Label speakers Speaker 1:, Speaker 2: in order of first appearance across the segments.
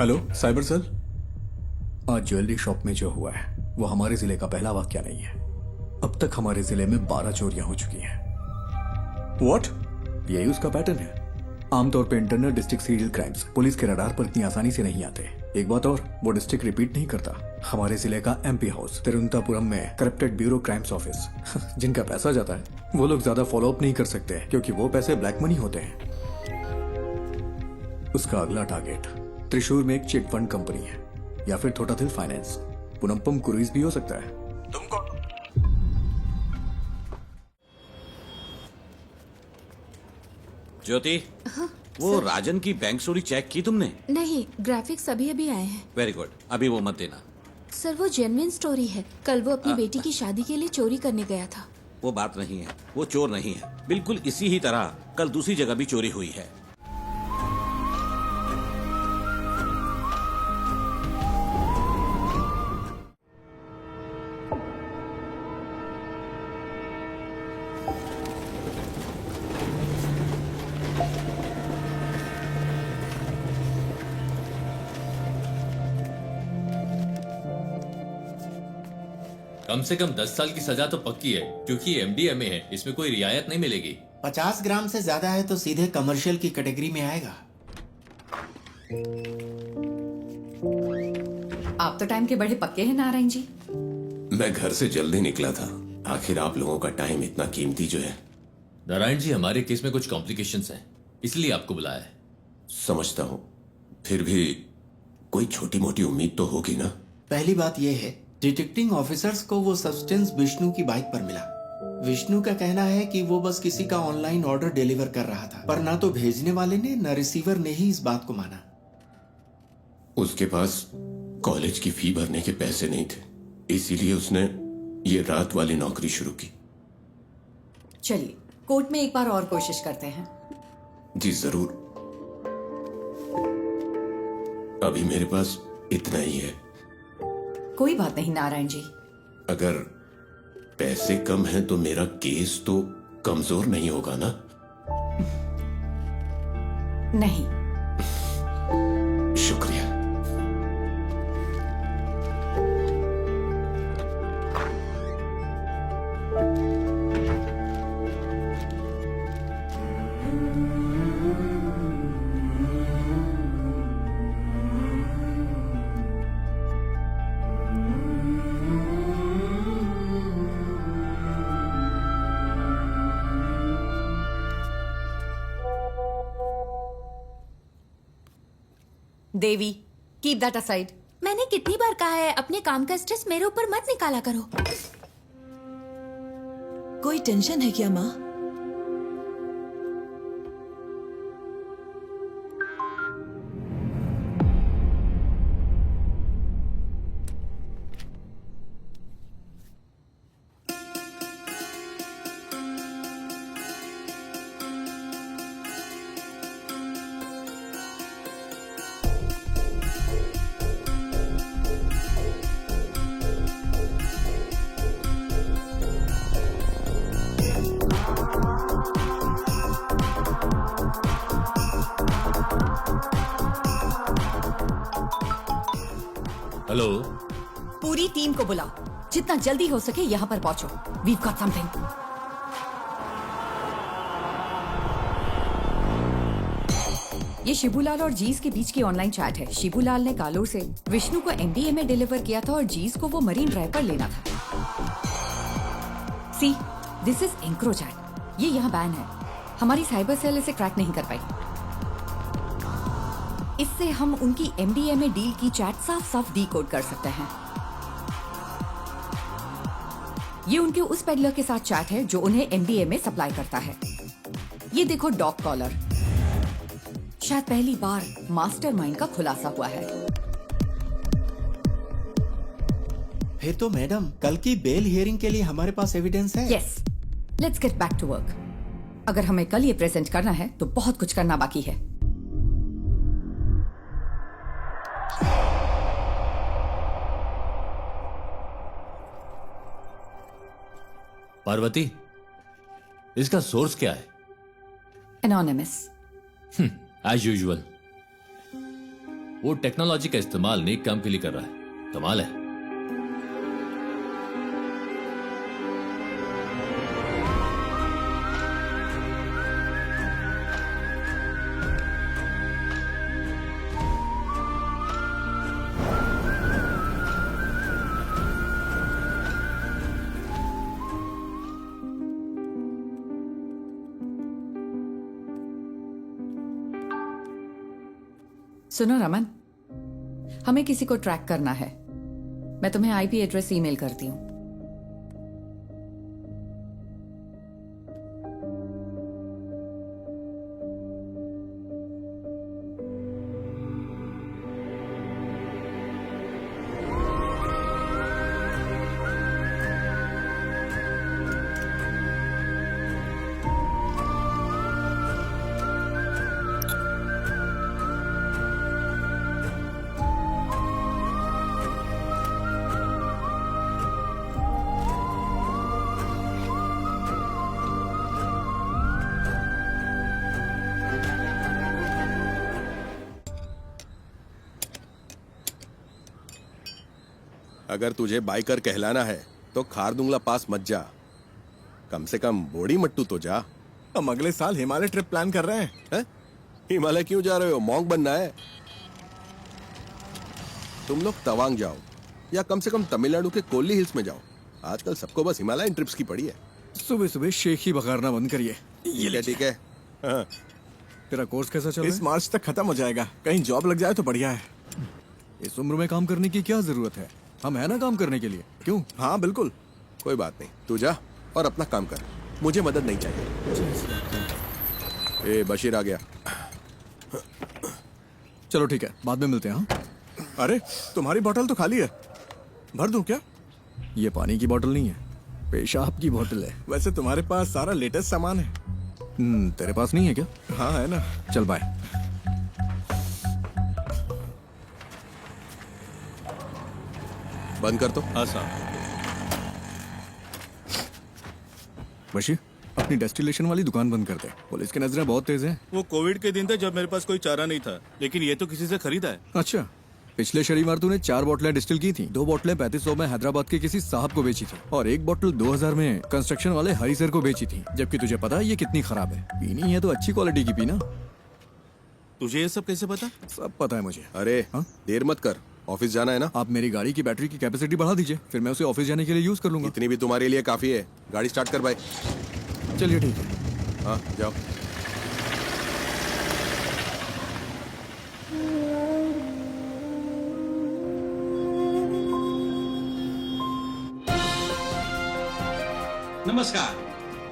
Speaker 1: Hello cyber cell. आज jewellery shop में जो हुआ है वो हमारे जिले का पहला वाकया नहीं है। अब तक हमारे जिले में 12 चोरियां हो चुकी हैं। व्हाट? यही उसका पैटर्न है। आमतौर पे internal district serial crimes police के रडार पर इतनी आसानी से नहीं आते। एक बात और, वो डिस्ट्रिक्ट रिपीट नहीं करता। हमारे जिले का एमपी हाउस तिरुवनंतपुरम में करप्टेड ब्यूरो क्राइम्स ऑफिस जिनका पैसा जाता है वो लोग ज्यादा फॉलो अप नहीं कर सकते क्योंकि वो पैसे ब्लैक मनी होते हैं। उसका अगला टारगेट त्रिशूर में एक चिट फंड कंपनी है या फिर थोटाथिल फाइनेंस, पुनम्पम क्रूइज भी हो सकता है। तुम कौन?
Speaker 2: ज्योति, वो राजन की बैंक स्टोरी चेक की तुमने?
Speaker 3: नहीं, ग्राफिक्स अभी अभी आए हैं।
Speaker 2: वेरी गुड, अभी वो मत देना।
Speaker 3: सर वो जेन्युइन स्टोरी है। कल वो अपनी बेटी की शादी के लिए चोरी करने गया था।
Speaker 2: वो बात नहीं है, वो चोर नहीं है। बिल्कुल इसी ही तरह कल दूसरी जगह भी चोरी हुई है।
Speaker 4: कम से कम 10 साल की सजा तो पक्की है क्योंकि एमडीएमए है, इसमें कोई रियायत नहीं मिलेगी।
Speaker 5: 50 ग्राम से ज्यादा है तो सीधे कमर्शियल की कैटेगरी में आएगा।
Speaker 6: आप तो टाइम के बड़े पक्के हैं नारायण जी।
Speaker 7: मैं घर से जल्दी निकला था। आखिर आप लोगों का टाइम इतना कीमती जो है।
Speaker 4: नारायण जी, हमारे केस में कुछ कॉम्प्लिकेशंस हैं, इसलिए आपको बुलाया है।
Speaker 7: समझता हूं, फिर भी कोई छोटी मोटी उम्मीद तो होगी ना।
Speaker 5: पहली बात यह है, डिटेक्टिंग ऑफिसर्स को वो सब्सटेंस विष्णु की बाइक पर मिला। विष्णु का कहना है कि वो बस किसी का ऑनलाइन ऑर्डर डिलीवर कर रहा था, पर ना तो भेजने वाले ने न रिसीवर ने ही इस बात को माना।
Speaker 7: उसके पास कॉलेज की फी भरने के पैसे नहीं थे, इसीलिए उसने ये रात वाली नौकरी शुरू की।
Speaker 6: चलिए कोर्ट में एक बार और कोशिश करते हैं।
Speaker 7: जी जरूर। अभी मेरे पास इतना ही है।
Speaker 6: कोई बात नहीं नारायण जी।
Speaker 7: अगर पैसे कम हैं तो मेरा केस तो कमजोर नहीं होगा ना?
Speaker 6: नहीं।
Speaker 7: शुक्रिया।
Speaker 6: देवी, कीप दैट असाइड।
Speaker 3: मैंने कितनी बार कहा है अपने काम का स्ट्रेस मेरे ऊपर मत निकाला करो।
Speaker 8: कोई टेंशन है क्या माँ?
Speaker 4: हेलो,
Speaker 6: पूरी टीम को बुलाओ, जितना जल्दी हो सके यहाँ पर पहुंचो। We've got something. ये शिबूलाल और जीज के बीच की ऑनलाइन चैट है। शिबूलाल ने कालोर से विष्णु को एमडीए में डिलीवर किया था और जीज को वो मरीन ड्राइव पर लेना था। सी, दिस इज एंक्रो चैट। ये यहाँ बैन है। हमारी साइबर सेल इसे क्रैक नहीं कर पाई। इससे हम उनकी एमडीए में डील की चैट साफ साफ डीकोड कर सकते हैं। ये उनके उस पेडलर के साथ चैट है जो उन्हें एमडीए में सप्लाई करता है। ये देखो डॉग कॉलर। शायद पहली बार मास्टरमाइंड का खुलासा हुआ है।
Speaker 5: है तो मैडम, कल की बेल हियरिंग के लिए हमारे पास एविडेंस है।
Speaker 6: Yes, let's get back to work. अगर हमें कल ये प्रेजेंट करना है तो बहुत कुछ करना बाकी है।
Speaker 4: पार्वती, इसका सोर्स क्या है?
Speaker 6: एनोनिमस।
Speaker 4: As usual. वो टेक्नोलॉजी का इस्तेमाल नेक काम के लिए कर रहा है। कमाल है।
Speaker 6: सुनो रमन, हमें किसी को ट्रैक करना है। मैं तुम्हें आईपी एड्रेस ईमेल करती हूँ।
Speaker 9: अगर तुझे बाइकर कहलाना है तो खारदुंगला पास मत जा, कम से कम बोड़ी मट्टू तो जा।
Speaker 1: हम अगले साल हिमालय ट्रिप प्लान कर रहे हैं।
Speaker 9: हिमालय क्यों जा रहे हो? मॉन्क बनना है? तुम लोग तवांग जाओ या कम से कम तमिलनाडु के कोल्ली हिल्स में जाओ। आजकल सबको बस हिमालयन ट्रिप्स की पड़ी है।
Speaker 1: सुबह सुबह शेख ही बघारना बंद करिए।
Speaker 9: ठीक है। हाँ।
Speaker 1: तेरा कोर्स कैसा चल रहा है?
Speaker 10: इस मार्च तक खत्म हो जाएगा। कहीं जॉब लग जाए तो बढ़िया है।
Speaker 1: इस उम्र में काम करने की क्या जरूरत है? हम है ना काम करने के लिए। क्यों?
Speaker 10: हाँ बिल्कुल।
Speaker 9: कोई बात नहीं, तू जा और अपना काम कर, मुझे मदद नहीं चाहिए। ए बशीर आ गया।
Speaker 1: चलो ठीक है, बाद में मिलते हैं। हाँ?
Speaker 10: अरे तुम्हारी बोतल तो खाली है, भर दूं क्या?
Speaker 1: ये पानी की बोतल नहीं है, पेशाब की बोतल है।
Speaker 10: वैसे तुम्हारे पास सारा लेटेस्ट सामान है।
Speaker 1: तेरे पास नहीं है क्या?
Speaker 10: हाँ है ना।
Speaker 1: चल बाय।
Speaker 9: बंद कर तो।
Speaker 2: हाँ साहब।
Speaker 1: बशीर, अपनी डेस्टिलेशन वाली दुकान बंद कर दे। पुलिस की नजरें बहुत तेज हैं।
Speaker 11: वो कोविड के दिन थे जब मेरे पास कोई चारा नहीं था, लेकिन ये तो किसी से खरीदा है।
Speaker 1: अच्छा, पिछले शनिवार तूने 4 बोतलें डिस्टिल की थी। 2 बोतलें 3500 में हैदराबाद के किसी साहब को बेची थी और 1 बोतल 2000 में कंस्ट्रक्शन वाले हरी सर को बेची थी। जबकि तुझे पता है ये कितनी खराब है। पीनी है तो अच्छी क्वालिटी की पीना।
Speaker 11: तुझे ये सब कैसे पता?
Speaker 1: सब पता है मुझे।
Speaker 9: अरे
Speaker 1: हाँ?
Speaker 9: देर मत कर, ऑफिस जाना है ना।
Speaker 1: आप मेरी गाड़ी की बैटरी की कैपेसिटी बढ़ा दीजिए, फिर मैं उसे ऑफिस जाने के लिए यूज कर लूंगा।
Speaker 9: इतनी भी तुम्हारे लिए काफी है। गाड़ी स्टार्ट कर भाई।
Speaker 1: चलिए ठीक है।
Speaker 9: हाँ जाओ।
Speaker 2: नमस्कार,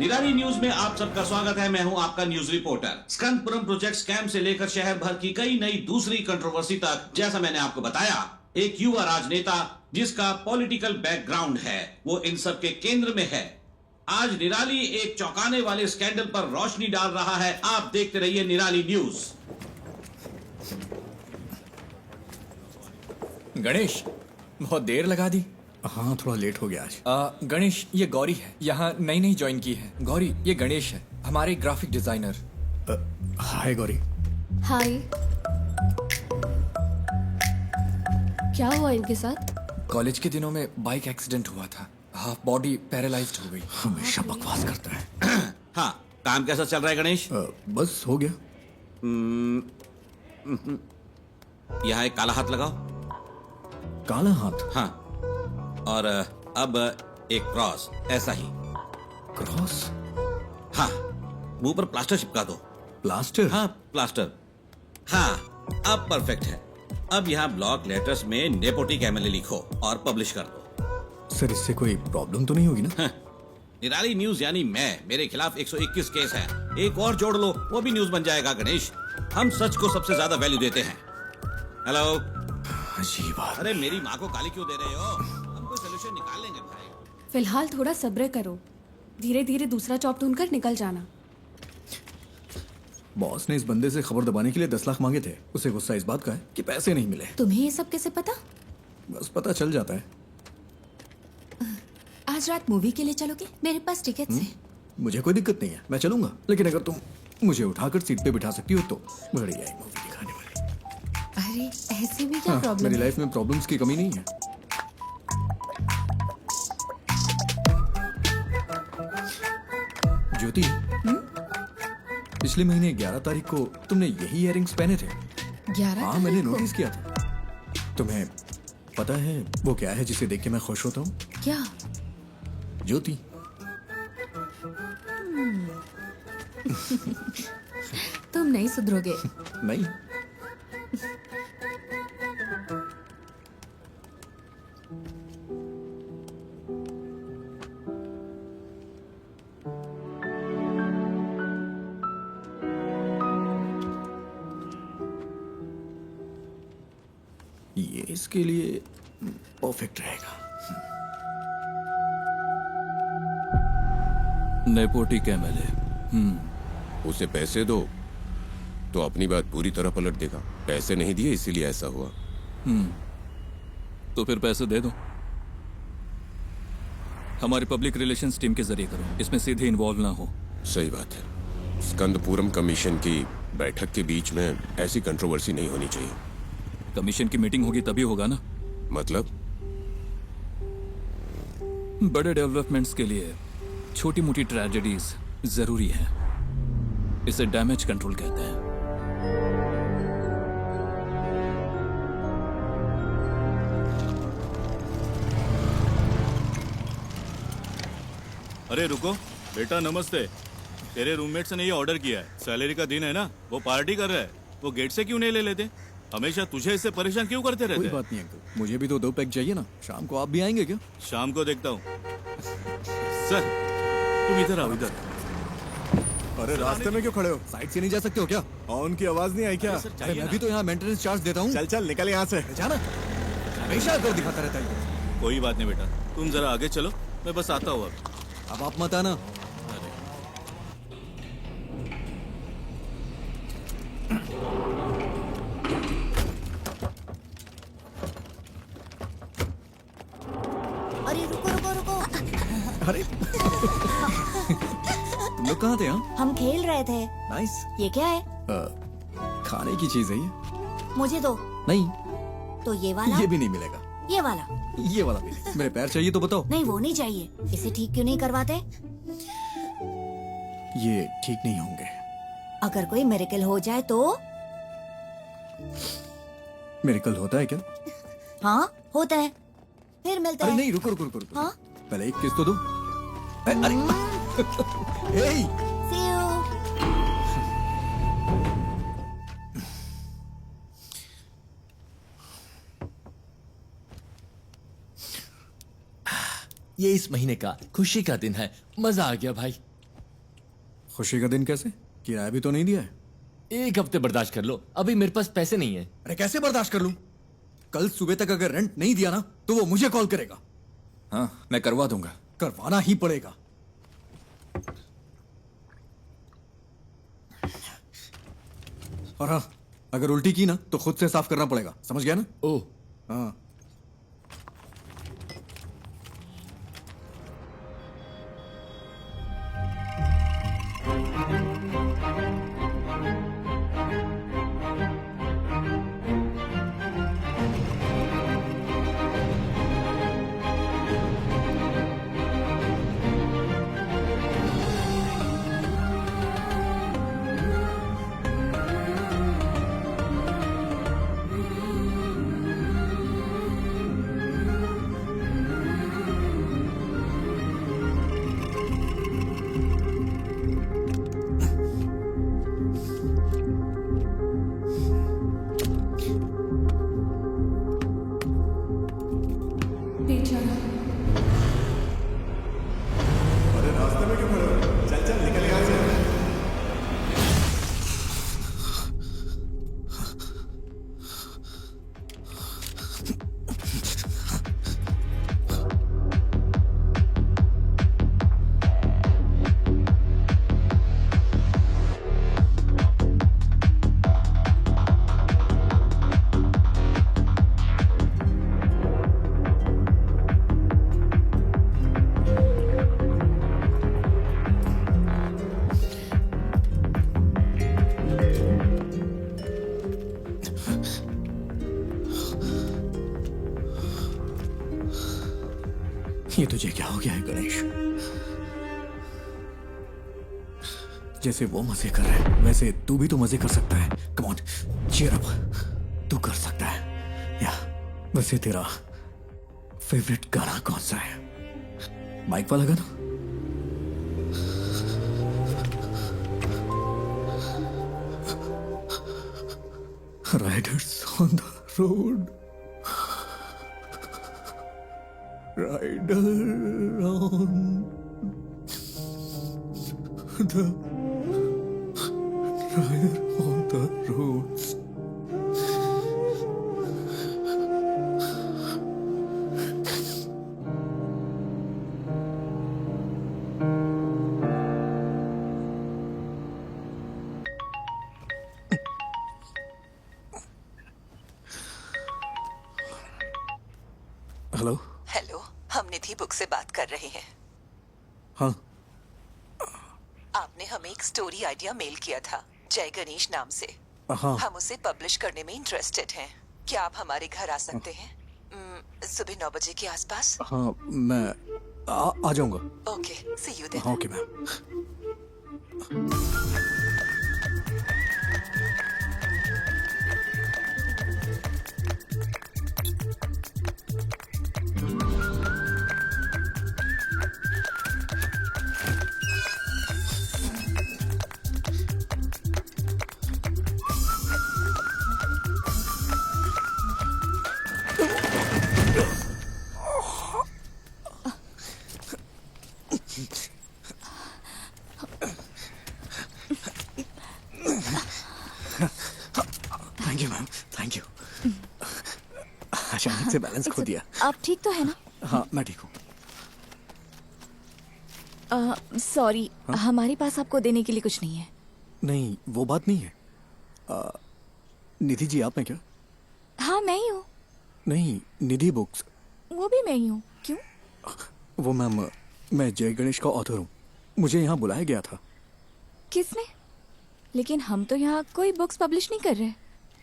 Speaker 2: निराली न्यूज में आप सबका स्वागत है। मैं हूं आपका न्यूज रिपोर्टर। स्कंदपुरम प्रोजेक्ट स्कैम से लेकर शहर भर की कई नई दूसरी कंट्रोवर्सी तक, जैसा मैंने आपको बताया, एक युवा राजनेता जिसका पॉलिटिकल बैकग्राउंड है, वो इन सब के केंद्र में है। आज निराली एक चौंकाने वाले स्कैंडल पर रोशनी डाल रहा है। आप देखते रहिए निराली न्यूज।
Speaker 12: गणेश, बहुत देर लगा दी।
Speaker 1: हाँ, थोड़ा लेट हो गया आज।
Speaker 12: गणेश, ये गौरी है, यहाँ नई नई ज्वाइन की है। गौरी, ये गणेश है, हमारे ग्राफिक डिजाइनर।
Speaker 1: हाय गौरी।
Speaker 3: हाय। क्या हुआ इनके साथ?
Speaker 12: कॉलेज के दिनों में बाइक एक्सीडेंट हुआ था, हाफ बॉडी पैरालाइज्ड हो गई।
Speaker 1: हमेशा बकवास करता है।
Speaker 2: हाँ, काम कैसा चल रहा है गणेश?
Speaker 1: बस हो गया।
Speaker 2: यहाँ एक काला हाथ लगाओ।
Speaker 1: काला हाथ?
Speaker 2: हाँ, और अब एक क्रॉस, ऐसा ही।
Speaker 1: क्रॉस?
Speaker 2: हाँ, मुंह पर प्लास्टर चिपका दो।
Speaker 1: प्लास्टर?
Speaker 2: हाँ, प्लास्टर। हाँ, अब परफेक्ट है। अब यहाँ ब्लॉक लेटर्स में नेपोटिक एमएलए लिखो और पब्लिश कर दो।
Speaker 1: सर, इससे कोई प्रॉब्लम तो नहीं होगी ना?
Speaker 2: निराली न्यूज यानी मैं, मेरे खिलाफ 121 केस है। एक और जोड़ लो, वो भी न्यूज बन जाएगा। गणेश, हम सच को सबसे ज्यादा वैल्यू देते हैं। हेलो।
Speaker 1: अजीब बात।
Speaker 2: अरे मेरी माँ को गाली क्यों दे रहे हो? हम कोई सोल्यूशन निकाल लेंगे भाई।
Speaker 3: फिलहाल थोड़ा सब्र करो, धीरे धीरे दूसरा जॉब ढूंढकर निकल जाना।
Speaker 1: बॉस ने इस बंदे से खबर दबाने के लिए 10 लाख मांगे थे। उसे गुस्सा इस बात का है कि पैसे नहीं मिले।
Speaker 3: तुम्हें ये सब कैसे पता?
Speaker 1: बस पता चल जाता है।
Speaker 3: आज रात मूवी के लिए चलोगे? मेरे पास टिकट्स हैं।
Speaker 1: मुझे कोई दिक्कत नहीं है, मैं चलूंगा। लेकिन अगर तुम मुझे उठाकर सीट पे बिठा सकती हो तो। बढ़िया मूवी दिखाने वाली।
Speaker 3: अरे ऐसे भी क्या
Speaker 1: हाँ,
Speaker 3: प्रॉब्लम
Speaker 1: मेरी
Speaker 3: है?
Speaker 1: लाइफ में प्रॉब्लम्स की कमी नहीं है। ज्योति, पिछले महीने 11 तारीख को तुमने यही इयररिंग्स पहने थे।
Speaker 3: 11
Speaker 1: हाँ, मैंने नोटिस किया था। तुम्हें पता है वो क्या है जिसे देख के मैं खुश होता हूँ?
Speaker 3: क्या?
Speaker 1: ज्योति।
Speaker 3: तुम नहीं सुधरोगे।
Speaker 1: नहीं। ये इसके लिए परफेक्ट रहेगा।
Speaker 11: नेपोटिक एमएलए।
Speaker 7: उसे पैसे दो तो अपनी बात पूरी तरह पलट देगा। पैसे नहीं दिए इसीलिए ऐसा हुआ।
Speaker 11: तो फिर पैसे दे दो। हमारी पब्लिक रिलेशंस टीम के जरिए करो, इसमें सीधे इन्वॉल्व ना हो।
Speaker 7: सही बात है। स्कंदपुरम कमीशन की बैठक के बीच में ऐसी कंट्रोवर्सी नहीं होनी चाहिए।
Speaker 11: कमीशन की मीटिंग होगी तभी होगा ना।
Speaker 7: मतलब?
Speaker 11: बड़े डेवलपमेंट्स के लिए छोटी मोटी ट्रेजेडीज जरूरी है। इसे डैमेज कंट्रोल कहते हैं। अरे रुको बेटा, नमस्ते। तेरे रूममेट्स ने ये ऑर्डर किया है। सैलरी का दिन है ना, वो पार्टी कर रहा है। वो गेट से क्यों नहीं ले लेते? हमेशा तुझे इससे परेशान क्यों करते रहते
Speaker 1: कोई
Speaker 11: हैं?
Speaker 1: बात नहीं अंकल, मुझे भी तो 2 पैक चाहिए ना। शाम को आप भी आएंगे क्या?
Speaker 11: शाम को देखता हूँ। सर तुम इधर आओ, इधर।
Speaker 10: अरे रास्ते में क्यों खड़े हो?
Speaker 1: साइड से नहीं जा सकते हो क्या?
Speaker 10: हॉर्न की आवाज नहीं आई क्या?
Speaker 1: अरे मैं भी तो यहाँ मेंटेनेंस चार्ज देता हूँ।
Speaker 10: चल चल निकल यहाँ से।
Speaker 1: जाना हमेशा दो दिखाता रहता है।
Speaker 11: कोई बात नहीं बेटा, तुम जरा आगे चलो, मैं बस आता हूँ
Speaker 1: अब आप मत आना।
Speaker 13: अरे रुको रुको रुको।
Speaker 1: अरे तुम लोग कहाँ थे? हाँ,
Speaker 13: हम खेल रहे थे।
Speaker 1: नाइस।
Speaker 13: ये क्या है?
Speaker 1: खाने की चीज है ये।
Speaker 13: मुझे दो।
Speaker 1: नहीं,
Speaker 13: तो ये वाला?
Speaker 1: ये भी नहीं मिलेगा।
Speaker 13: ये वाला?
Speaker 1: ये वाला भी नहीं। मेरे पैर चाहिए तो बताओ।
Speaker 13: नहीं वो नहीं चाहिए। इसे ठीक क्यों नहीं करवाते?
Speaker 1: ये ठीक नहीं होंगे।
Speaker 13: अगर कोई मिरेकल हो जाए तो?
Speaker 1: मिरेकल होता है क्या?
Speaker 13: हाँ होता है। फिर मिलते
Speaker 1: अरे
Speaker 13: हैं।
Speaker 1: नहीं, रुको रुको रुको रुको।
Speaker 13: हाँ?
Speaker 1: पहले एक किस तो दो। अरे हे,
Speaker 13: See you.
Speaker 4: ये इस महीने का खुशी का दिन है। मजा आ गया भाई।
Speaker 1: खुशी का दिन कैसे? किराया भी तो नहीं दिया है।
Speaker 4: 1 हफ्ते बर्दाश्त कर लो, अभी मेरे पास पैसे नहीं है।
Speaker 1: अरे कैसे बर्दाश्त कर लूं? कल सुबह तक अगर रेंट नहीं दिया ना तो वो मुझे कॉल करेगा।
Speaker 12: हाँ मैं करवा दूंगा।
Speaker 1: करवाना ही पड़ेगा। और हाँ, अगर उल्टी की ना तो खुद से साफ करना पड़ेगा, समझ गया ना?
Speaker 4: ओह
Speaker 1: हाँ। ये तुझे क्या हो गया है गणेश? जैसे वो मजे कर रहा है वैसे तू भी तो मजे कर सकता है। कम ऑन, चीयर अप, तू कर सकता है। या वैसे तेरा फेवरेट गाना कौन सा है? माइक वाला गाना? Riders on the road, rider on the rider on the road. Hello.
Speaker 8: Hello, हम निधि बुक से बात कर रहे हैं।
Speaker 1: हाँ,
Speaker 8: आपने हमें एक स्टोरी आइडिया मेल किया था जय गणेश नाम से।
Speaker 1: हाँ।
Speaker 8: हम उसे पब्लिश करने में इंटरेस्टेड हैं। क्या आप हमारे घर आ सकते हैं सुबह 9 बजे के आसपास?
Speaker 1: हाँ, मैं आ जाऊंगा।
Speaker 8: Okay, see you then.
Speaker 1: हाँ, okay ma'am. Thank you ma'am, thank you. अचानक से बैलेंस खो दिया।
Speaker 3: आप ठीक तो है ना?
Speaker 1: हाँ, मैं ठीक हूँ।
Speaker 3: सॉरी, हमारे पास आपको देने के लिए कुछ नहीं है।
Speaker 1: नहीं, वो बात नहीं है। निधि जी आप हैं क्या?
Speaker 3: हाँ, मैं ही हूँ।
Speaker 1: नहीं, निधि बुक्स।
Speaker 3: वो भी मैं ही हूँ। क्यों?
Speaker 1: वो मैम, मैं जय गणेश का ऑथर हूँ। मुझे यहाँ बुलाया गया था।
Speaker 3: किसने? लेकिन हम तो यहाँ कोई बुक्स पब्लिश नहीं कर रहे।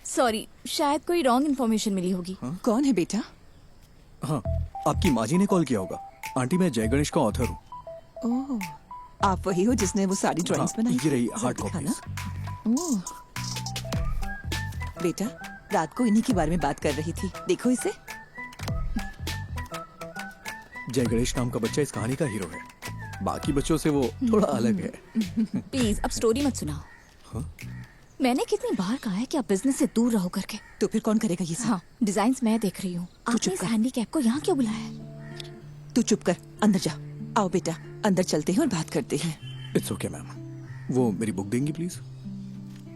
Speaker 3: सॉरी, शायद कोई रॉन्ग इन्फॉर्मेशन मिली होगी।
Speaker 8: कौन है बेटा?
Speaker 1: हाँ, आपकी माँ जी ने कॉल किया होगा। आंटी, मैं जय गणेश का ऑथर हूँ।
Speaker 8: ओह, आप वही हो जिसने वो सारी ड्राइंग्स
Speaker 1: हाँ,
Speaker 8: बनाई?
Speaker 1: ये रही हार्ड
Speaker 8: जरा
Speaker 1: कॉपी।
Speaker 8: दिखाना। ओह, बेटा, रात को इन्हीं के बारे में बात कर रही थी। देखो इसे।
Speaker 1: जय गणेश नाम का बच्चा इस कहानी का हीरो है। बाकी बच्चों से वो थोड़ा अलग है।
Speaker 3: प्लीज अब स्टोरी मत सुनाओ। मैंने कितनी बार कहा है कि आप बिजनेस से दूर रहो करके।
Speaker 8: तो फिर कौन करेगा ये सब?
Speaker 3: हाँ, डिजाइन्स मैं देख रही हूँ। आपने इस हैंडीकैप को यहाँ क्यों बुलाया है?
Speaker 8: तू चुप कर, अंदर जा। आओ बेटा, अंदर चलते हैं और बात करते हैं।
Speaker 1: It's okay ma'am. वो मेरी बुक देंगी प्लीज?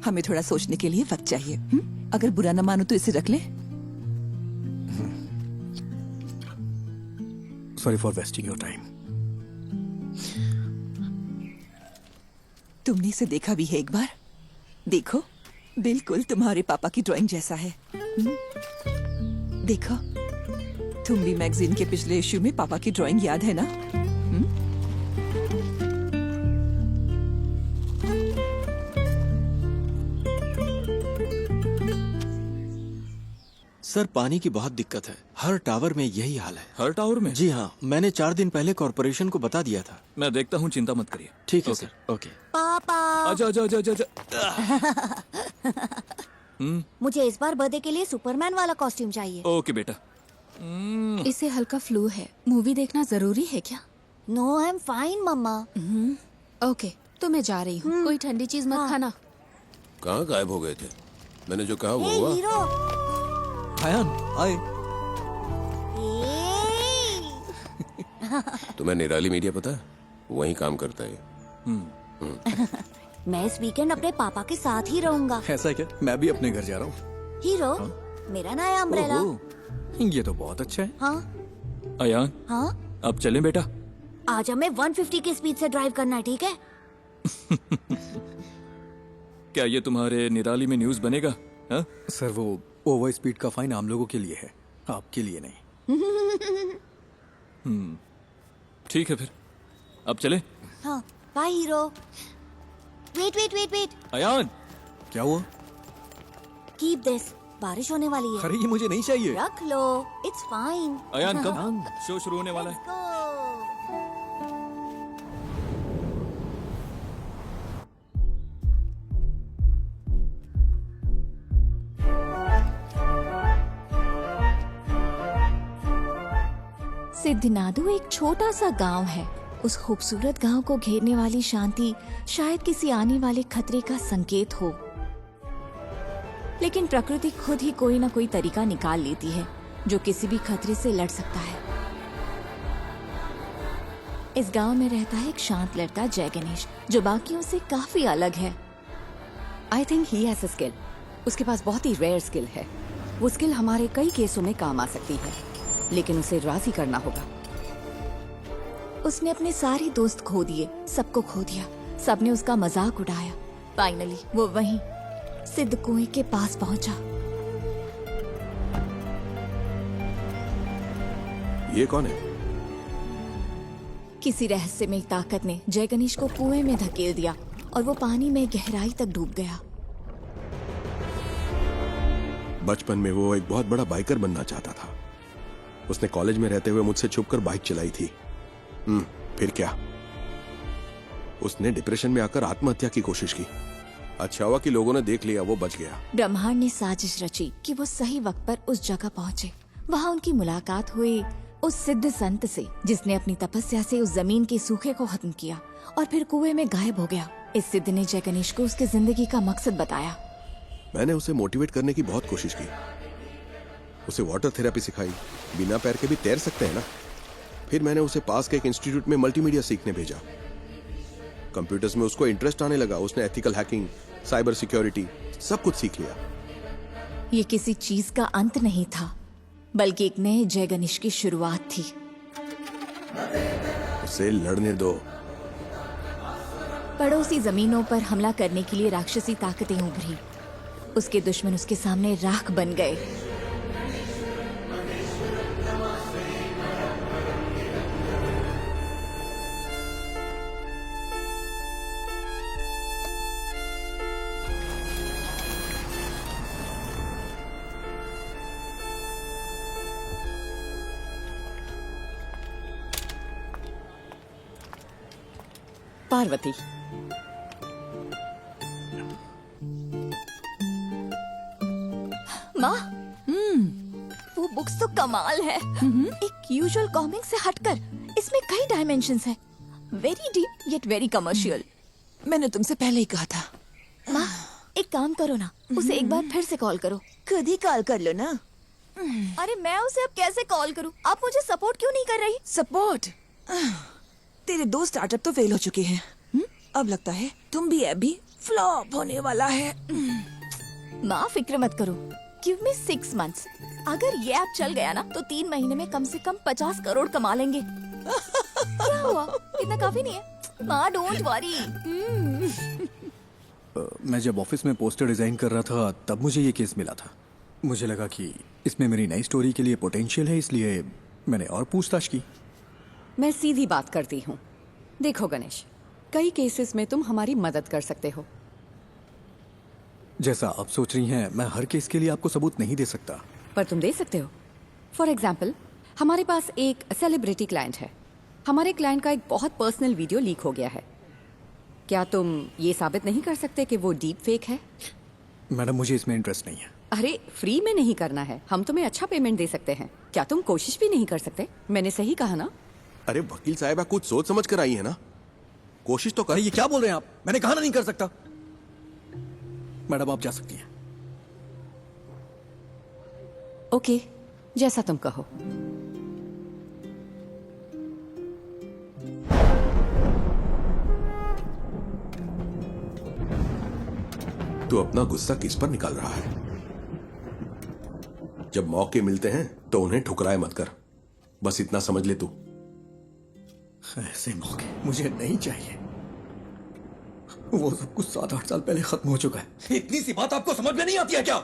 Speaker 8: हमें थोड़ा सोचने के लिए वक्त चाहिए। अगर बुरा न मानो तो इसे रख ले।
Speaker 1: Sorry for wasting your time.
Speaker 8: तुमने इसे देखा भी है एक बार? देखो, बिल्कुल तुम्हारे पापा की ड्राइंग जैसा है। देखो, तुम भी मैगजीन के पिछले इश्यू में पापा की ड्राइंग याद है ना?
Speaker 5: सर, पानी की बहुत दिक्कत है। हर टावर में यही हाल है।
Speaker 12: हर टावर में?
Speaker 5: जी हाँ, मैंने 4 दिन पहले कॉर्पोरेशन को बता दिया था।
Speaker 12: मैं देखता हूँ, चिंता मत करिए।
Speaker 5: ठीक है
Speaker 12: ओके।
Speaker 5: Sir, okay.
Speaker 13: पापा,
Speaker 12: आजा आजा आजा आजा।
Speaker 13: मुझे इस बार बर्थडे के लिए सुपरमैन वाला कॉस्ट्यूम चाहिए।
Speaker 12: ओके बेटा।
Speaker 3: इसे हल्का फ्लू है। मूवी देखना जरूरी है क्या?
Speaker 13: नो, आई एम फाइन मम्मा।
Speaker 3: ओके, तो मैं जा रही हूँ। कोई ठंडी चीज मत खाना।
Speaker 7: कहाँ गायब हो गए थे? मैंने जो कहा वो
Speaker 13: हे
Speaker 7: हुआ।
Speaker 13: हीरो।
Speaker 1: आयान, आए।
Speaker 7: तुम्हें निराली मीडिया पता है? वहीं काम करता है।
Speaker 13: मैं इस वीकेंड अपने पापा के साथ ही रहूंगा।
Speaker 1: ऐसा क्या? मैं भी अपने घर जा रहा हूँ।
Speaker 13: हीरो, मेरा नया अम्ब्रेला।
Speaker 1: ओहो, ये तो बहुत अच्छा है।
Speaker 13: हाँ
Speaker 12: अयान,
Speaker 13: हाँ,
Speaker 12: अब चलें बेटा?
Speaker 13: आज हमें 150 की स्पीड से ड्राइव करना है, ठीक है?
Speaker 12: क्या ये तुम्हारे निराली में न्यूज बनेगा? हा?
Speaker 1: सर, वो ओवर स्पीड का फाइन आम लोगों के लिए है, आपके लिए नहीं।
Speaker 12: ठीक है फिर, अब चले?
Speaker 13: हाँ, bye hero. Wait wait wait wait,
Speaker 12: Ayaan,
Speaker 1: क्या हुआ?
Speaker 13: कीप दिस, बारिश होने वाली है।
Speaker 1: अरे ये मुझे नहीं चाहिए।
Speaker 13: रख लो, it's fine.
Speaker 12: Ayan come, show शुरू होने वाला है।
Speaker 13: Let's go.
Speaker 3: सिद्धनादु एक छोटा सा गांव है। उस खूबसूरत गांव को घेरने वाली शांति शायद किसी आने वाले खतरे का संकेत हो, लेकिन प्रकृति खुद ही कोई ना कोई तरीका निकाल लेती है जो किसी भी खतरे से लड़ सकता है। इस गांव में रहता है एक शांत लड़का जय गणेश, जो बाकियों से काफी अलग है।
Speaker 6: I think he has a skill. उसके पास बहुत ही रेयर स्किल है। वो स्किल हमारे कई केसों में काम आ सकती है, लेकिन उसे राजी करना होगा।
Speaker 3: उसने अपने सारे दोस्त खो दिए, सबको खो दिया, सबने उसका मजाक उड़ाया। फाइनली वो वहीं सिद्ध कुएं के पास पहुंचा।
Speaker 9: ये कौन है?
Speaker 3: किसी रहस्यमय ताकत ने जय गणेश को कुएं में धकेल दिया और वो पानी में गहराई तक डूब गया।
Speaker 9: बचपन में वो एक बहुत बड़ा बाइकर बनना चाहता था। उसने कॉलेज में रहते हुए मुझसे छुपकर बाइक चलाई थी। फिर क्या? उसने डिप्रेशन में आकर आत्महत्या की कोशिश की। अच्छा हुआ कि लोगों ने देख लिया, वो बच गया।
Speaker 3: ब्रह्मांड ने साजिश रची कि वो सही वक्त पर उस जगह पहुंचे। वहाँ उनकी मुलाकात हुई उस सिद्ध संत से, जिसने अपनी तपस्या से उस जमीन के सूखे को खत्म किया और फिर कुएं में गायब हो गया। इस सिद्ध ने जय गणेश को उसकी जिंदगी का मकसद बताया।
Speaker 9: मैंने उसे मोटिवेट करने की बहुत कोशिश की। उसे वाटर थेरेपी सिखाई। बिना पैर के भी तैर सकते हैं ना। फिर मैंने उसे पास के एक इंस्टीट्यूट में मल्टीमीडिया सीखने भेजा। कंप्यूटर्स में उसको इंटरेस्ट आने लगा। उसने एथिकल हैकिंग, साइबर सिक्योरिटी सब कुछ सीख लिया।
Speaker 3: ये किसी चीज का अंत नहीं था, बल्कि एक नए जय गणेश की शुरुआत थी।
Speaker 9: उसे लड़ने दो।
Speaker 3: पड़ोसी जमीनों पर हमला करने के लिए राक्षसी ताकतें उभरी। उसके दुश्मन उसके सामने राख बन गए।
Speaker 6: पार्वती,
Speaker 3: माँ, वो बुक्स तो कमाल है। एक यूजुअल कॉमिक से हटकर इसमें कई डायमेंशंस हैं। Very deep yet very commercial.
Speaker 8: मैंने तुमसे पहले ही कहा था।
Speaker 3: माँ, एक काम करो ना, उसे एक बार फिर से कॉल करो।
Speaker 8: खुद ही कॉल कर लो ना।
Speaker 3: अरे मैं उसे अब कैसे कॉल करूँ? आप मुझे सपोर्ट क्यों नहीं कर रही?
Speaker 8: सपोर्ट? तेरे 2 स्टार्टअप तो फेल हो चुके हैं। अब लगता है तुम भी अभी फ्लॉप होने वाला है।
Speaker 3: माँ फिक्र मत करो, गिव मी 6 months। अगर ये ऐप चल गया ना तो 3 महीने में कम से कम 50 करोड़ कमा लेंगे। क्या हुआ? इतना काफी नहीं है? माँ डोंट वरी।
Speaker 1: मैं जब ऑफिस में पोस्टर डिजाइन कर रहा था तब मुझे ये केस मिला था। मुझे लगा कि इसमें मेरी नई स्टोरी के लिए पोटेंशियल है, इसलिए मैंने और पूछताछ की।
Speaker 6: मैं सीधी बात करती हूँ। देखो गणेश, कई केसेस में तुम हमारी मदद कर सकते हो।
Speaker 1: जैसा आप सोच रही हैं, मैं हर केस के लिए आपको सबूत नहीं दे सकता।
Speaker 6: पर तुम दे सकते हो। फॉर एग्जाम्पल, हमारे पास एक सेलिब्रिटी क्लाइंट है। हमारे क्लाइंट का एक बहुत पर्सनल वीडियो लीक हो गया है। क्या तुम ये साबित नहीं कर सकते कि वो डीप फेक है?
Speaker 1: मैडम, मुझे इसमें इंटरेस्ट नहीं है।
Speaker 6: अरे फ्री में नहीं करना है, हम तुम्हें अच्छा पेमेंट दे सकते हैं। क्या तुम कोशिश भी नहीं कर सकते? मैंने सही कहा ना?
Speaker 9: अरे वकील साहब, कुछ सोच समझ कर आई है ना। कोशिश तो कर।
Speaker 1: ये क्या बोल रहे हैं आप? मैंने कहा ना नहीं कर सकता। मैडम, आप जा सकती हैं।
Speaker 6: ओके, जैसा तुम कहो।
Speaker 9: तू अपना गुस्सा किस पर निकाल रहा है? जब मौके मिलते हैं तो उन्हें ठुकराए मत कर। बस इतना समझ ले तू।
Speaker 1: ऐसे मौके मुझे नहीं चाहिए। वो सब कुछ 7-8 साल पहले खत्म हो चुका है। इतनी सी बात आपको समझ में नहीं आती है क्या?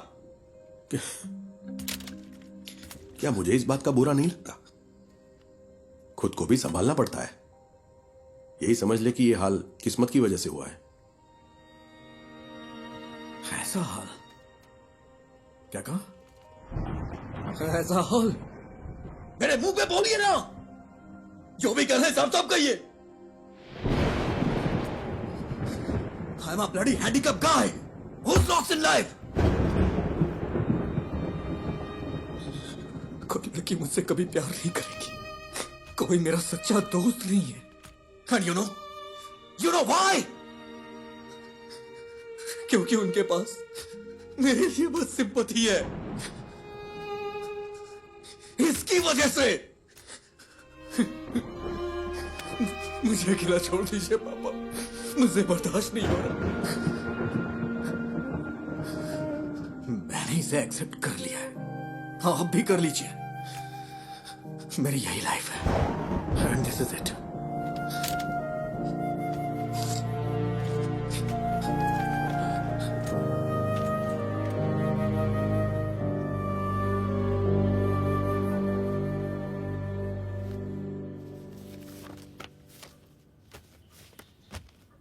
Speaker 9: क्या मुझे इस बात का बुरा नहीं लगता? खुद को भी संभालना पड़ता है। यही समझ ले कि ये हाल किस्मत की वजह से हुआ है।
Speaker 1: ऐसा हाल? क्या कहा? ऐसा हाल? मेरे मुंह पे बोलिए ना। जो भी कर रहे हैं साफ साफ कहिए। I'm a bloody handicapped guy who's lost in life. कोई लड़की मुझसे कभी प्यार नहीं करेगी। कोई मेरा सच्चा दोस्त नहीं है। And you know why? क्योंकि उनके पास मेरे लिए बस सिंपैथी है। इसकी वजह से मुझे अकेला छोड़ दीजिए पापा, मुझे बर्दाश्त नहीं हो रहा। मैंने इसे एक्सेप्ट कर लिया है, हाँ आप भी कर लीजिए। मेरी यही लाइफ है एंड दिस इज इट।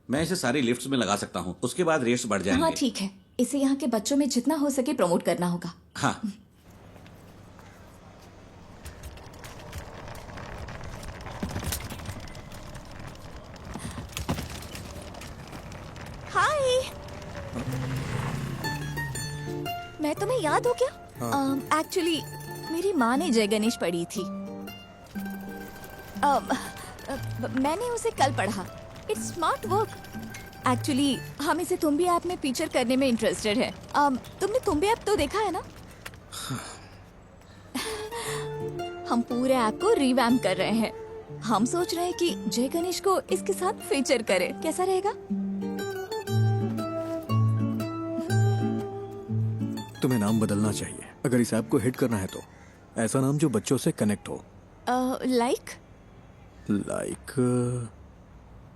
Speaker 2: मैं इसे सारी लिफ्ट्स में लगा सकता हूँ, उसके बाद रेट्स बढ़ जाएंगे।
Speaker 3: हाँ ठीक है, इसे यहाँ के बच्चों में जितना हो सके प्रमोट करना होगा।
Speaker 2: हाँ।
Speaker 3: हाय, मैं तुम्हें याद हो क्या? एक्चुअली मेरी माँ ने जय गणेश पढ़ी थी। मैंने उसे कल पढ़ा। It's smart work. एक्चुअली हम इसे तुम्बी ऐप में फीचर करने में इंटरेस्टेड है। तुमने तुम्बी ऐप तो देखा है ना? हम पूरे ऐप को रिवैम्प कर रहे हैं। हम सोच रहे हैं कि जय गणेश को इसके साथ फीचर करें, कैसा रहेगा?
Speaker 1: तुम्हें नाम बदलना चाहिए अगर इस ऐप को हिट करना है तो। ऐसा नाम जो बच्चों से कनेक्ट हो।
Speaker 3: लाइक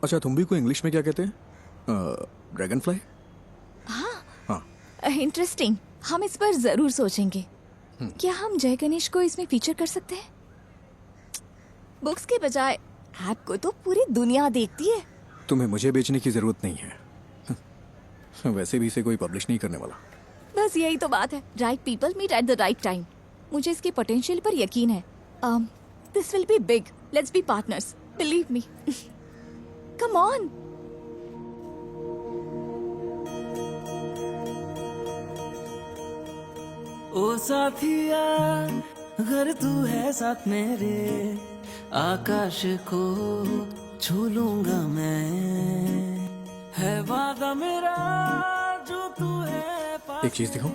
Speaker 1: अच्छा, तुम्बी को इंग्लिश में क्या कहते हैं? Dragon fly.
Speaker 3: हाँ, इंटरेस्टिंग। हम इस पर जरूर सोचेंगे। क्या हम जय गणेश को इसमें फीचर कर सकते हैं? बुक्स के बजाय ऐप को तो पूरी दुनिया देखती है।
Speaker 1: तुम्हें मुझे बेचने की जरूरत नहीं है। वैसे भी इसे कोई पब्लिश नहीं करने वाला।
Speaker 3: बस यही तो बात है। Right people meet at the right time. मुझे इसके पोटेंशियल पर यकीन है। This will be big. Let's be partners, believe me. Come on.
Speaker 14: ओ साथिया, अगर तू है साथ मेरे, आकाश को छू लूंगा मैं। है वादा मेरा जो तू है पास।
Speaker 1: एक चीज दिखाऊं?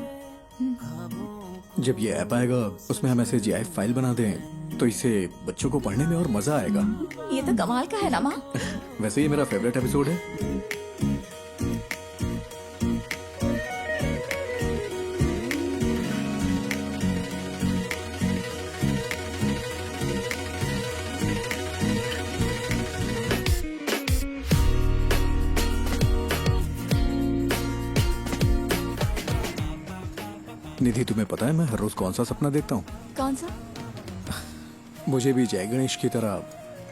Speaker 1: जब ये ऐप आएगा उसमें हम ऐसे GIF फाइल बना दें तो इसे बच्चों को पढ़ने में और मजा आएगा।
Speaker 3: ये तो कमाल का है ना माँ।
Speaker 1: वैसे ये मेरा फेवरेट एपिसोड है। निधि, तुम्हें पता है मैं हर रोज कौन सा सपना देखता हूँ?
Speaker 3: कौन सा?
Speaker 1: मुझे भी जय गणेश की तरह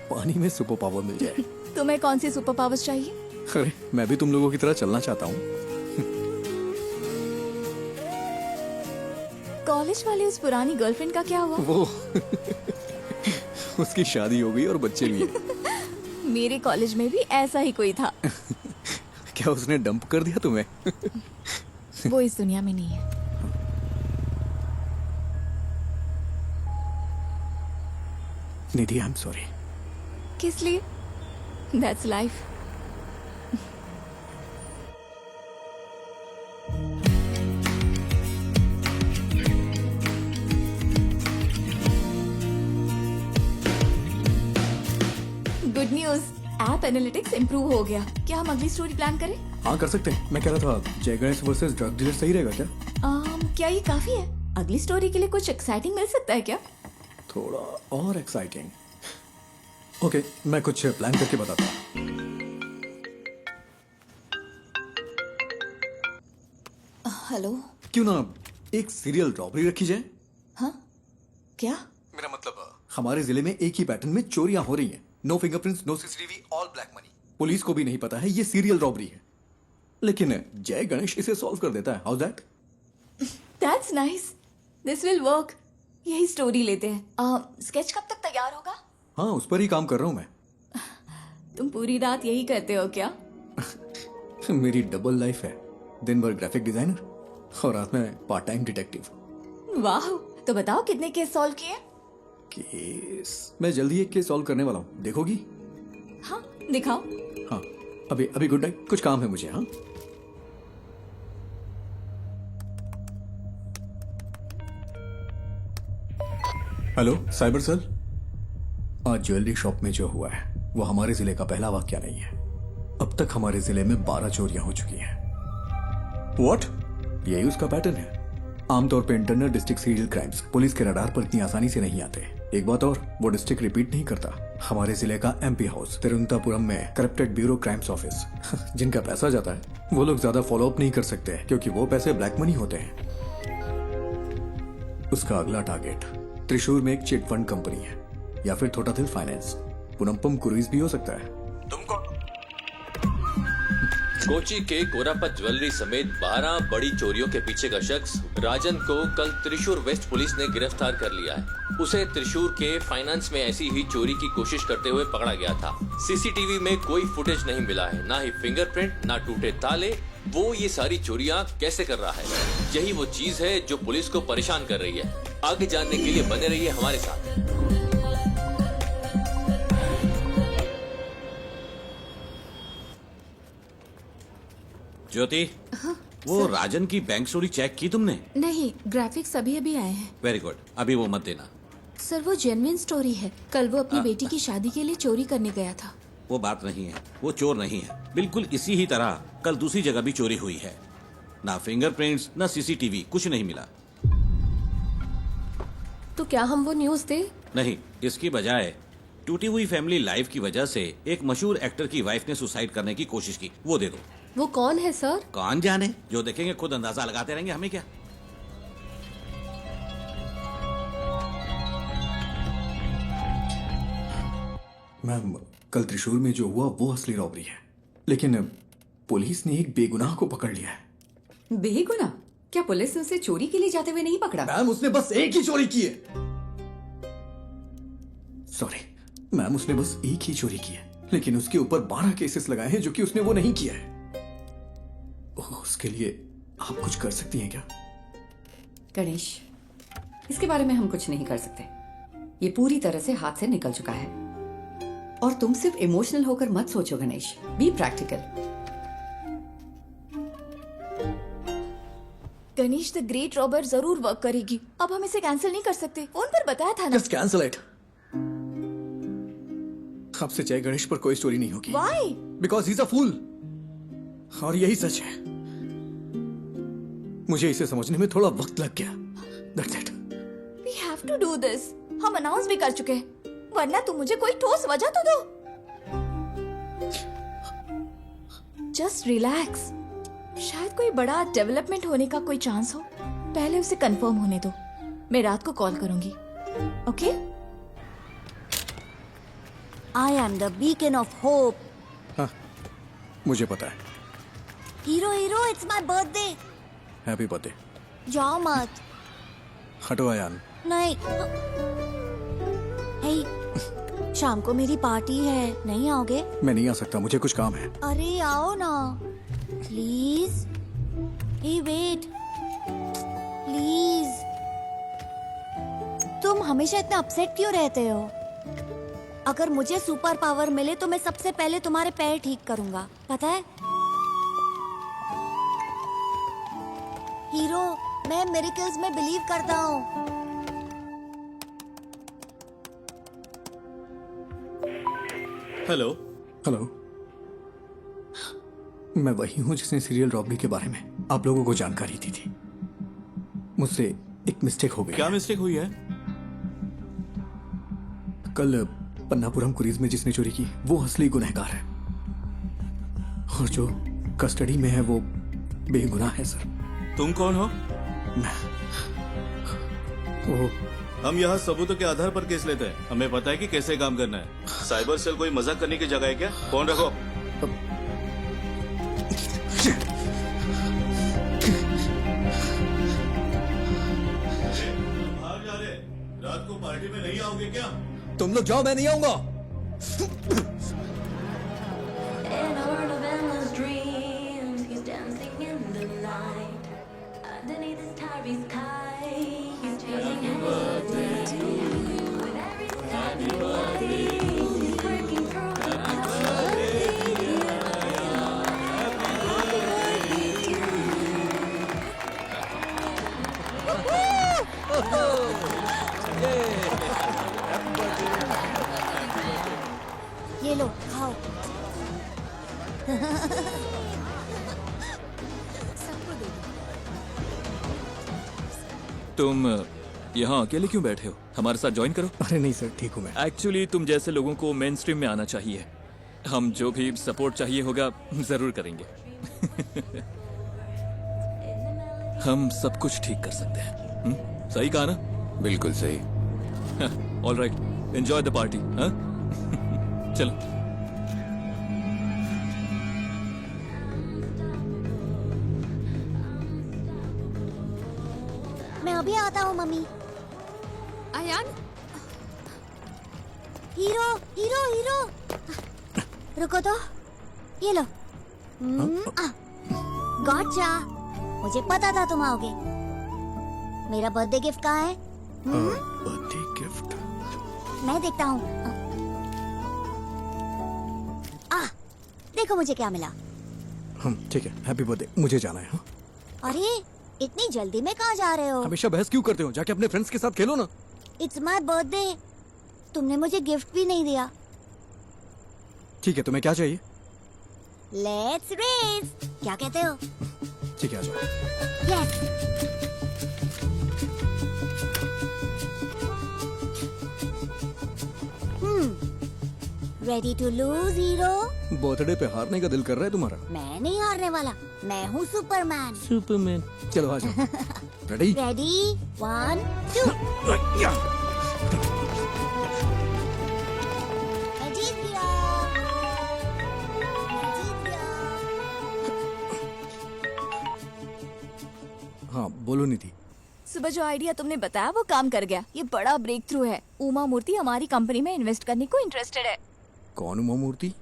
Speaker 1: पानी में सुपर पावर मिल जाए।
Speaker 3: तुम्हें कौन सी सुपर पावर्स चाहिए?
Speaker 1: अरे मैं भी तुम लोगों की तरह चलना चाहता हूँ।
Speaker 3: कॉलेज वाली उस पुरानी गर्लफ्रेंड का क्या हुआ?
Speaker 1: वो उसकी शादी हो गई और बच्चे भी हैं।
Speaker 3: मेरे कॉलेज में भी ऐसा ही कोई था।
Speaker 1: क्या उसने डंप कर दिया तुम्हें?
Speaker 3: वो इस दुनिया में नहीं है।
Speaker 1: निधि, आई एम सॉरी।
Speaker 3: किस लिए? That's life. Good news, app analytics improve हो गया। क्या हम अगली स्टोरी प्लान करें?
Speaker 1: हाँ कर सकते हैं। मैं कह रहा था जय गणेश वर्सेस ड्रग डीलर सही रहेगा क्या?
Speaker 3: क्या ये काफी है? अगली स्टोरी के लिए कुछ एक्साइटिंग मिल सकता है क्या?
Speaker 1: थोड़ा और एक्साइटिंग। ओके, मैं कुछ प्लान करके बताता हूँ।
Speaker 3: हेलो।
Speaker 1: क्यों ना एक सीरियल रॉबरी रखी जाए?
Speaker 3: हाँ क्या?
Speaker 1: मेरा मतलब हमारे जिले में एक ही पैटर्न में चोरियां हो रही हैं। No fingerprints, no CCTV, all black money. Police को भी नहीं पता है ये सीरियल रॉबरी है, लेकिन जय गणेश इसे सॉल्व कर देता है। How that?
Speaker 3: That's nice. This will work. यही स्टोरी लेते हैं। स्केच कब तक तैयार होगा?
Speaker 1: हाँ, उस पर ही काम कर रहा हूँ मैं।
Speaker 3: तुम पूरी रात यही करते हो क्या?
Speaker 1: मेरी डबल लाइफ है। दिन भर ग्राफिक डिजाइनर और रात में पार्ट टाइम डिटेक्टिव।
Speaker 3: वाह, तो बताओ कितने केस सॉल्व किए?
Speaker 1: केस मैं जल्दी एक केस सॉल्व करने वाला हूँ, देखोगी?
Speaker 3: हाँ दिखाओ।
Speaker 1: हाँ अभी अभी गुड नाइट, कुछ काम है मुझे। हाँ हेलो साइबर सेल। आज ज्वेलरी शॉप में जो हुआ है वो हमारे जिले का पहला वाकया नहीं है। अब तक हमारे जिले में 12 चोरियां हो चुकी हैं। व्हाट? यही उसका पैटर्न है। आमतौर पे internal district serial crimes police के रडार पर इतनी आसानी से नहीं आते। एक बात और, वो डिस्ट्रिक्ट रिपीट नहीं करता। हमारे जिले का एमपी हाउस तिरुवनंतपुरम में करप्टेड ब्यूरो क्राइम्स ऑफिस जिनका पैसा जाता है वो लोग ज्यादा फॉलो अप नहीं कर सकते क्योंकि वो पैसे ब्लैक मनी होते हैं। उसका अगला टारगेट त्रिशूर में एक चिट फंड कंपनी है या फिर थोटाथिल फाइनेंस, पुनम्पम क्रूइज भी हो सकता है।
Speaker 4: कोची के कोरापत ज्वेलरी समेत 12 बड़ी चोरियों के पीछे का शख्स राजन को कल त्रिशूर वेस्ट पुलिस ने गिरफ्तार कर लिया है। उसे त्रिशूर के फाइनेंस में ऐसी ही चोरी की कोशिश करते हुए पकड़ा गया था। सीसीटीवी में कोई फुटेज नहीं मिला है, ना ही फिंगरप्रिंट, ना टूटे ताले। वो ये सारी चोरियां कैसे कर रहा है, यही वो चीज है जो पुलिस को परेशान कर रही है। आगे जानने के लिए बने रहिए हमारे साथ।
Speaker 2: ज्योति, वो राजन की बैंक चोरी चेक की तुमने?
Speaker 15: नहीं, ग्राफिक्स अभी अभी आए हैं।
Speaker 2: वेरी गुड, अभी वो मत देना।
Speaker 15: सर वो जेन्युइन स्टोरी है। कल वो अपनी बेटी की शादी के लिए चोरी करने गया था।
Speaker 2: वो बात नहीं है, वो चोर नहीं है। बिल्कुल इसी ही तरह कल दूसरी जगह भी चोरी हुई है। ना फिंगरप्रिंट्स, ना सीसीटीवी, कुछ नहीं मिला।
Speaker 15: तो क्या हम वो न्यूज दे?
Speaker 2: नहीं, इसकी बजाय टूटी हुई फैमिली लाइफ की वजह से एक मशहूर एक्टर की वाइफ ने सुसाइड करने की कोशिश की, वो दे दो।
Speaker 15: वो कौन है सर?
Speaker 2: कौन जाने, जो देखेंगे खुद अंदाजा लगाते रहेंगे, हमें क्या।
Speaker 1: मैम, कल त्रिशूर में जो हुआ वो असली रॉबरी है, लेकिन पुलिस ने एक बेगुनाह को पकड़ लिया है।
Speaker 6: बेगुनाह? क्या पुलिस ने उसे चोरी के लिए जाते हुए नहीं पकड़ा?
Speaker 1: मैम, उसने बस एक ही चोरी की है। सॉरी मैम, उसने बस एक ही चोरी की है, लेकिन उसके ऊपर 12 केसेस लगाए हैं जो कि उसने वो नहीं किया है। उसके लिए आप कुछ कर सकती हैं क्या?
Speaker 6: गणेश, इसके बारे में हम कुछ नहीं कर सकते। ये पूरी तरह से हाथ से निकल चुका है। और तुम सिर्फ इमोशनल होकर मत सोचो Ganesh, be practical.
Speaker 3: Ganesh, the great robber जरूर वर्क करेगी। अब हम इसे कैंसिल नहीं कर सकते, फोन पर बताया था ना।
Speaker 1: Just cancel it. आपसे जय गणेश पर कोई स्टोरी नहीं होगी।
Speaker 3: Why?
Speaker 1: Because he is a fool. और यही सच है। मुझे इसे समझने में थोड़ा वक्त लग गया। That's it.
Speaker 3: We have to do this. हम अनाउंस भी कर चुके हैं, वरना तुम मुझे कोई ठोस वजह तो दो। Just relax. शायद कोई बड़ा डेवलपमेंट होने का कोई चांस हो। पहले उसे कंफर्म होने दो। मैं रात को कॉल करूंगी। Okay?
Speaker 13: I am the beacon of hope.
Speaker 1: हाँ, मुझे पता है।
Speaker 13: Hero, it's my birthday.
Speaker 1: Happy birthday.
Speaker 13: जाओ मत।
Speaker 1: हटो अयान।
Speaker 13: नहीं। हे, शाम को मेरी पार्टी है, नहीं आओगे?
Speaker 1: मैं नहीं आ सकता, मुझे कुछ काम है।
Speaker 13: अरे आओ ना, प्लीज। Hey wait, please. तुम हमेशा इतना अपसेट क्यों रहते हो? अगर मुझे सुपर पावर मिले तो मैं सबसे पहले तुम्हारे पैर ठीक करूंगा, पता है? हीरो, मैं मिरेकल्स में बिलीव करता हूँ।
Speaker 11: हेलो।
Speaker 1: हेलो, मैं वही हूँ जिसने सीरियल रॉबरी के बारे में आप लोगों को जानकारी दी थी। मुझसे एक मिस्टेक हो गई।
Speaker 11: क्या मिस्टेक हुई है?
Speaker 1: कल पन्नापुरम कुरीज में जिसने चोरी की वो असली गुनहगार है, और जो कस्टडी में है वो बेगुनाह है सर।
Speaker 11: तुम कौन हो?
Speaker 1: वो
Speaker 11: हम यहाँ सबूतों के आधार पर केस लेते हैं। हमें पता है कि कैसे काम करना है। साइबर सेल कोई मजाक करने की जगह है क्या? फोन रखो। बाहर जा रहे, रात को पार्टी में नहीं आओगे क्या?
Speaker 1: तुम लोग जाओ, मैं नहीं आऊंगा।
Speaker 12: तुम यहाँ अकेले क्यों बैठे हो? हमारे साथ ज्वाइन करो।
Speaker 1: अरे नहीं सर, ठीक हूँ मैं।
Speaker 12: एक्चुअली तुम जैसे लोगों को मेन स्ट्रीम में आना चाहिए। हम जो भी सपोर्ट चाहिए होगा जरूर करेंगे। हम सब कुछ ठीक कर सकते हैं। सही कहा ना?
Speaker 7: बिल्कुल सही।
Speaker 12: All right, enjoy the party. चलो।
Speaker 13: मैं अभी आता हूँ मम्मी।
Speaker 6: अयान,
Speaker 13: हीरो हीरो हीरो, रुको तो, ये लो। गॉटचा, मुझे पता था तुम आओगे। मेरा बर्थडे गिफ्ट कहाँ है?
Speaker 1: बर्थडे गिफ्ट
Speaker 13: मैं देखता हूँ। देखो मुझे क्या मिला।
Speaker 1: ठीक है, हैप्पी बर्थडे। मुझे जाना है। हाँ?
Speaker 13: अरे इतनी जल्दी में कहाँ जा रहे हो?
Speaker 1: हमेशा बहस क्यों करते हो? जाके अपने फ्रेंड्स के साथ खेलो ना।
Speaker 13: इट्स माय बर्थडे, तुमने मुझे गिफ्ट भी नहीं दिया।
Speaker 1: ठीक है, तुम्हें क्या चाहिए?
Speaker 13: लेट्स रेस, क्या कहते हो?
Speaker 1: ठीक है, आ जाओ।
Speaker 13: Yes. Ready to lose hero?
Speaker 1: Birthday पे हारने का दिल कर रहा है तुम्हारा?
Speaker 13: मैं नहीं हारने वाला, मैं हूँ सुपरमैन।
Speaker 1: सुपरमैन, चलो आ जाओ। रेडी?
Speaker 13: रेडी, 1 2। मैं जीत गया।
Speaker 1: हाँ बोलो निधि।
Speaker 3: सुबह जो आइडिया तुमने बताया वो काम कर गया। ये बड़ा ब्रेक थ्रू है। उमा मूर्ति हमारी कंपनी में इन्वेस्ट करने को इंटरेस्टेड है।
Speaker 1: कौन उमा मूर्ति?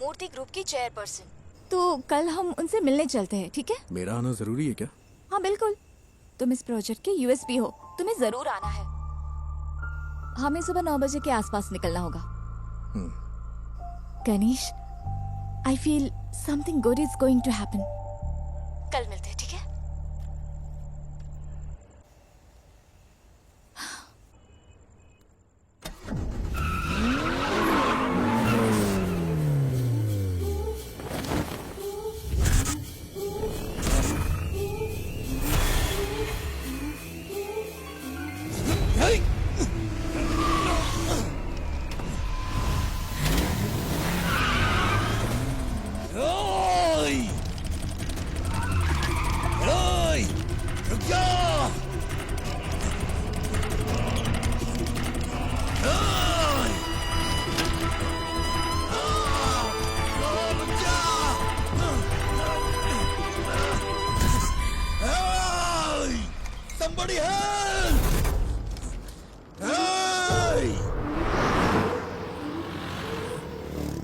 Speaker 3: मूर्ति ग्रुप की चेयरपर्सन। तो कल हम उनसे मिलने चलते हैं, ठीक है?
Speaker 1: मेरा आना जरूरी है क्या?
Speaker 3: हाँ बिल्कुल, तुम इस प्रोजेक्ट के यूएसपी हो, तुम्हें जरूर आना है। हमें सुबह 9 बजे के आसपास निकलना होगा। Ganesh, I feel something good is going to happen. कल मिलते हैं, ठीक है?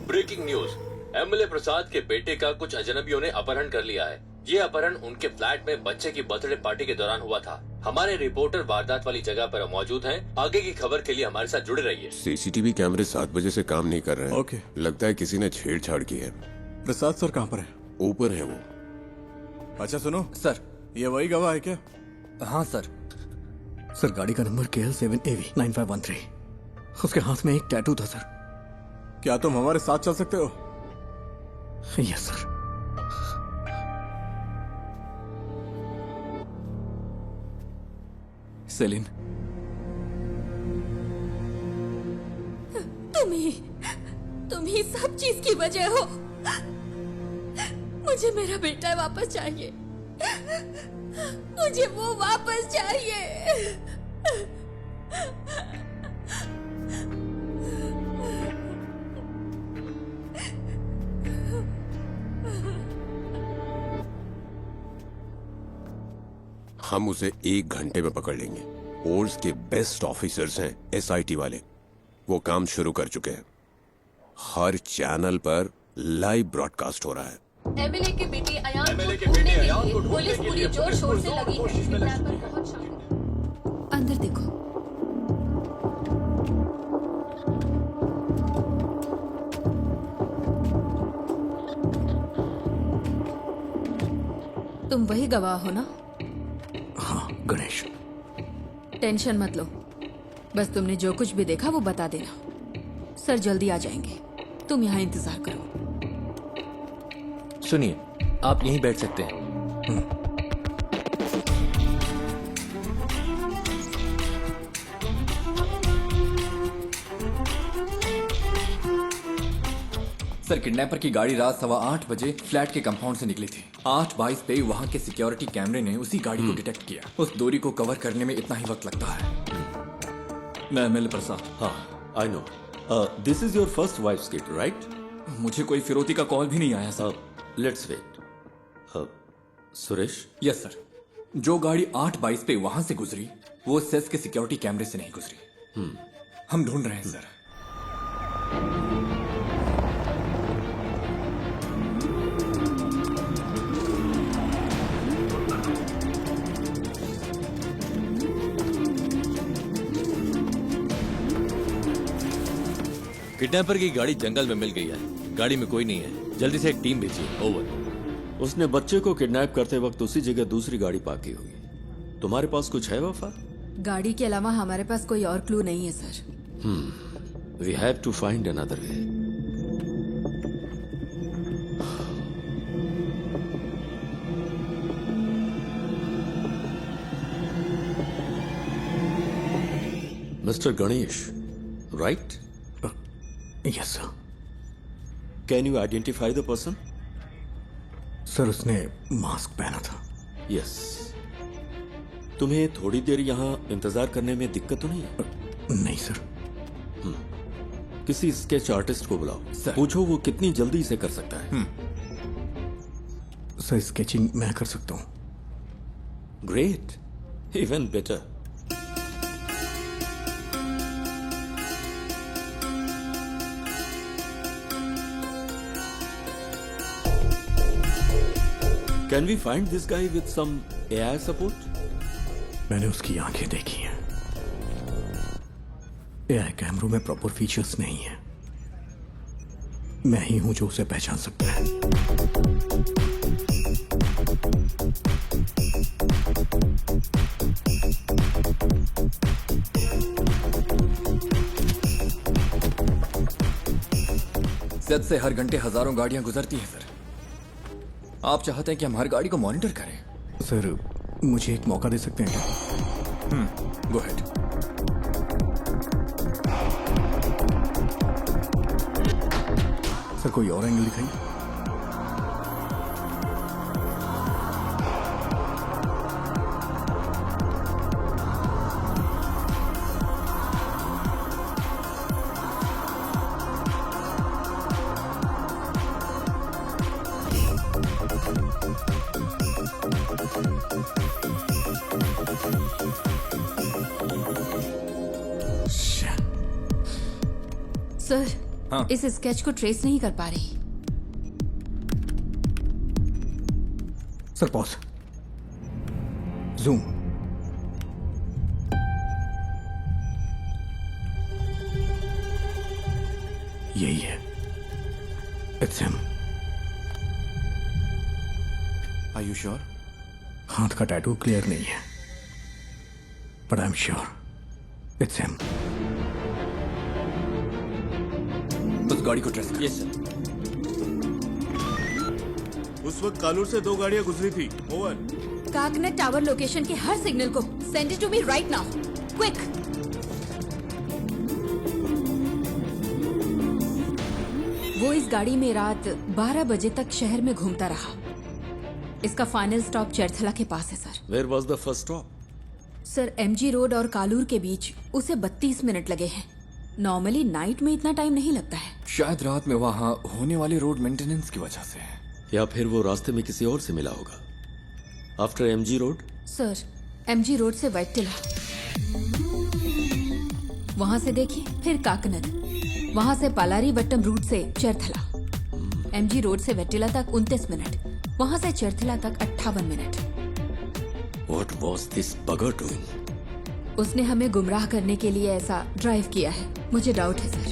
Speaker 4: ब्रेकिंग न्यूज, एमएलए प्रसाद के बेटे का कुछ अजनबियों ने अपहरण कर लिया है। ये अपहरण उनके फ्लैट में बच्चे की बर्थडे पार्टी के दौरान हुआ था। हमारे रिपोर्टर वारदात वाली जगह पर मौजूद हैं। आगे की खबर के लिए हमारे साथ जुड़े रहिए।
Speaker 7: सीसीटीवी कैमरे 7 बजे से काम नहीं कर रहे हैं।
Speaker 1: ओके।
Speaker 7: लगता है किसी ने छेड़छाड़ की है।
Speaker 1: प्रसाद सर कहाँ पर है?
Speaker 7: ऊपर है वो।
Speaker 10: अच्छा सुनो
Speaker 12: सर।
Speaker 10: ये वही गवाह है क्या?
Speaker 12: हाँ सर।
Speaker 1: सर गाड़ी का नंबर KL7AV9513। उसके हाथ में एक टैटू था सर।
Speaker 10: क्या तुम हमारे साथ चल सकते हो?
Speaker 1: Yes sir.
Speaker 12: सेलिन,
Speaker 15: तुम ही सब चीज की वजह हो। मुझे मेरा बेटा वापस चाहिए। मुझे वो वापस चाहिए।
Speaker 7: हम उसे 1 घंटे में पकड़ लेंगे। फोर्स के बेस्ट ऑफिसर्स हैं SIT वाले। वो काम शुरू कर चुके हैं। हर चैनल पर लाइव ब्रॉडकास्ट हो रहा है।
Speaker 15: एमएलए के बेटे अयान को ढूंढने के लिए पुलिस पूरी जोर शोर से लगी है। अंदर देखो। तुम वही गवाह हो ना?
Speaker 1: हाँ गणेश।
Speaker 15: टेंशन मत लो, बस तुमने जो कुछ भी देखा वो बता देना। सर जल्दी आ जाएंगे, तुम यहाँ इंतजार करो।
Speaker 4: सुनिए, आप यहीं बैठ सकते हैं।
Speaker 12: सर किडनैपर की गाड़ी रात 8:15 बजे फ्लैट के कंपाउंड से निकली थी। 8:22 पे वहाँ के सिक्योरिटी कैमरे ने उसी गाड़ी को डिटेक्ट किया। उस दूरी को कवर करने में इतना ही वक्त लगता है। मैं एमएल प्रसाद।
Speaker 16: हाँ, I know. This is your first wife's kid, right?
Speaker 12: मुझे कोई फिरौती का कॉल भी नहीं आया sir.
Speaker 16: Let's wait. Suresh?
Speaker 12: Yes sir. जो गाड़ी 8:22 पे वहां से गुजरी वो सेस के सिक्योरिटी कैमरे से नहीं गुजरी। हम ढूंढ रहे हैं सर।
Speaker 4: किडनैपर की गाड़ी जंगल में मिल गई है। गाड़ी में कोई नहीं है। जल्दी से एक टीम भेजिए। ओवर।
Speaker 16: उसने बच्चे को किडनैप करते वक्त उसी जगह दूसरी गाड़ी पार्क की होगी। तुम्हारे पास कुछ है वफा?
Speaker 15: गाड़ी के अलावा हमारे पास कोई और क्लू नहीं है sir.
Speaker 16: We have to find another way. Mister Ganesh, right?
Speaker 1: Yes sir.
Speaker 16: Can you identify the person?
Speaker 1: Sir उसने मास्क पहना था।
Speaker 16: यस। तुम्हें थोड़ी देर यहाँ इंतजार करने में दिक्कत तो नहीं है?
Speaker 1: नहीं सर।
Speaker 16: किसी स्केच आर्टिस्ट को बुलाओ। पूछो वो कितनी जल्दी इसे कर सकता है।
Speaker 1: सर स्केचिंग मैं कर सकता हूँ।
Speaker 16: Great, even better. Can we find this guy with some AI support?
Speaker 1: मैंने उसकी आंखें देखी हैं। AI कैमरों में प्रॉपर फीचर्स नहीं है। मैं ही हूं जो उसे पहचान सकता है।
Speaker 12: सेट से हर घंटे हजारों गाड़ियां गुजरती हैं सर। आप चाहते हैं कि हम हर गाड़ी को मॉनिटर करें?
Speaker 1: सर मुझे एक मौका दे सकते हैं क्या?
Speaker 12: Go ahead.
Speaker 1: सर कोई और एंगल दिखाइए।
Speaker 15: सर इस स्केच को ट्रेस नहीं कर पा रही।
Speaker 1: Sir pause. जूम। यही है। It's him.
Speaker 10: Are you sure?
Speaker 1: हाथ का टैटू क्लियर नहीं है, but I am sure it's him.
Speaker 12: उस गाड़ी को ट्रेस करो।
Speaker 11: Yes sir. उस वक्त कालूर से 2 गाड़ियां गुजरी थी। ओवर।
Speaker 15: काकनेट टावर लोकेशन के हर सिग्नल को send it to me right now, quick. वो इस गाड़ी में रात 12 बजे तक शहर में घूमता रहा। इसका फाइनल स्टॉप चरथला के पास है sir.
Speaker 16: Where was the first stop?
Speaker 15: Sir MG road और कालूर के बीच उसे 32 मिनट लगे हैं। नॉर्मली नाइट में इतना टाइम नहीं लगता है।
Speaker 12: शायद रात में वहाँ होने वाले रोड मेंटेनेंस की वजह से है।
Speaker 16: या फिर वो रास्ते में किसी और से मिला होगा। After MG road?
Speaker 15: Sir MG road से वैटिला, वहां से देखिए, फिर काकनद, वहां से पालारी वट्टम रूट से चरथला। एमजी रोड से वैटिला तक 29 मिनट, वहां से चरथला तक 58 minute.
Speaker 16: What was this bugger doing?
Speaker 15: उसने हमें गुमराह करने के लिए ऐसा ड्राइव किया है। मुझे डाउट है सर।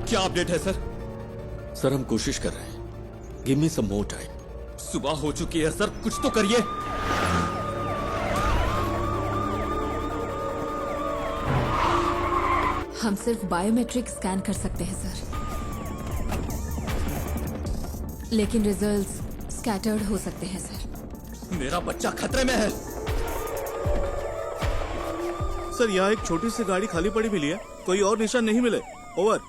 Speaker 12: क्या अपडेट है सर?
Speaker 16: सर हम कोशिश कर रहे हैं। गिव मी सम मोर टाइम।
Speaker 12: सुबह हो चुकी है सर, कुछ तो करिए।
Speaker 15: हम सिर्फ बायोमेट्रिक स्कैन कर सकते हैं सर, लेकिन रिजल्ट्स स्कैटर्ड हो सकते हैं सर।
Speaker 1: मेरा बच्चा खतरे में है।
Speaker 11: सर यहाँ एक छोटी सी गाड़ी खाली पड़ी मिली है, कोई और निशान नहीं मिले। Over.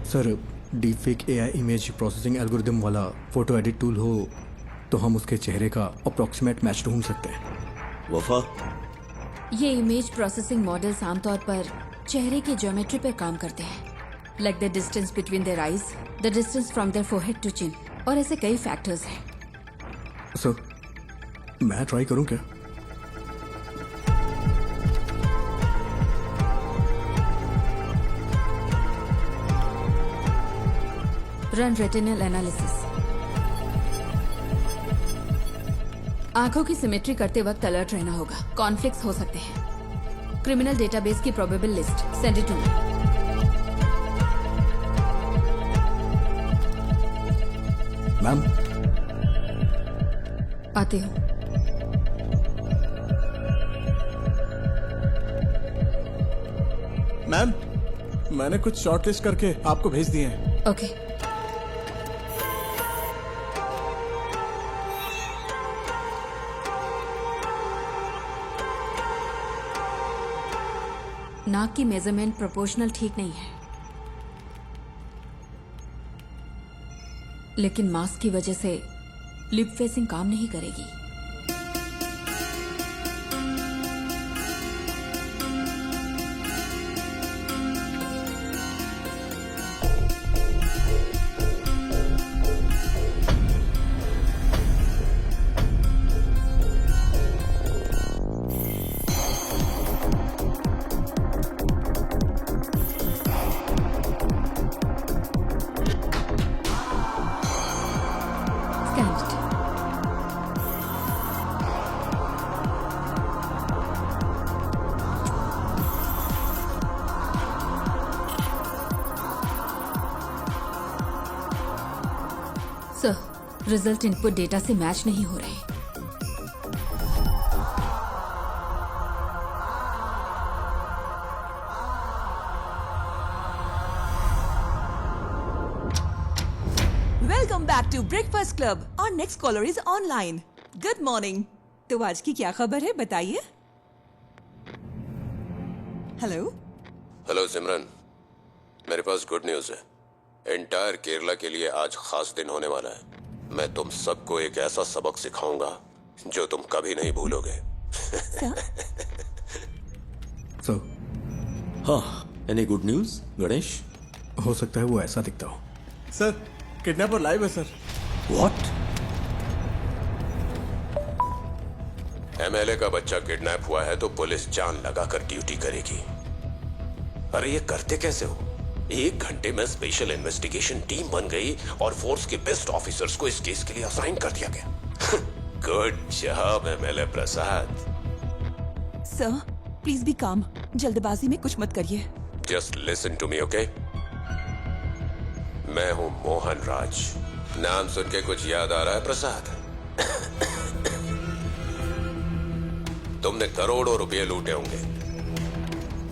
Speaker 1: Sir deepfake AI image processing algorithm वाला फोटो एडिट टूल हो तो हम उसके चेहरे का अप्रोक्सीमेट मैच ढूंढ सकते हैं।
Speaker 16: वफा,
Speaker 15: ये इमेज प्रोसेसिंग मॉडल्स आमतौर पर चेहरे की ज्योमेट्री पे काम करते हैं, like the distance between their eyes, the distance from their forehead to chin, और ऐसे कई फैक्टर्स हैं।
Speaker 1: सर मैं ट्राई करूं क्या?
Speaker 15: Run retinal analysis. आंखों की सिमेट्री करते वक्त अलर्ट रहना होगा, कॉन्फ्लिक्ट्स हो सकते हैं। क्रिमिनल डेटाबेस की probable list send it to me.
Speaker 1: Ma'am
Speaker 15: आते हो।
Speaker 10: मैम मैंने कुछ शॉर्टलिस्ट करके आपको भेज दिए हैं।
Speaker 15: ओके। नाक की मेजरमेंट प्रोपोर्शनल ठीक नहीं है, लेकिन मास्क की वजह से लिप फेसिंग काम नहीं करेगी। सर, रिजल्ट इनपुट डेटा से मैच नहीं हो रहे।
Speaker 8: Welcome back to breakfast club. और next caller is online. Good morning. तो आज की क्या खबर है, बताइए। हेलो।
Speaker 7: हेलो सिमरन, मेरे पास गुड न्यूज है। एंटायर केरला के लिए आज खास दिन होने वाला है। मैं तुम सबको एक ऐसा सबक सिखाऊंगा जो तुम कभी नहीं भूलोगे।
Speaker 1: सो
Speaker 16: हाँ, एनी गुड न्यूज गणेश?
Speaker 1: हो सकता है वो ऐसा दिखता हो।
Speaker 10: सर किडनैपर लाइव है सर।
Speaker 16: व्हाट?
Speaker 7: एमएलए का बच्चा किडनैप हुआ है तो पुलिस जान लगाकर ड्यूटी करेगी। अरे ये करते कैसे हो? 1 घंटे में स्पेशल इन्वेस्टिगेशन टीम बन गई और फोर्स के बेस्ट ऑफिसर्स को इस केस के लिए असाइन कर दिया गया। Good job MLA Prasad.
Speaker 8: Sir please be calm. जल्दबाजी में कुछ मत करिए।
Speaker 7: Just listen to me, okay? मैं हूं मोहन राज। नाम सुन के कुछ याद आ रहा है प्रसाद? तुमने करोड़ों रुपए लूटे होंगे,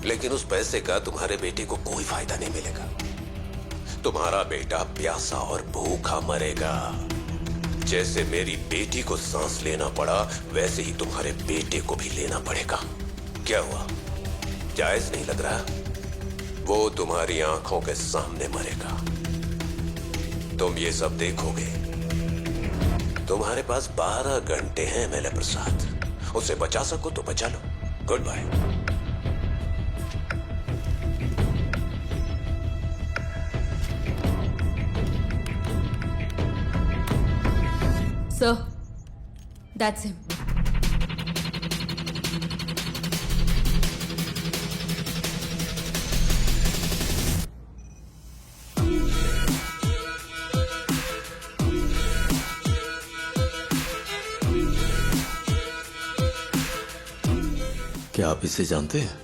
Speaker 7: लेकिन उस पैसे का तुम्हारे बेटे को कोई फायदा नहीं मिलेगा। तुम्हारा बेटा प्यासा और भूखा मरेगा। जैसे मेरी बेटी को सांस लेना पड़ा, वैसे ही तुम्हारे बेटे को भी लेना पड़ेगा। क्या हुआ, जायज नहीं लग रहा? वो तुम्हारी आंखों के सामने मरेगा, तुम ये सब देखोगे। तुम्हारे पास 12 घंटे हैं एमएलए प्रसाद। उसे बचा सको तो बचा लो। Goodbye.
Speaker 15: Sir, that's him.
Speaker 16: क्या आप इसे जानते हैं?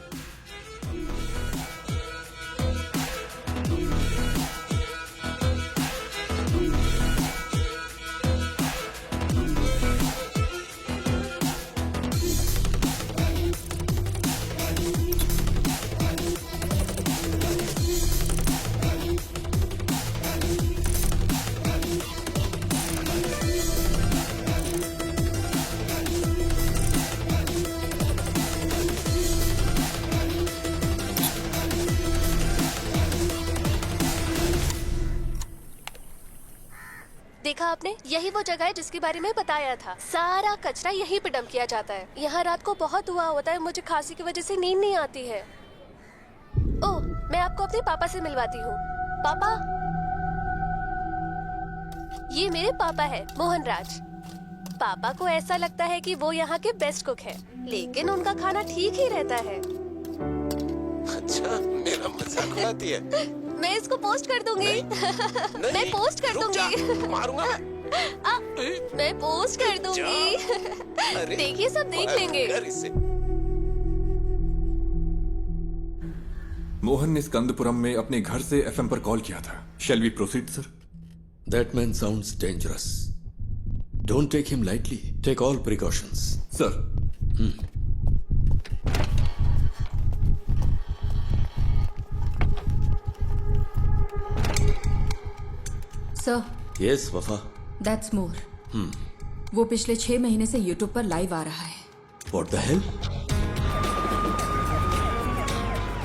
Speaker 17: आपने? यही वो जगह है जिसके बारे में बताया था। सारा कचरा यहीं पे डंप किया जाता है। यहाँ रात को बहुत धुआं होता है, मुझे खांसी की वजह से नींद नहीं आती है। ओह, मैं आपको अपने पापा से मिलवाती हूँ। पापा, ये मेरे पापा है, मोहन राज। पापा को ऐसा लगता है कि वो यहाँ के बेस्ट कुक है, लेकिन उनका खाना ठीक ही रहता है।
Speaker 7: अच्छा, मेरा मजाक उड़ाती है।
Speaker 17: मैं इसको पोस्ट कर दूंगी। मैं पोस्ट कर दूंगी।
Speaker 7: मारूंगा
Speaker 17: मैं पोस्ट कर दूंगी। देखिए, सब देख लेंगे।
Speaker 12: मोहन ने स्कंदपुरम में अपने घर से एफएम पर कॉल किया था। Shall we proceed sir?
Speaker 16: That man sounds dangerous. Don't take him lightly. Take all precautions.
Speaker 12: Sir.
Speaker 15: Sir.
Speaker 16: Yes, Wafa.
Speaker 15: That's more. वो पिछले 6 महीने से YouTube पर लाइव आ रहा है।
Speaker 16: What the hell?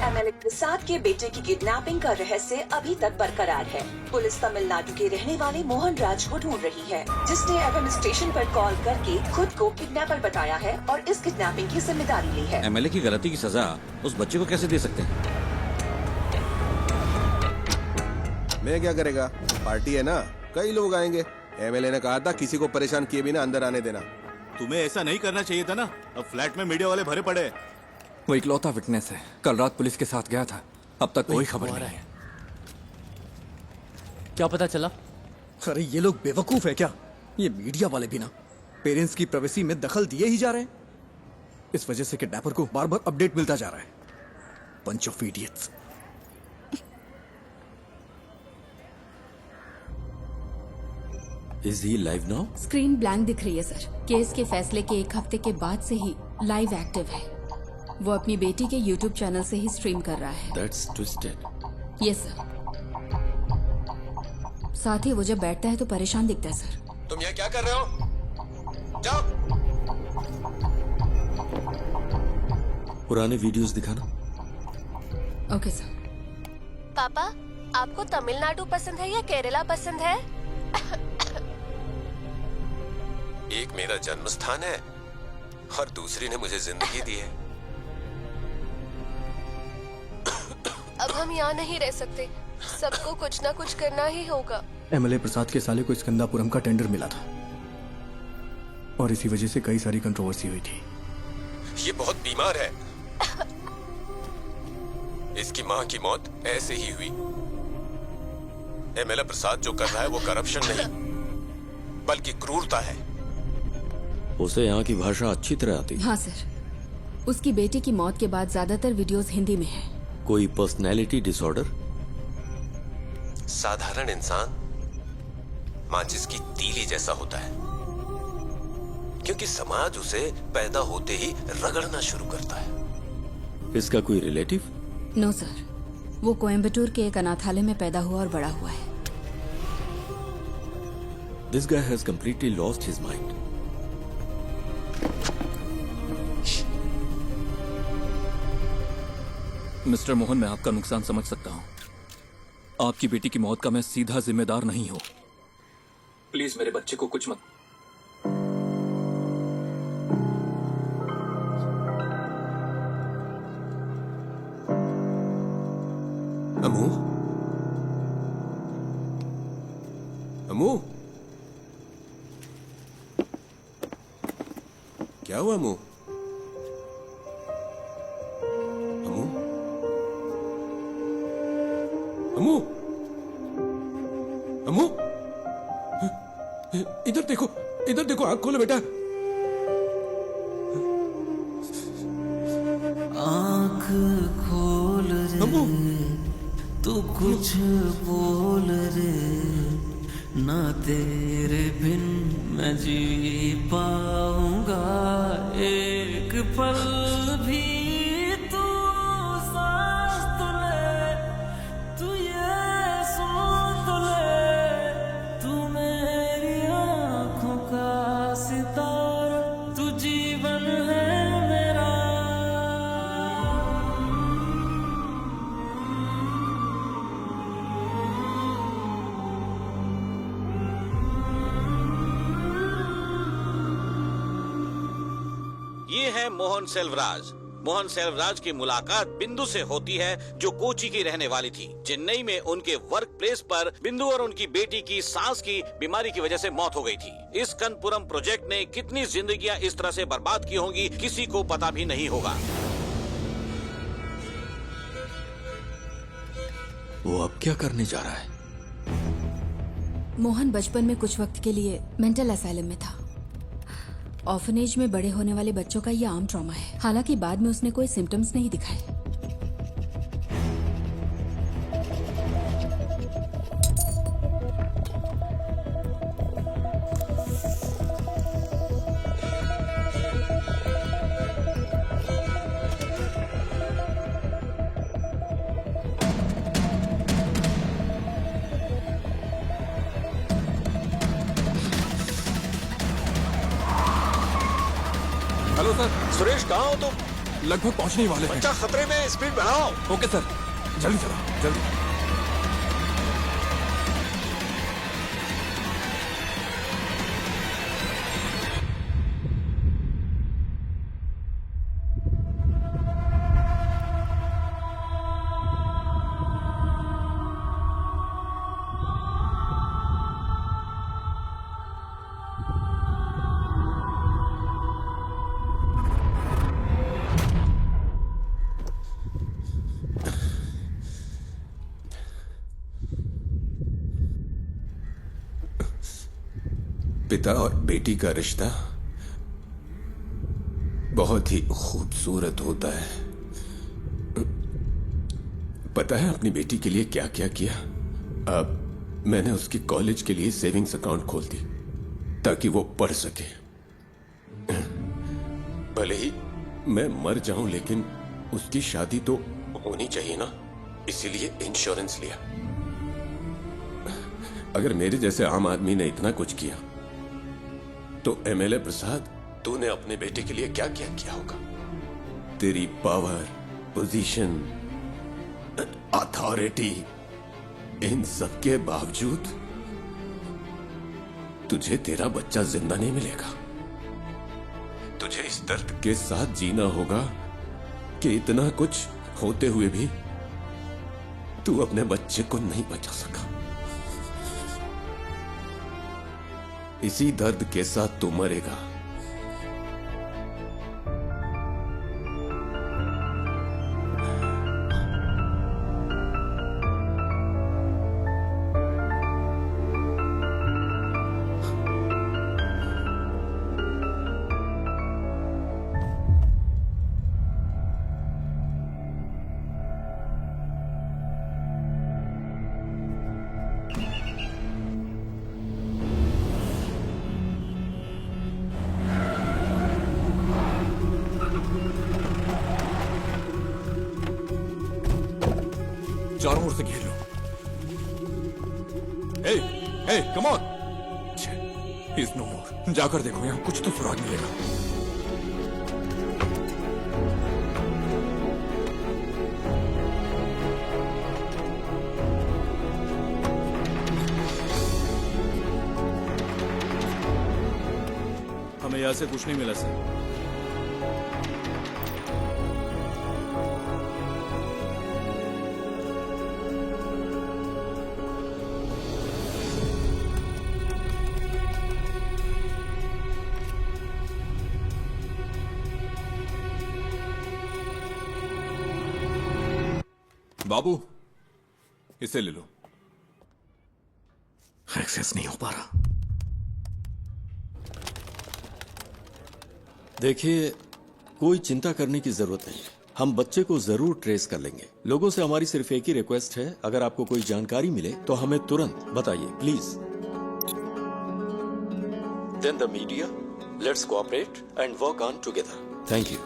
Speaker 18: एमएलए प्रसाद के बेटे की किडनैपिंग का रहस्य अभी तक बरकरार है। पुलिस तमिलनाडु के रहने वाले मोहन राज को ढूंढ रही है, जिसने एफएम स्टेशन पर कॉल करके खुद को किडनैपर बताया है और इस किडनैपिंग की जिम्मेदारी ली है।
Speaker 2: एमएलए की गलती की सजा उस बच्चे को कैसे दे सकते हैं?
Speaker 9: मैं क्या करेगा, पार्टी है ना, कई लोग आएंगे। एमएलए ने कहा था किसी को परेशान किए बिना अंदर आने देना।
Speaker 11: तुम्हें ऐसा नहीं करना चाहिए था ना। अब फ्लैट में मीडिया वाले भरे पड़े।
Speaker 12: वो इकलौता विटनेस है, कल रात पुलिस के साथ गया था, अब तक कोई खबर नहीं है।
Speaker 1: क्या पता चला? अरे ये लोग बेवकूफ है क्या? ये मीडिया वाले भी ना पेरेंट्स की प्राइवेसी में दखल दिए ही जा रहे हैं। इस वजह से किडनैपर को बार बार अपडेट मिलता जा रहा है। Bunch of idiots.
Speaker 16: Is he live now?
Speaker 15: Screen blank दिख रही है सर। केस के फैसले के 1 हफ्ते के बाद से ही लाइव एक्टिव है। वो अपनी बेटी के YouTube चैनल से ही स्ट्रीम कर रहा है।
Speaker 16: That's twisted.
Speaker 15: Yes sir. साथ ही वो जब बैठता है तो परेशान दिखता है सर।
Speaker 7: तुम यहाँ क्या कर रहे हो? जाओ।
Speaker 16: पुराने वीडियोस दिखाना।
Speaker 15: Okay sir.
Speaker 17: पापा, आपको तमिलनाडु पसंद है या केरला पसंद है?
Speaker 7: एक मेरा जन्म स्थान है और दूसरी ने मुझे जिंदगी दी है।
Speaker 17: अब हम यहाँ नहीं रह सकते, सबको कुछ ना कुछ करना ही होगा।
Speaker 1: एमएलए प्रसाद के साले को स्कंदापुरम का टेंडर मिला था और इसी वजह से कई सारी कंट्रोवर्सी हुई थी।
Speaker 7: ये बहुत बीमार है। इसकी मां की मौत ऐसे ही हुई। एमएलए प्रसाद जो कर रहा है वो करप्शन नहीं बल्कि क्रूरता है।
Speaker 16: उसे यहाँ की भाषा अच्छी तरह आती है।
Speaker 15: हाँ सर। उसकी बेटी की मौत के बाद ज्यादातर वीडियोस हिंदी में हैं।
Speaker 16: कोई पर्सनैलिटी डिसऑर्डर?
Speaker 7: साधारण इंसान माचिस की तीली जैसा होता है, क्योंकि समाज उसे पैदा होते ही रगड़ना शुरू करता है।
Speaker 16: इसका कोई रिलेटिव?
Speaker 15: नो सर, वो कोयम्बटूर के एक अनाथालय में पैदा हुआ और बड़ा हुआ है।
Speaker 16: This guy has completely lost his mind.
Speaker 12: Mister Mohan, मैं आपका नुकसान समझ सकता हूं। आपकी बेटी की मौत का मैं सीधा जिम्मेदार नहीं हूं। प्लीज मेरे बच्चे को कुछ मत।
Speaker 9: अमू, अमू, क्या हुआ अमू? अमू, अमू, अमू, इधर देखो, इधर देखो, आंख खोलो बेटा।
Speaker 14: आंख खोल रे, तू कुछ बोल रे, ना तेरे बिन मैं जी पाऊंगा एक पल भी। तू सांस तो ले, तू ये सुन तो ले, तू मेरी आंखों का सितारा, तू जीवन है मेरा।
Speaker 2: ये है मोहन सेल्वराज। मोहन सेल्वराज की मुलाकात बिंदु से होती है, जो कोची की रहने वाली थी। चेन्नई में उनके वर्क प्लेस पर बिंदु और उनकी बेटी की सांस की बीमारी की वजह से मौत हो गई थी। इस कनपुरम प्रोजेक्ट ने कितनी जिंदगियां इस तरह से बर्बाद की होंगी, किसी को पता भी नहीं होगा।
Speaker 12: वो अब क्या करने जा रहा है?
Speaker 15: मोहन बचपन में कुछ वक्त के लिए मेंटल असाइलम में था। ऑर्फनेज में बड़े होने वाले बच्चों का ये आम ट्रॉमा है। हालांकि बाद में उसने कोई सिम्टम्स नहीं दिखाए।
Speaker 1: Hello sir.
Speaker 19: सुरेश कहाँ हो तुम?
Speaker 1: लगभग पहुंचने ही वाले हैं।
Speaker 19: बच्चा खतरे में, स्पीड बढ़ाओ।
Speaker 1: ओके सर, जल्दी चलो, जल्दी।
Speaker 7: पिता और बेटी का रिश्ता बहुत ही खूबसूरत होता है। पता है अपनी बेटी के लिए क्या क्या किया? अब मैंने उसकी कॉलेज के लिए सेविंग्स अकाउंट खोल दी ताकि वो पढ़ सके। भले ही मैं मर जाऊं, लेकिन उसकी शादी तो होनी चाहिए ना, इसीलिए इंश्योरेंस लिया। अगर मेरे जैसे आम आदमी ने इतना कुछ किया तो एमएलए प्रसाद, तूने अपने बेटे के लिए क्या क्या किया होगा? तेरी पावर, पोजीशन, अथॉरिटी, इन सब के बावजूद तुझे तेरा बच्चा जिंदा नहीं मिलेगा। तुझे इस दर्द के साथ जीना होगा कि इतना कुछ होते हुए भी तू अपने बच्चे को नहीं बचा सका। इसी दर्द के साथ तू मरेगा।
Speaker 1: चारों ओर से घेर लो। हे, कम ऑन। इज नो मोर। जाकर देखो, यहाँ कुछ तो सुराग मिलेगा।
Speaker 11: हमें यहाँ से कुछ नहीं मिला सर।
Speaker 1: बाबू, इसे ले लो। एक्सेस नहीं हो पा रहा।
Speaker 16: देखिए, कोई चिंता करने की जरूरत नहीं। हम बच्चे को जरूर ट्रेस कर लेंगे। लोगों से हमारी सिर्फ एक ही रिक्वेस्ट है, अगर आपको कोई जानकारी मिले तो हमें तुरंत बताइए, please. Then the media, let's cooperate and work on together. Thank you.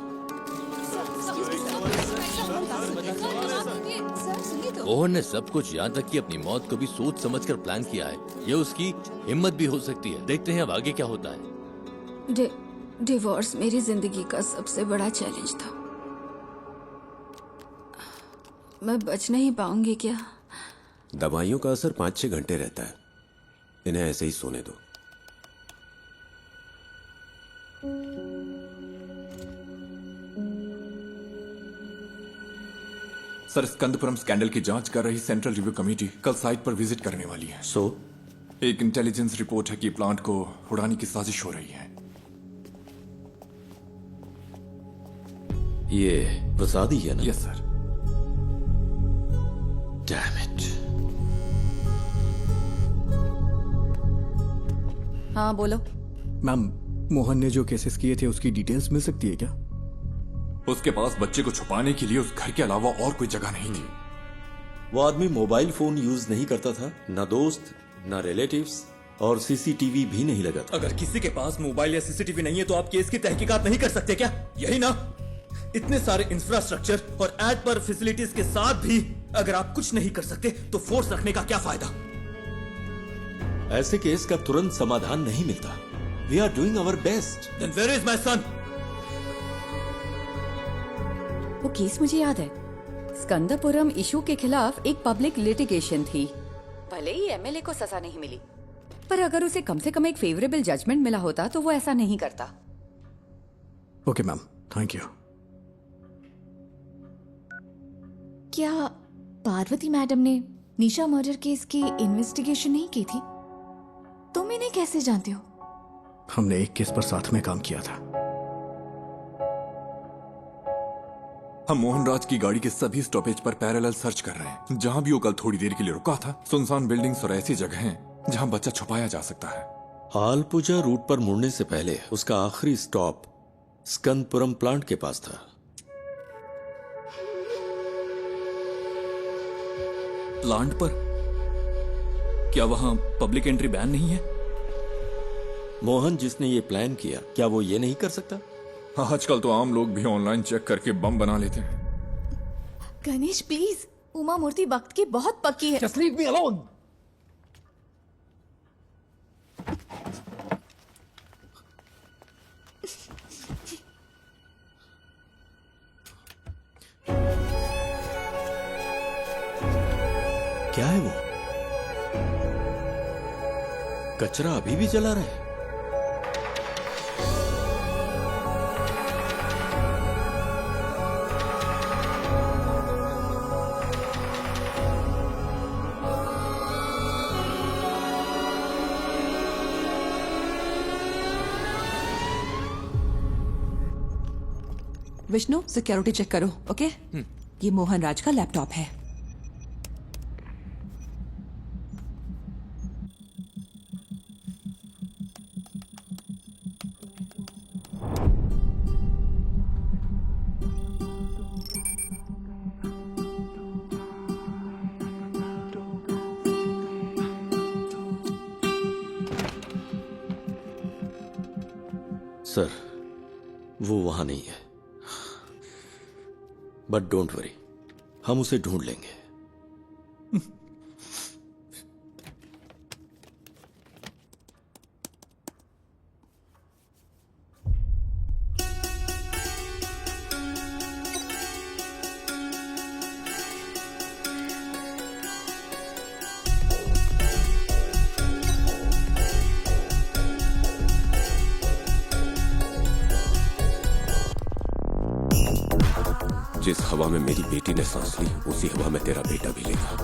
Speaker 4: Mohan ने सब कुछ, यहाँ तक कि अपनी मौत को भी सोच समझकर प्लान किया है। ये उसकी हिम्मत भी हो सकती है। देखते हैं अब आगे क्या होता है।
Speaker 15: डिवोर्स मेरी जिंदगी का सबसे बड़ा चैलेंज था। मैं बच नहीं पाऊंगी क्या?
Speaker 7: दवाइयों का असर 5-6 घंटे रहता है। इन्हें ऐसे ही सोने दो।
Speaker 12: सर, स्कंदपुरम स्कैंडल की जांच कर रही सेंट्रल रिव्यू कमेटी कल साइट पर विजिट करने वाली है। एक इंटेलिजेंस रिपोर्ट है कि प्लांट को उड़ाने की साजिश हो रही है।
Speaker 16: ये प्रसाद ही है ना?
Speaker 12: Yes sir.
Speaker 16: Damn it.
Speaker 6: हाँ बोलो।
Speaker 1: मैम, मोहन ने जो केसेस किए थे उसकी डिटेल्स मिल सकती है क्या?
Speaker 12: उसके पास बच्चे को छुपाने के लिए उस घर के अलावा और कोई जगह नहीं थी।
Speaker 16: वो आदमी मोबाइल फोन यूज नहीं करता था, ना दोस्त ना रिलेटिव्स, और सीसीटीवी भी नहीं लगा था।
Speaker 1: अगर किसी के पास मोबाइल या सीसीटीवी नहीं है तो आप केस की तहकीकात नहीं कर सकते क्या? यही ना? इतने सारे इंफ्रास्ट्रक्चर और एड पर फैसिलिटीज के साथ भी अगर आप कुछ नहीं कर सकते तो फोर्स रखने का क्या फायदा?
Speaker 16: ऐसे केस का तुरंत समाधान नहीं मिलता। We are doing our best.
Speaker 1: Then where is my son?
Speaker 6: वो केस मुझे याद है। स्कंदपुरम इशू के खिलाफ एक पब्लिक लिटिगेशन थी। भले ही एमएलए को सजा नहीं मिली, पर अगर उसे कम से कम एक फेवरेबल जजमेंट मिला होता तो वो ऐसा नहीं करता।
Speaker 1: Okay ma'am, thank you.
Speaker 3: क्या पार्वती मैडम ने निशा मर्डर केस की इन्वेस्टिगेशन नहीं की थी? तुम इन्हें कैसे जानते हो?
Speaker 1: हमने एक केस पर साथ में काम किया था।
Speaker 12: हम मोहनराज की गाड़ी के सभी स्टॉपेज पर पैरेलल सर्च कर रहे हैं। जहां भी वो कल थोड़ी देर के लिए रुका था, सुनसान बिल्डिंग्स और ऐसी जगह हैं जहां बच्चा छुपाया जा सकता है।
Speaker 16: आलपुजा रूट पर मुड़ने से पहले उसका आखिरी स्टॉप स्कंदपुरम प्लांट के पास था।
Speaker 12: प्लांट पर? क्या वहां पब्लिक एंट्री बैन नहीं है?
Speaker 16: मोहन जिसने ये प्लान किया, क्या वो ये नहीं कर सकता?
Speaker 12: आजकल तो आम लोग भी ऑनलाइन चेक करके बम बना लेते हैं।
Speaker 3: गणेश प्लीज, उमा मूर्ति वक्त की बहुत पक्की है।
Speaker 1: Just leave me alone.
Speaker 16: क्या है वो? कचरा अभी भी जला रहा है।
Speaker 8: विष्णु, सिक्योरिटी चेक करो, ओके? ये मोहन राज का लैपटॉप है।
Speaker 16: सर, वो वहां नहीं है, बट डोंट वरी, हम उसे ढूंढ लेंगे।
Speaker 7: जिस हवा में मेरी बेटी ने सांस ली, उसी हवा में तेरा बेटा भी लेगा।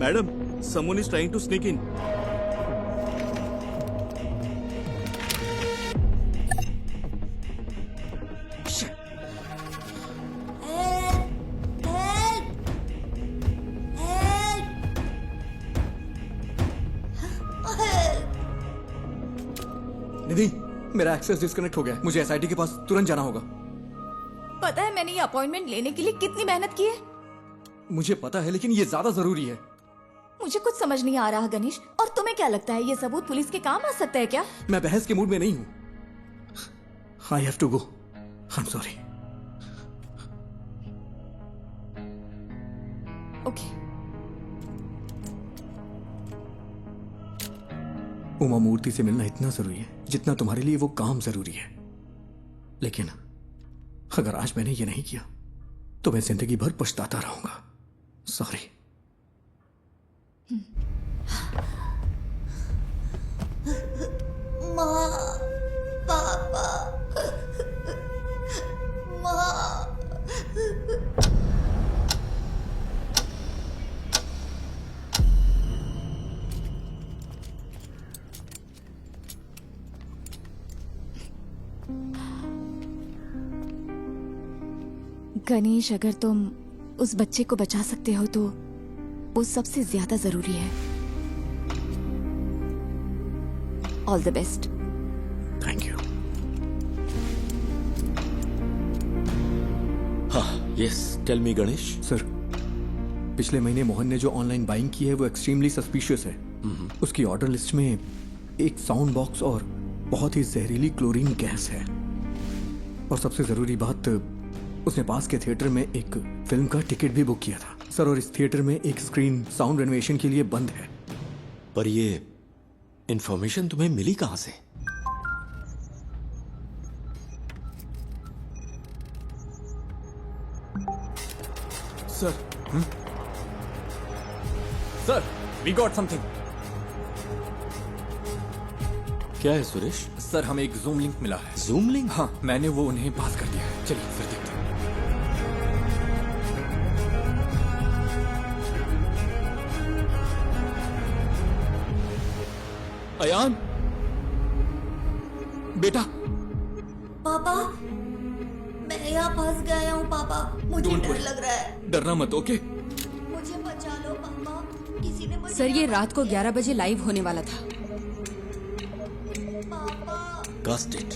Speaker 11: Madam, someone is trying to sneak in.
Speaker 1: निधि, मेरा एक्सेस डिस्कनेक्ट हो गया है। मुझे एसआईटी के पास तुरंत जाना होगा।
Speaker 3: पता है मैंने ये अपॉइंटमेंट लेने के लिए कितनी मेहनत की है?
Speaker 1: मुझे पता है, लेकिन ये ज्यादा जरूरी है।
Speaker 3: मुझे कुछ समझ नहीं आ रहा गणेश। और तुम्हें क्या लगता है ये सबूत पुलिस के काम आ सकता है क्या?
Speaker 1: मैं बहस के मूड में नहीं हूं। I have to go. I am sorry.
Speaker 3: Okay.
Speaker 1: Uma Murthy से मिलना इतना जरूरी है जितना तुम्हारे लिए वो काम जरूरी है। लेकिन अगर आज मैंने ये नहीं किया तो मैं जिंदगी भर पछताता रहूंगा। सॉरी।
Speaker 13: माँ, पापा, माँ।
Speaker 3: गणेश, अगर तुम उस बच्चे को बचा सकते हो तो वो सबसे ज्यादा जरूरी है। All the best.
Speaker 1: Thank you.
Speaker 16: हाँ, yes, tell me Ganesh.
Speaker 1: Sir, पिछले महीने मोहन ने जो ऑनलाइन बाइंग की है वो एक्सट्रीमली सस्पिशियस है। उसकी ऑर्डर लिस्ट में एक साउंड बॉक्स और बहुत ही जहरीली क्लोरीन गैस है। और सबसे जरूरी बात, उसने पास के थिएटर में एक फिल्म का टिकट भी बुक किया था सर। और इस थिएटर में एक स्क्रीन साउंड रेनोवेशन के लिए बंद है।
Speaker 16: पर ये इंफॉर्मेशन तुम्हें मिली कहां से?
Speaker 1: Sir, sir, we got something.
Speaker 16: क्या है सुरेश?
Speaker 12: सर, हमें एक जूम लिंक मिला है।
Speaker 16: Zoom link?
Speaker 12: हाँ, मैंने वो उन्हें पास कर दिया है। चलिए फिर देखते हैं। अयान, बेटा।
Speaker 13: पापा, मैं यहाँ फंस गया हूँ पापा। मुझे
Speaker 12: Don't
Speaker 13: डर
Speaker 12: worry.
Speaker 13: लग रहा है।
Speaker 12: डरना मत, ओके?
Speaker 13: मुझे बचा लो पापा। किसी ने मुझे
Speaker 6: सर, ये रात को 11 बजे लाइव होने वाला था।
Speaker 16: Cast it.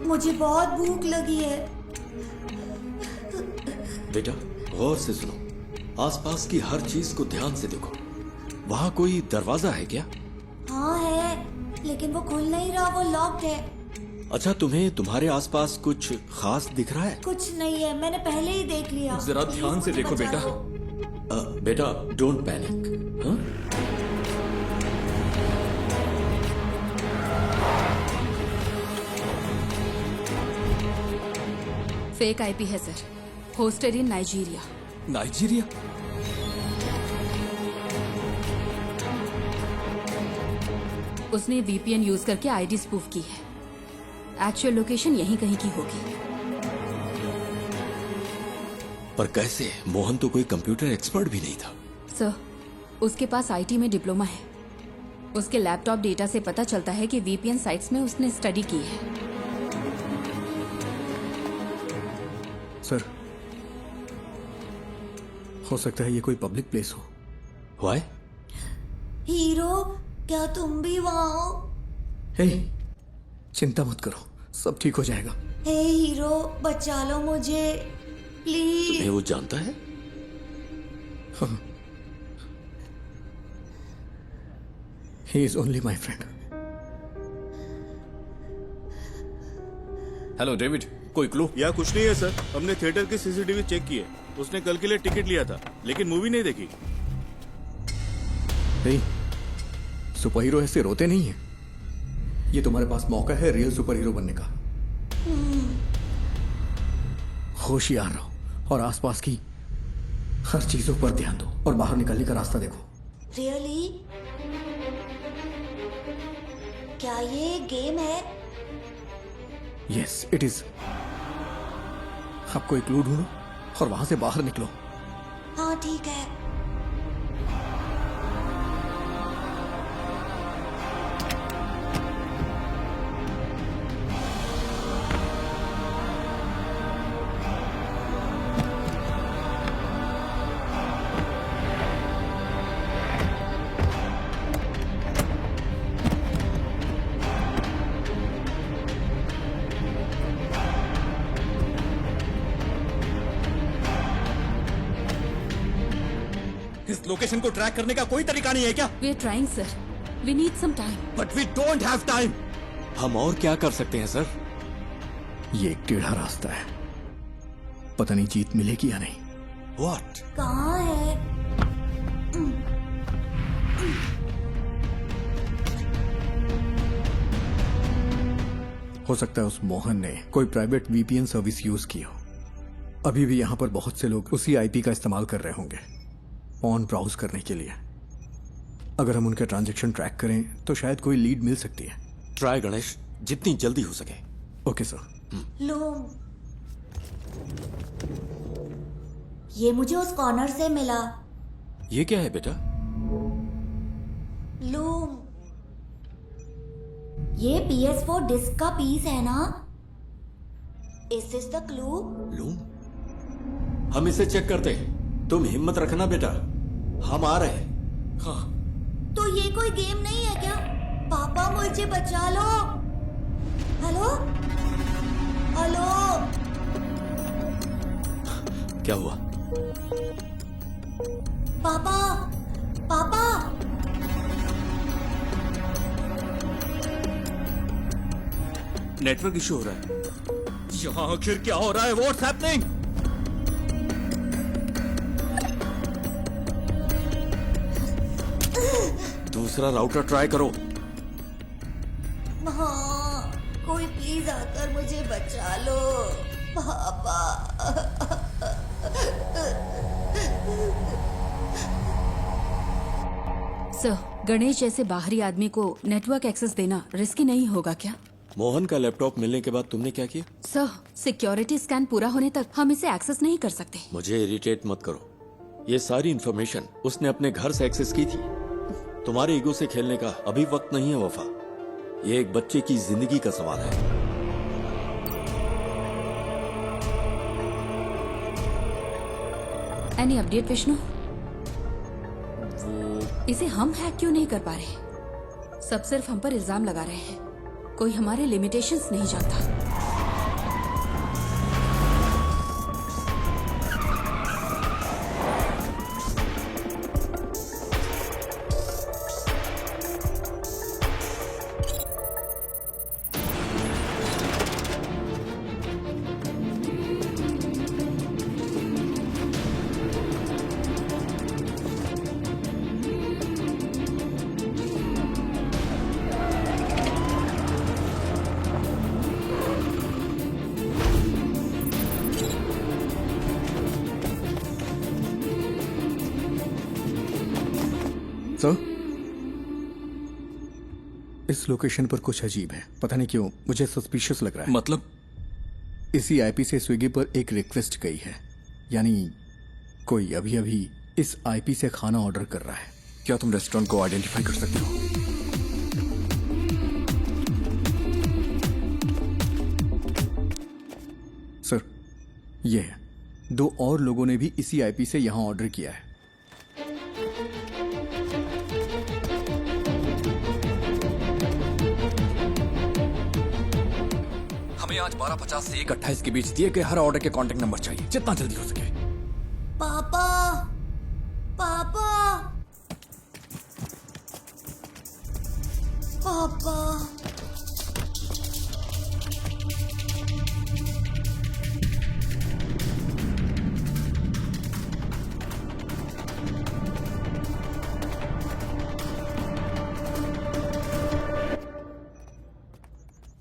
Speaker 13: मुझे बहुत भूख लगी है।
Speaker 16: बेटा, गौर से सुनो। आसपास की हर चीज को ध्यान से देखो। वहां कोई दरवाजा है क्या?
Speaker 13: हाँ है, लेकिन वो खुल नहीं रहा, वो लॉक्ड है।
Speaker 16: अच्छा, तुम्हें तुम्हारे आसपास कुछ खास दिख रहा है?
Speaker 13: कुछ नहीं है, मैंने पहले ही देख लिया।
Speaker 12: जरा
Speaker 13: प्लीज
Speaker 12: ध्यान से
Speaker 13: मुझे
Speaker 12: देखो
Speaker 13: बचा
Speaker 12: बेटा।
Speaker 13: लो।
Speaker 16: बेटा, डोंट पैनिक। हाँ?
Speaker 6: फेक आईपी है सर, होस्टेड इन नाइजीरिया।
Speaker 12: नाइजीरिया?
Speaker 6: उसने वीपीएन यूज करके आईडी स्पूफ की है। एक्चुअल लोकेशन यहीं कहीं की होगी।
Speaker 16: पर कैसे? मोहन तो कोई कंप्यूटर एक्सपर्ट भी नहीं था।
Speaker 6: सर, उसके पास आईटी में डिप्लोमा है। उसके लैपटॉप डेटा से पता चलता है कि वीपीएन साइट्स में उसने स्टडी की है।
Speaker 1: सर, हो सकता है ये कोई पब्लिक प्लेस हो।
Speaker 16: Why?
Speaker 13: हीरो, क्या तुम भी वहाँ हो?
Speaker 1: हे, चिंता मत करो, सब ठीक हो जाएगा।
Speaker 13: हे हीरो, बचा लो मुझे प्लीज।
Speaker 16: तुम्हें वो जानता है?
Speaker 1: हाँ। He is only my friend.
Speaker 12: Hello David, कोई क्लू?
Speaker 11: या कुछ नहीं है सर। हमने थिएटर की सीसीटीवी चेक की है। उसने कल के लिए टिकट लिया था, लेकिन मूवी नहीं देखी।
Speaker 1: नहीं, सुपर हीरो ऐसे रोते नहीं है। ये तुम्हारे पास मौका है रियल सुपर हीरो बनने का। होशियार रहो और आसपास की हर चीजों पर ध्यान दो और बाहर निकलने का रास्ता देखो।
Speaker 13: रियली? क्या ये गेम है?
Speaker 1: Yes, it is. आपको एक क्लू ढूंढो और वहां से बाहर निकलो।
Speaker 13: हाँ ठीक है।
Speaker 1: उस लोकेशन को ट्रैक करने का कोई तरीका नहीं है क्या?
Speaker 15: We are trying sir, we need some time.
Speaker 1: But we don't have time.
Speaker 16: हम और क्या कर सकते हैं सर?
Speaker 1: ये एक टेढ़ा रास्ता है, पता नहीं जीत मिलेगी या नहीं।
Speaker 16: व्हाट?
Speaker 13: कहाँ है?
Speaker 1: हो सकता है उस मोहन ने कोई प्राइवेट वीपीएन सर्विस यूज की हो। अभी भी यहां पर बहुत से लोग उसी आईपी का इस्तेमाल कर रहे होंगे ऑन ब्राउज करने के लिए। अगर हम उनके ट्रांजैक्शन ट्रैक करें तो शायद कोई लीड मिल सकती है।
Speaker 16: ट्राई गणेश, जितनी जल्दी हो सके।
Speaker 1: Okay sir.
Speaker 13: लूम, ये मुझे उस कॉर्नर से मिला।
Speaker 16: ये क्या है बेटा?
Speaker 13: लूम, ये PS4 डिस्क का पीस है ना? Is this the clue?
Speaker 16: Loom, हम इसे चेक करते हैं। तुम हिम्मत रखना बेटा, हम आ रहे हैं। हाँ।
Speaker 13: तो ये कोई गेम नहीं है क्या? पापा मुझे बचा लो। हेलो हेलो,
Speaker 16: क्या हुआ?
Speaker 13: पापा पापा,
Speaker 11: नेटवर्क इशू हो रहा है।
Speaker 1: यहां आखिर क्या हो रहा है? What's happening?
Speaker 16: दूसरा राउटर ट्राई करो।
Speaker 13: हाँ, कोई प्लीज आकर मुझे बचा लो पापा।
Speaker 15: सर, गणेश जैसे बाहरी आदमी को नेटवर्क एक्सेस देना रिस्की नहीं होगा क्या?
Speaker 16: मोहन का लैपटॉप मिलने के बाद तुमने क्या किया?
Speaker 15: सर, सिक्योरिटी स्कैन पूरा होने तक हम इसे एक्सेस नहीं कर सकते।
Speaker 16: मुझे इरिटेट मत करो। ये सारी इन्फॉर्मेशन उसने अपने घर से एक्सेस की थी। तुम्हारे ईगो से खेलने का अभी वक्त नहीं है वफा। ये एक बच्चे की जिंदगी का सवाल है।
Speaker 15: Any update Vishnu? इसे हम हैक क्यों नहीं कर पा रहे? सब सिर्फ हम पर इल्जाम लगा रहे हैं। कोई हमारे लिमिटेशंस नहीं जानता।
Speaker 1: सर, इस लोकेशन पर कुछ अजीब है। पता नहीं क्यों मुझे सस्पिशियस लग रहा है।
Speaker 12: मतलब?
Speaker 1: इसी आईपी से स्विगी पर एक रिक्वेस्ट गई है, यानी कोई अभी अभी इस आईपी से खाना ऑर्डर कर रहा है।
Speaker 12: क्या तुम रेस्टोरेंट को आइडेंटिफाई कर सकते हो?
Speaker 1: सर, ये है। 2 और लोगों ने भी इसी आईपी से यहां ऑर्डर किया है।
Speaker 12: हमें आज 12:50 से 1:28 के बीच दिए गए हर ऑर्डर के कांटेक्ट नंबर चाहिए, जितना जल्दी हो सके।
Speaker 13: पापा पापा पापा,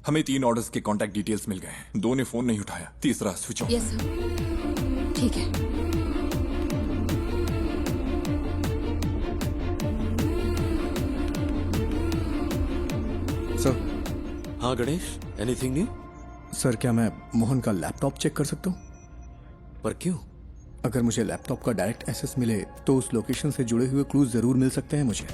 Speaker 12: हमें 3 ऑर्डर्स के कांटेक्ट डिटेल्स मिल गए हैं। 2 ने फोन नहीं उठाया, तीसरा स्विच ऑफ।
Speaker 15: यस सर, ठीक है।
Speaker 1: सर।
Speaker 16: हाँ गणेश, एनीथिंग न्यू?
Speaker 1: सर, क्या मैं मोहन का लैपटॉप चेक कर सकता हूँ?
Speaker 16: पर क्यों?
Speaker 1: अगर मुझे लैपटॉप का डायरेक्ट एक्सेस मिले तो उस लोकेशन से जुड़े हुए क्लूज जरूर मिल सकते हैं मुझे।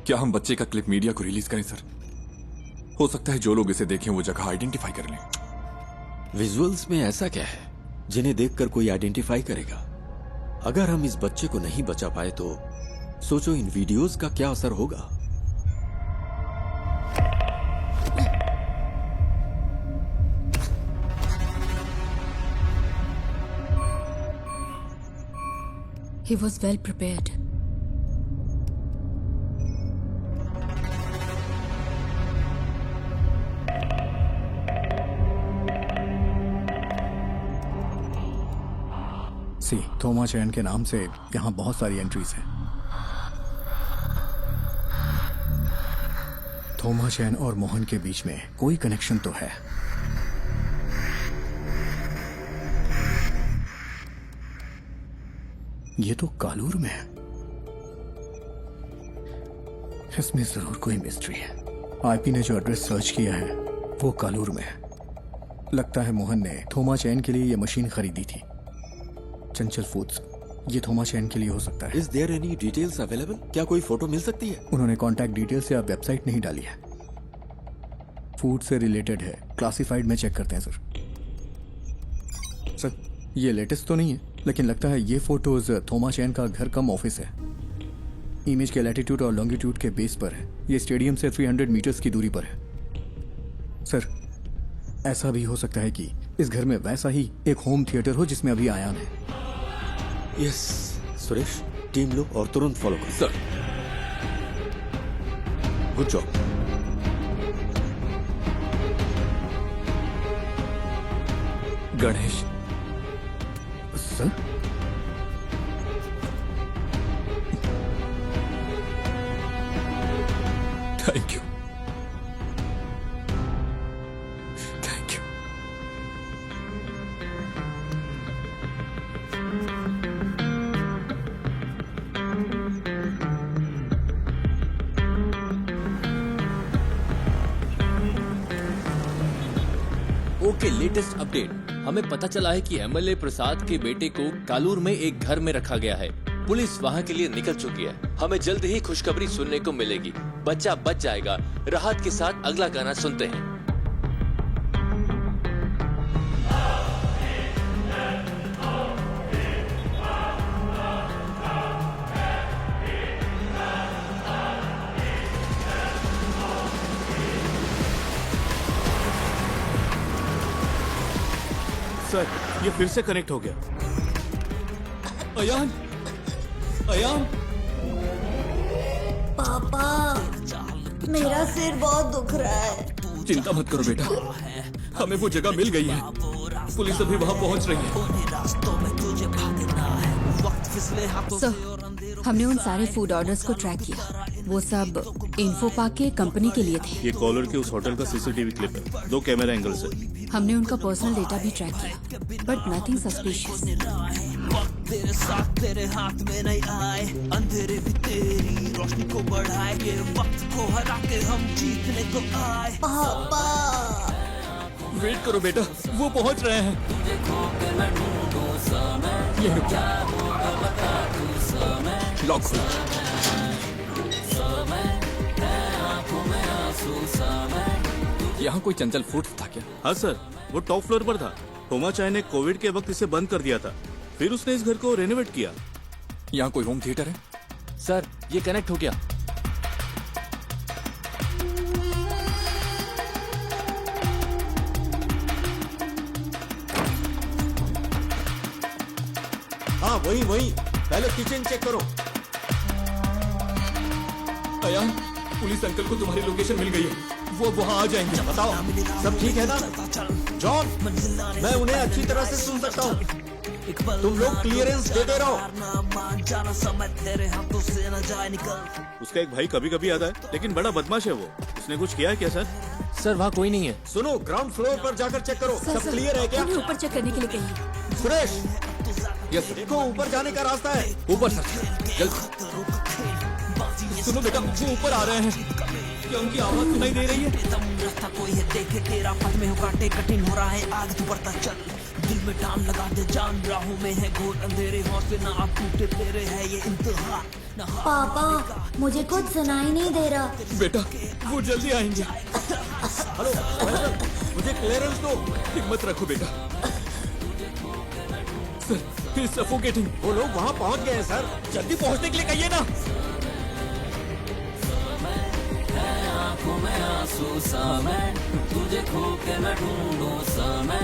Speaker 12: क्या हम बच्चे का क्लिप मीडिया को रिलीज करें सर? हो सकता है जो लोग इसे देखें वो जगह आइडेंटिफाई कर लें।
Speaker 16: विजुअल्स में ऐसा क्या है जिन्हें देखकर कोई आइडेंटिफाई करेगा? अगर हम इस बच्चे को नहीं बचा पाए तो सोचो इन वीडियोस का क्या असर होगा।
Speaker 15: He was well prepared.
Speaker 1: सी थोमा चैन के नाम से यहाँ बहुत सारी एंट्रीज हैं। थोमा चैन और मोहन के बीच में कोई कनेक्शन तो है। ये तो कालूर में है। इसमें जरूर कोई मिस्ट्री है। आईपी ने जो एड्रेस सर्च किया है वो कालूर में है। लगता है मोहन ने थोमा चैन के लिए ये मशीन खरीदी थी। चंचल फूड्स, ये थोमा चैन के लिए हो सकता है।
Speaker 16: Is there any details available? क्या कोई फोटो मिल सकती है?
Speaker 1: उन्होंने कॉन्टैक्ट डिटेल्स से अब वेबसाइट नहीं डाली है। फूड से रिलेटेड है, क्लासिफाइड में चेक करते हैं सर। सर ये लेटेस्ट तो नहीं है, लेकिन लगता है ये फोटोज थोमा चैन का घर कम ऑफिस है। इमेज के लैटिट्यूड और लॉन्गिट्यूड के बेस पर है। ये स्टेडियम से 300 मीटर्स की दूरी पर है। सर ऐसा भी हो सकता है कि इस घर में वैसा ही एक होम थिएटर हो जिसमें अभी आयान है।
Speaker 16: यस सुरेश, टीम लो और तुरंत फॉलो करो।
Speaker 12: Sir
Speaker 16: good job.
Speaker 12: Ganesh
Speaker 1: sir
Speaker 12: thank you, thank you.
Speaker 4: Okay, latest update. हमें पता चला है कि एमएलए प्रसाद के बेटे को कालूर में एक घर में रखा गया है। पुलिस वहां के लिए निकल चुकी है। हमें जल्द ही खुशखबरी सुनने को मिलेगी। बच्चा बच जाएगा। राहत के साथ अगला गाना सुनते हैं।
Speaker 11: सर ये फिर से कनेक्ट हो गया।
Speaker 12: अयान, अयान,
Speaker 13: पापा मेरा सिर बहुत दुख रहा है।
Speaker 12: चिंता मत करो बेटा, हमें वो जगह मिल गई है। पुलिस अभी वहां पहुंच रही है।
Speaker 15: सर, हमने उन सारे फूड ऑर्डर्स को ट्रैक किया। वो सब इन्फो पार्क के कंपनी के लिए थे।
Speaker 11: ये कॉलर के उस होटल का सीसीटीवी क्लिप है। 2 कैमरा एंगल्स है।
Speaker 15: हमने उनका पर्सनल डेटा भी ट्रैक किया, बट नथिंग सस्पिशियस।
Speaker 14: तेरे साथ तेरे हाथ में नहीं आए, अंधेरे भी तेरी रोशनी को बढ़ाए के वक्त को हरा के हम जीतने को आए।
Speaker 13: पापा
Speaker 12: वेट करो बेटा, वो पहुंच रहे हैं। ये रुको, लॉक खोलो। यहाँ कोई चंचल फूड्स था क्या?
Speaker 11: हाँ सर, वो टॉप फ्लोर पर था। थोमा चाय ने कोविड के वक्त इसे बंद कर दिया था। फिर उसने इस घर को रेनोवेट किया।
Speaker 12: यहाँ कोई होम थिएटर है?
Speaker 4: सर ये कनेक्ट हो गया।
Speaker 16: हाँ वही वही, पहले किचन चेक करो।
Speaker 12: अयान, पुलिस अंकल को तुम्हारी लोकेशन मिल गई है। वो वहाँ आ जाएंगे।
Speaker 16: बताओ सब ठीक है ना? जॉन, मैं उन्हें अच्छी तरह से सुन सकता हूँ। तुम लोग क्लियरेंस देते रहो।
Speaker 11: उसका एक भाई कभी कभी आता है, लेकिन बड़ा बदमाश है वो। उसने कुछ किया है क्या सर?
Speaker 4: सर वहाँ कोई नहीं है।
Speaker 16: सुनो, ग्राउंड फ्लोर पर जाकर चेक करो। सब क्लियर है क्या?
Speaker 15: ऊपर चेक करने के लिए कहिए।
Speaker 16: सुरेश,
Speaker 12: यस
Speaker 16: देखो ऊपर जाने का रास्ता है।
Speaker 12: ऊपर सर, जल्द। सुनो बेटा, वो ऊपर आ रहे हैं। क्या उनकी आवाज सुनाई दे रही है?
Speaker 14: रास्ता कोई है देखे तेरा पथ में हो कांटे, कठिन हो रहा है आगे तू बढ़ता चल। दिल में टांग लगा दे जान, राहों में है घोर अंधेरे, हौसले ना आप टूटे तेरे है ये इम्तिहान।
Speaker 13: पापा मुझे कुछ सुनाई नहीं दे रहा।
Speaker 12: बेटा वो जल्दी आएंगे।
Speaker 16: हेलो फैसल, मुझे क्लियरेंस दो।
Speaker 12: हिम्मत रखो बेटा। Sir, he is suffocating.
Speaker 16: वो लोग वहाँ पहुँच गए हैं सर।
Speaker 12: जल्दी पहुंचने के लिए कहिए ना।
Speaker 14: तुझे खो के मैं ढूंढूं समय,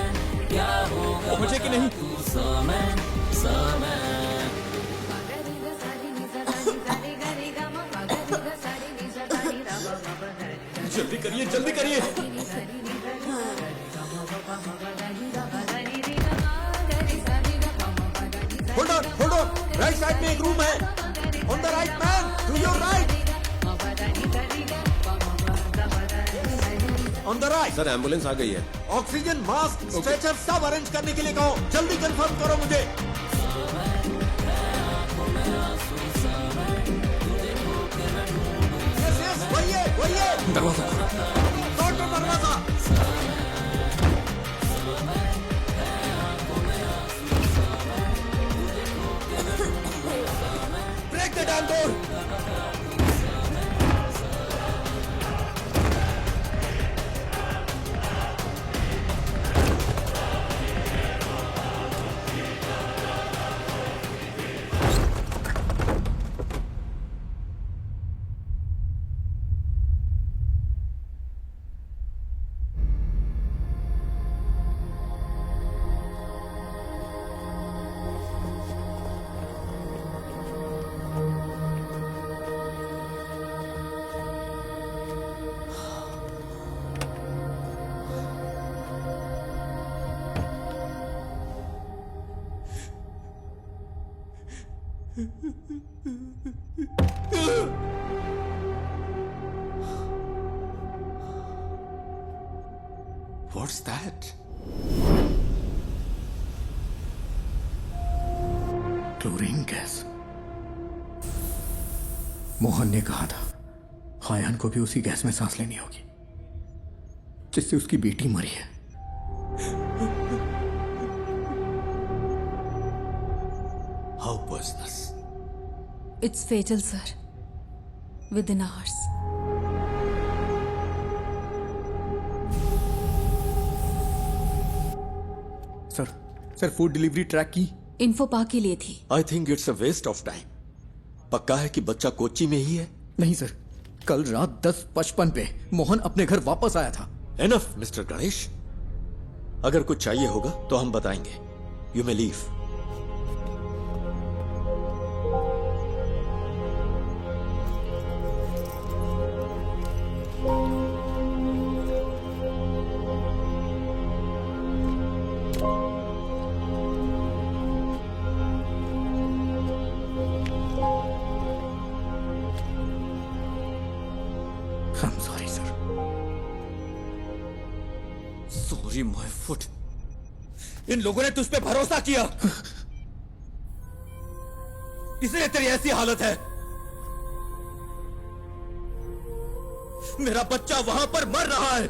Speaker 14: क्या होगा
Speaker 12: पहुंचे कि नहीं?
Speaker 14: तू समय समय।
Speaker 12: जल्दी करिए, जल्दी करिए।
Speaker 16: होल्ड ऑन, राइट साइड में एक रूम है। On the right man, to your right. On the right.
Speaker 9: Sir ambulance आ गई है।
Speaker 16: ऑक्सीजन, मास्क, स्ट्रेचर सब अरेंज करने के लिए कहो। जल्दी कंफर्म करो मुझे। यस, वही है।
Speaker 12: दरवाजा
Speaker 16: खोलो। दरवाजा। Break the damn door.
Speaker 12: What's that? Chlorine gas. Mohan ने कहा था हायान को भी उसी गैस में सांस लेनी होगी जिससे उसकी बेटी मरी है।
Speaker 16: How poisonous?
Speaker 15: It's fatal, sir. Within hours.
Speaker 12: Sir food delivery track की
Speaker 15: इन्फो पा के लिए थी।
Speaker 16: I think it's a waste of time. पक्का है कि बच्चा कोच्चि में ही है?
Speaker 12: नहीं सर, कल रात 10:55 पे मोहन अपने घर वापस आया था।
Speaker 16: एनफ मिस्टर गणेश, अगर कुछ चाहिए होगा तो हम बताएंगे। You may leave.
Speaker 12: I'm sorry, sir. Sorry, my foot. इन लोगों ने तुझ पे भरोसा किया, इसलिए तेरी ऐसी हालत है। मेरा बच्चा वहां पर मर रहा है।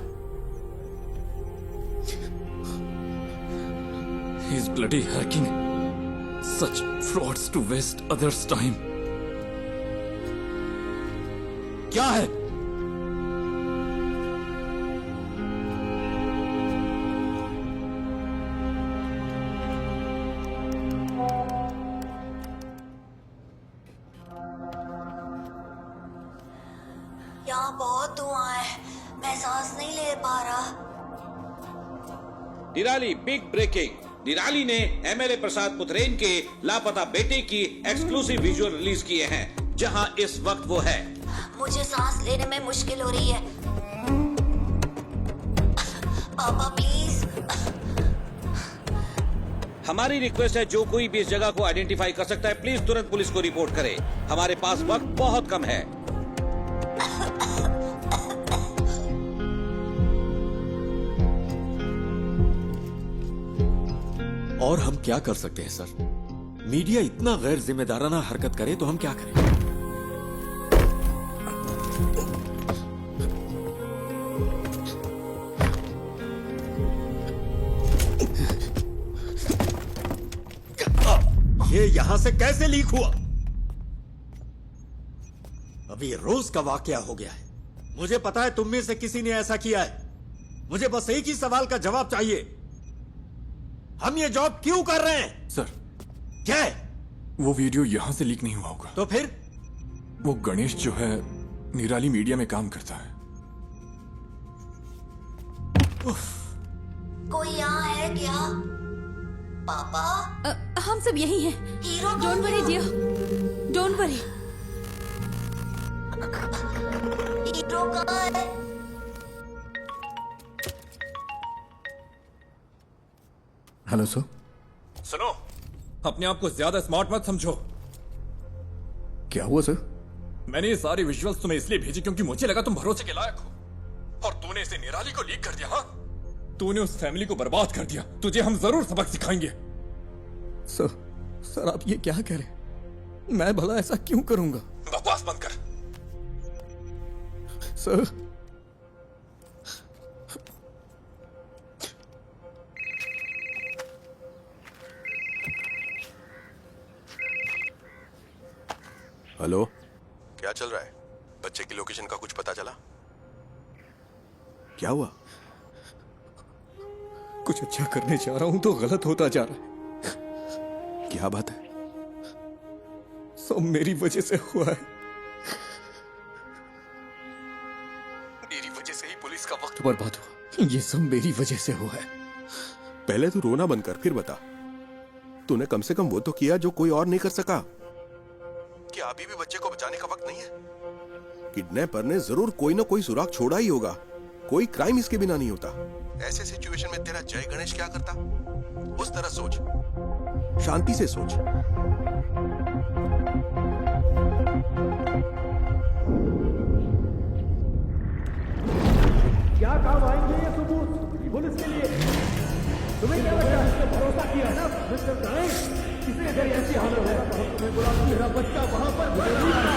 Speaker 12: He's bloody hacking such frauds to waste others' time. क्या है?
Speaker 13: यहाँ बहुत धुआं है, मैं सांस नहीं ले पा रहा।
Speaker 2: निराली बिग ब्रेकिंग। निराली ने एमएलए प्रसाद पुथरेन के लापता बेटे की एक्सक्लूसिव विजुअल रिलीज किए हैं, जहां इस वक्त वो है।
Speaker 13: मुझे सांस लेने में मुश्किल हो रही है। पापा प्लीज।
Speaker 2: हमारी रिक्वेस्ट है, जो कोई भी इस जगह को आइडेंटिफाई कर सकता है, प्लीज तुरंत पुलिस को रिपोर्ट करे। हमारे पास वक्त बहुत कम है।
Speaker 16: और हम क्या कर सकते हैं सर? मीडिया इतना गैर जिम्मेदाराना हरकत करे तो हम क्या करें? ये यहां से कैसे लीक हुआ? अभी रोज का वाकया हो गया है। मुझे पता है तुम में से किसी ने ऐसा किया है। मुझे बस एक ही सवाल का जवाब चाहिए। हम ये जॉब क्यों कर रहे हैं?
Speaker 12: सर,
Speaker 16: क्या है?
Speaker 12: वो वीडियो यहां से लीक नहीं हुआ होगा।
Speaker 16: तो फिर?
Speaker 12: वो गणेश जो है निराली मीडिया में काम करता है।
Speaker 13: कोई यहाँ है क्या? पापा?
Speaker 15: हम सब यही हैं।
Speaker 13: Hero
Speaker 15: don't worry dear, don't worry.
Speaker 13: Hero कहाँ है?
Speaker 1: Hello sir.
Speaker 12: सुनो, अपने आप को ज्यादा स्मार्ट मत समझो।
Speaker 1: क्या हुआ सर?
Speaker 12: मैंने ये सारे विजुअल्स तुम्हें इसलिए भेजे क्योंकि मुझे लगा तुम भरोसे के लायक हो, और तूने इसे निराली को लीक कर दिया। हाँ, तूने उस फैमिली को बर्बाद कर दिया। तुझे हम जरूर सबक सिखाएंगे।
Speaker 1: सर आप ये क्या कह रहे हैं? मैं भला ऐसा क्यों करूंगा?
Speaker 12: बकवास बंद कर।
Speaker 1: सर,
Speaker 9: हेलो, क्या चल रहा है? बच्चे की लोकेशन का कुछ पता चला? क्या हुआ?
Speaker 1: कुछ अच्छा करने जा रहा हूं तो गलत होता जा रहा है।
Speaker 9: क्या बात है?
Speaker 1: सब मेरी वजह से हुआ है। मेरी वजह से ही पुलिस का वक्त बर्बाद हुआ। ये सब मेरी वजह से हुआ है।
Speaker 9: पहले तू रोना बंद कर, फिर बता। तूने कम से कम वो तो किया जो कोई और नहीं कर सका। क्या अभी भी बच्चे को बचाने का वक्त नहीं है? किडनैपर ने जरूर कोई ना कोई सुराग छोड़ा ही होगा। कोई क्राइम इसके बिना नहीं होता। ऐसे सिचुएशन में तेरा जय गणेश क्या करता? उस तरह सोच, शांति से सोच।
Speaker 20: क्या काम आएंगे ये सबूत पुलिस के लिए? तुम्हें क्या लगता है? भरोसा किया ना मिस्टर गणेश? किसी अगर ऐसी हालत है तो हम तुम्हें बुला, मेरा बच्चा वहां पर मौजूद था।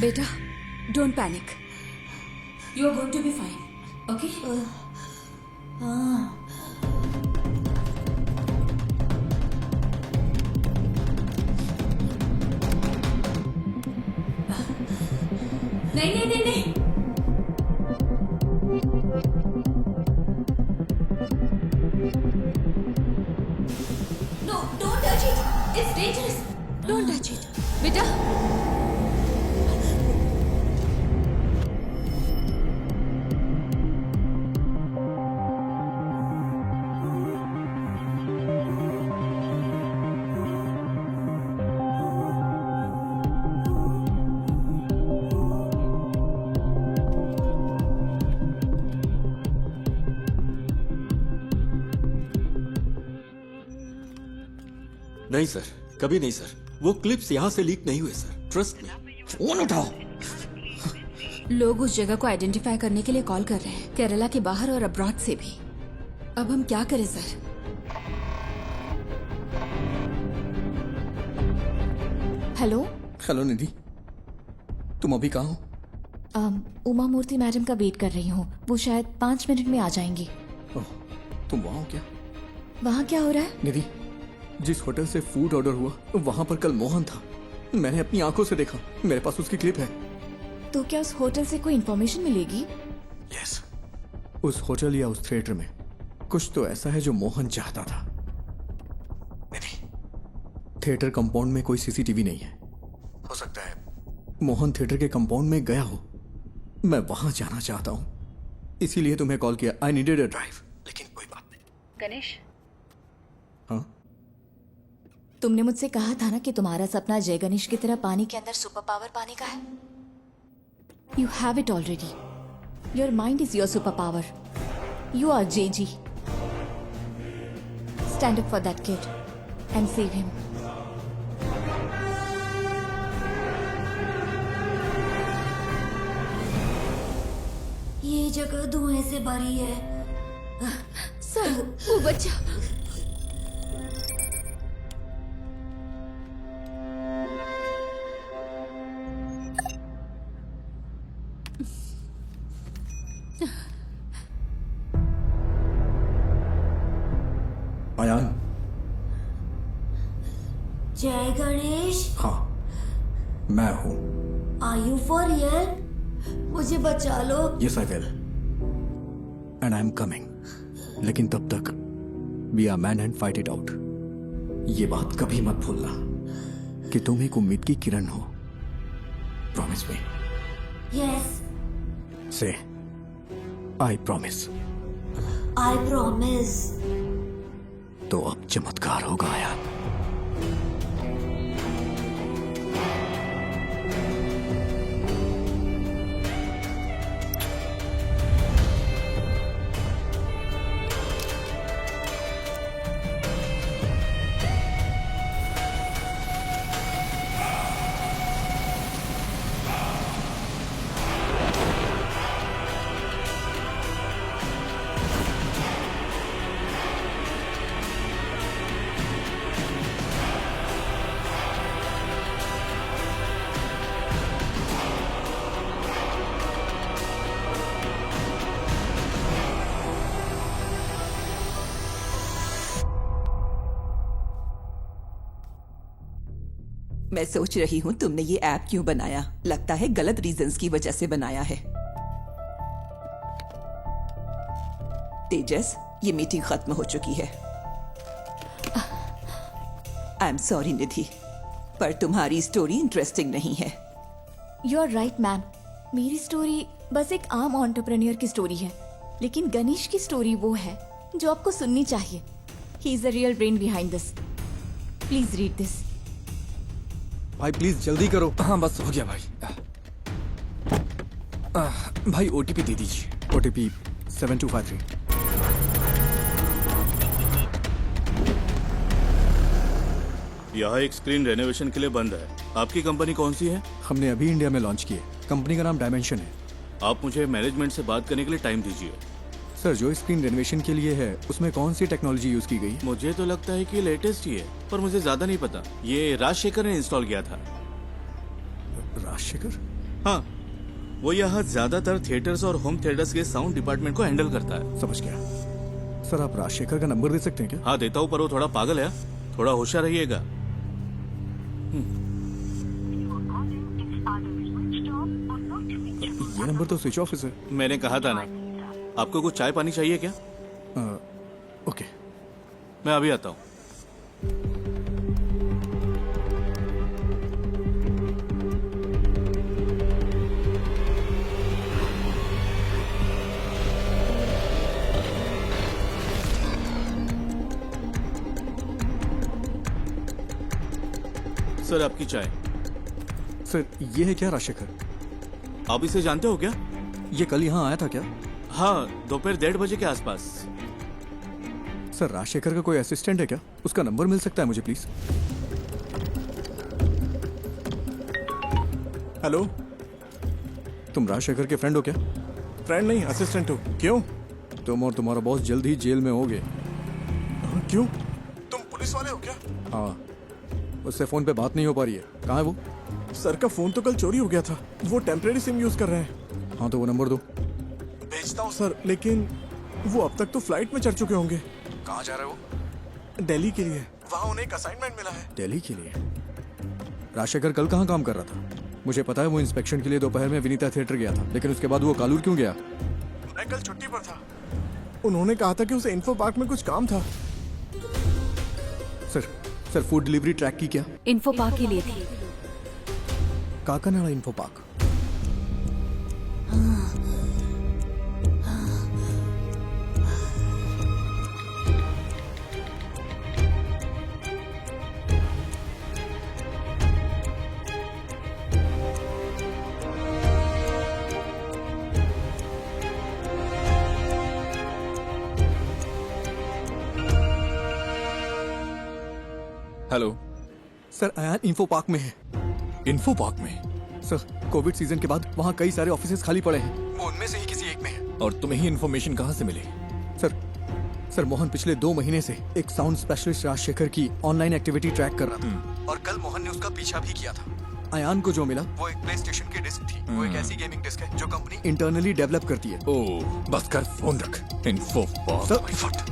Speaker 15: बेटा, don't panic. You are going to be fine, okay? नहीं नहीं नहीं नहीं। No, don't touch it, it's dangerous. Don't touch it बेटा।
Speaker 16: नहीं सर, कभी नहीं सर। वो क्लिप्स यहां से लीक नहीं हुए सर, ट्रस्ट मी।
Speaker 12: फोन उठाओ।
Speaker 15: लोग उस जगह को आइडेंटिफाई करने के लिए कॉल कर रहे हैं, केरला के बाहर और अब्रॉड से भी। अब हम क्या करें सर?
Speaker 3: हेलो
Speaker 1: हेलो निधि, तुम अभी कहाँ हो?
Speaker 3: उमा मूर्ति मैडम का वेट कर रही हूँ। वो शायद 5 मिनट में आ जाएंगी।
Speaker 1: ओह, तुम वहाँ हो क्या?
Speaker 3: वहाँ क्या हो रहा है?
Speaker 1: निधि, जिस होटल से फूड ऑर्डर हुआ वहाँ पर कल मोहन था। मैंने अपनी आंखों से देखा। मेरे पास उसकी क्लिप है।
Speaker 3: तो क्या उस होटल से कोई इन्फॉर्मेशन मिलेगी?
Speaker 1: यस, उस होटल या उस थिएटर में कुछ तो ऐसा है जो मोहन चाहता था। निधि, थिएटर कंपाउंड में कोई सीसीटीवी नहीं है। हो सकता है मोहन थिएटर के कंपाउंड में गया हो। मैं वहां जाना चाहता हूं, इसीलिए तुम्हें कॉल किया। I needed a drive. लेकिन कोई बात नहीं।
Speaker 3: गणेश,
Speaker 1: हाँ?
Speaker 3: तुमने मुझसे कहा था ना कि तुम्हारा सपना जय गणेश की तरह पानी के अंदर सुपर पावर पाने का है। You have it already. Your mind is your super power. You are JG। Stand up for that kid and save him.
Speaker 13: ये जगह धुएं से भरी है।
Speaker 15: सर, वो बच्चा।
Speaker 1: अयान।
Speaker 13: जय गणेश।
Speaker 1: हाँ, मैं हूँ।
Speaker 13: Are you for real? मुझे बचा लो।
Speaker 1: Yes I will and I am coming. लेकिन तब तक be a man and fight it out. ये बात कभी मत भूलना कि तुम एक उम्मीद की किरण हो। Promise me.
Speaker 13: यस।
Speaker 1: से आई प्रॉमिस।
Speaker 13: I promise.
Speaker 1: तो अब चमत्कार होगा यार।
Speaker 8: मैं सोच रही हूँ तुमने ये ऐप क्यों बनाया। लगता है गलत रीजंस की वजह से बनाया है। तेजस, ये मीटिंग खत्म हो चुकी है। आई एम सॉरी निधि, पर तुम्हारी स्टोरी इंटरेस्टिंग नहीं है।
Speaker 3: You are right ma'am. मेरी स्टोरी बस एक आम एंटरप्रेन्योर की स्टोरी है, लेकिन गणेश की स्टोरी वो है जो आपको सुननी चाहिए। He is the real brain behind this. Please read this.
Speaker 1: भाई प्लीज जल्दी करो।
Speaker 12: हाँ बस हो गया भाई। भाई ओटीपी दे दीजिए।
Speaker 1: ओटीपी 7253।
Speaker 11: यहाँ एक स्क्रीन रेनोवेशन के लिए बंद है। आपकी कंपनी कौन सी है?
Speaker 1: हमने अभी इंडिया में लॉन्च की है। कंपनी का नाम डायमेंशन है।
Speaker 11: आप मुझे मैनेजमेंट से बात करने के लिए टाइम दीजिए।
Speaker 1: सर, जो स्क्रीन रेनोवेशन के लिए है उसमें कौन सी टेक्नोलॉजी यूज की गई?
Speaker 11: मुझे तो लगता है कि लेटेस्ट ही है, पर मुझे ज्यादा नहीं पता। ये राजशेखर ने इंस्टॉल किया था।
Speaker 1: राजशेखर?
Speaker 11: हाँ, वो यहाँ ज्यादातर थिएटर्स और होम थिएटर्स के साउंड डिपार्टमेंट को हैंडल करता है।
Speaker 1: समझ गया। सर, आप राजशेखर का नंबर दे सकते हैं क्या?
Speaker 11: हाँ देता हूँ, पर वो थोड़ा पागल है। थोड़ा होशियार रहिएगा।
Speaker 1: ये नंबर तो स्विच ऑफ है।
Speaker 11: मैंने कहा था ना। आपको कुछ चाय पानी चाहिए क्या?
Speaker 1: ओके,
Speaker 11: मैं अभी आता हूँ। सर, आपकी चाय।
Speaker 1: सर, ये है क्या राजशेखर?
Speaker 11: आप इसे जानते हो क्या?
Speaker 1: ये कल यहाँ आया था क्या?
Speaker 11: हाँ, दोपहर 1:30 बजे के आसपास।
Speaker 1: सर, राजशेखर का कोई असिस्टेंट है क्या? उसका नंबर मिल सकता है मुझे प्लीज?
Speaker 10: हेलो,
Speaker 1: तुम राजशेखर के फ्रेंड हो क्या?
Speaker 10: फ्रेंड नहीं, असिस्टेंट हो। क्यों?
Speaker 1: तुम और तुम्हारा बॉस जल्द ही जेल में होगे।
Speaker 10: क्यों? तुम पुलिस वाले हो क्या?
Speaker 1: हाँ, उससे फोन पे बात नहीं हो पा रही है। कहाँ है वो?
Speaker 10: सर का फोन तो कल चोरी हो गया था। वो टेम्परेरी सिम यूज कर रहे हैं।
Speaker 1: हाँ, तो वो नंबर दो।
Speaker 10: भेजता हूँ सर, लेकिन वो अब तक तो फ्लाइट में चढ़ चुके होंगे।
Speaker 1: कहाँ जा रहे हो?
Speaker 10: दिल्ली के लिए। वहाँ उन्हें एक असाइनमेंट मिला है।
Speaker 1: दिल्ली के लिए? राजशेखर कल कहाँ काम कर रहा था? मुझे पता है वो इंस्पेक्शन के लिए दोपहर में विनीता थिएटर गया था, लेकिन उसके बाद वो कालूर क्यों गया?
Speaker 10: मैं कल छुट्टी पर था। उन्होंने कहा था कि उसे इन्फो पार्क में कुछ काम था।
Speaker 1: सर, फूड डिलीवरी ट्रैक की क्या?
Speaker 15: इन्फो पार्क के लिए थी।
Speaker 1: Kakkanad info park.
Speaker 12: Hello
Speaker 1: sir, Ayan info park में है।
Speaker 12: इन्फो पार्क में?
Speaker 1: सर, कोविड सीजन के बाद वहाँ कई सारे ऑफिसेज खाली पड़े हैं। वो उनमें से ही किसी एक में है।
Speaker 12: और तुम्हें ही इन्फॉर्मेशन कहाँ से मिली?
Speaker 1: सर, मोहन पिछले 2 महीने से एक साउंड स्पेशलिस्ट राजशेखर की ऑनलाइन एक्टिविटी ट्रैक कर रहा था, और कल मोहन ने उसका पीछा भी किया था। अयान को जो मिला वो एक प्ले स्टेशन की डिस्क थी। वो एक ऐसी गेमिंग डिस्क है जो कंपनी इंटरनली डेवलप करती है।
Speaker 12: ओह, बस कर, फोन रख। Info park.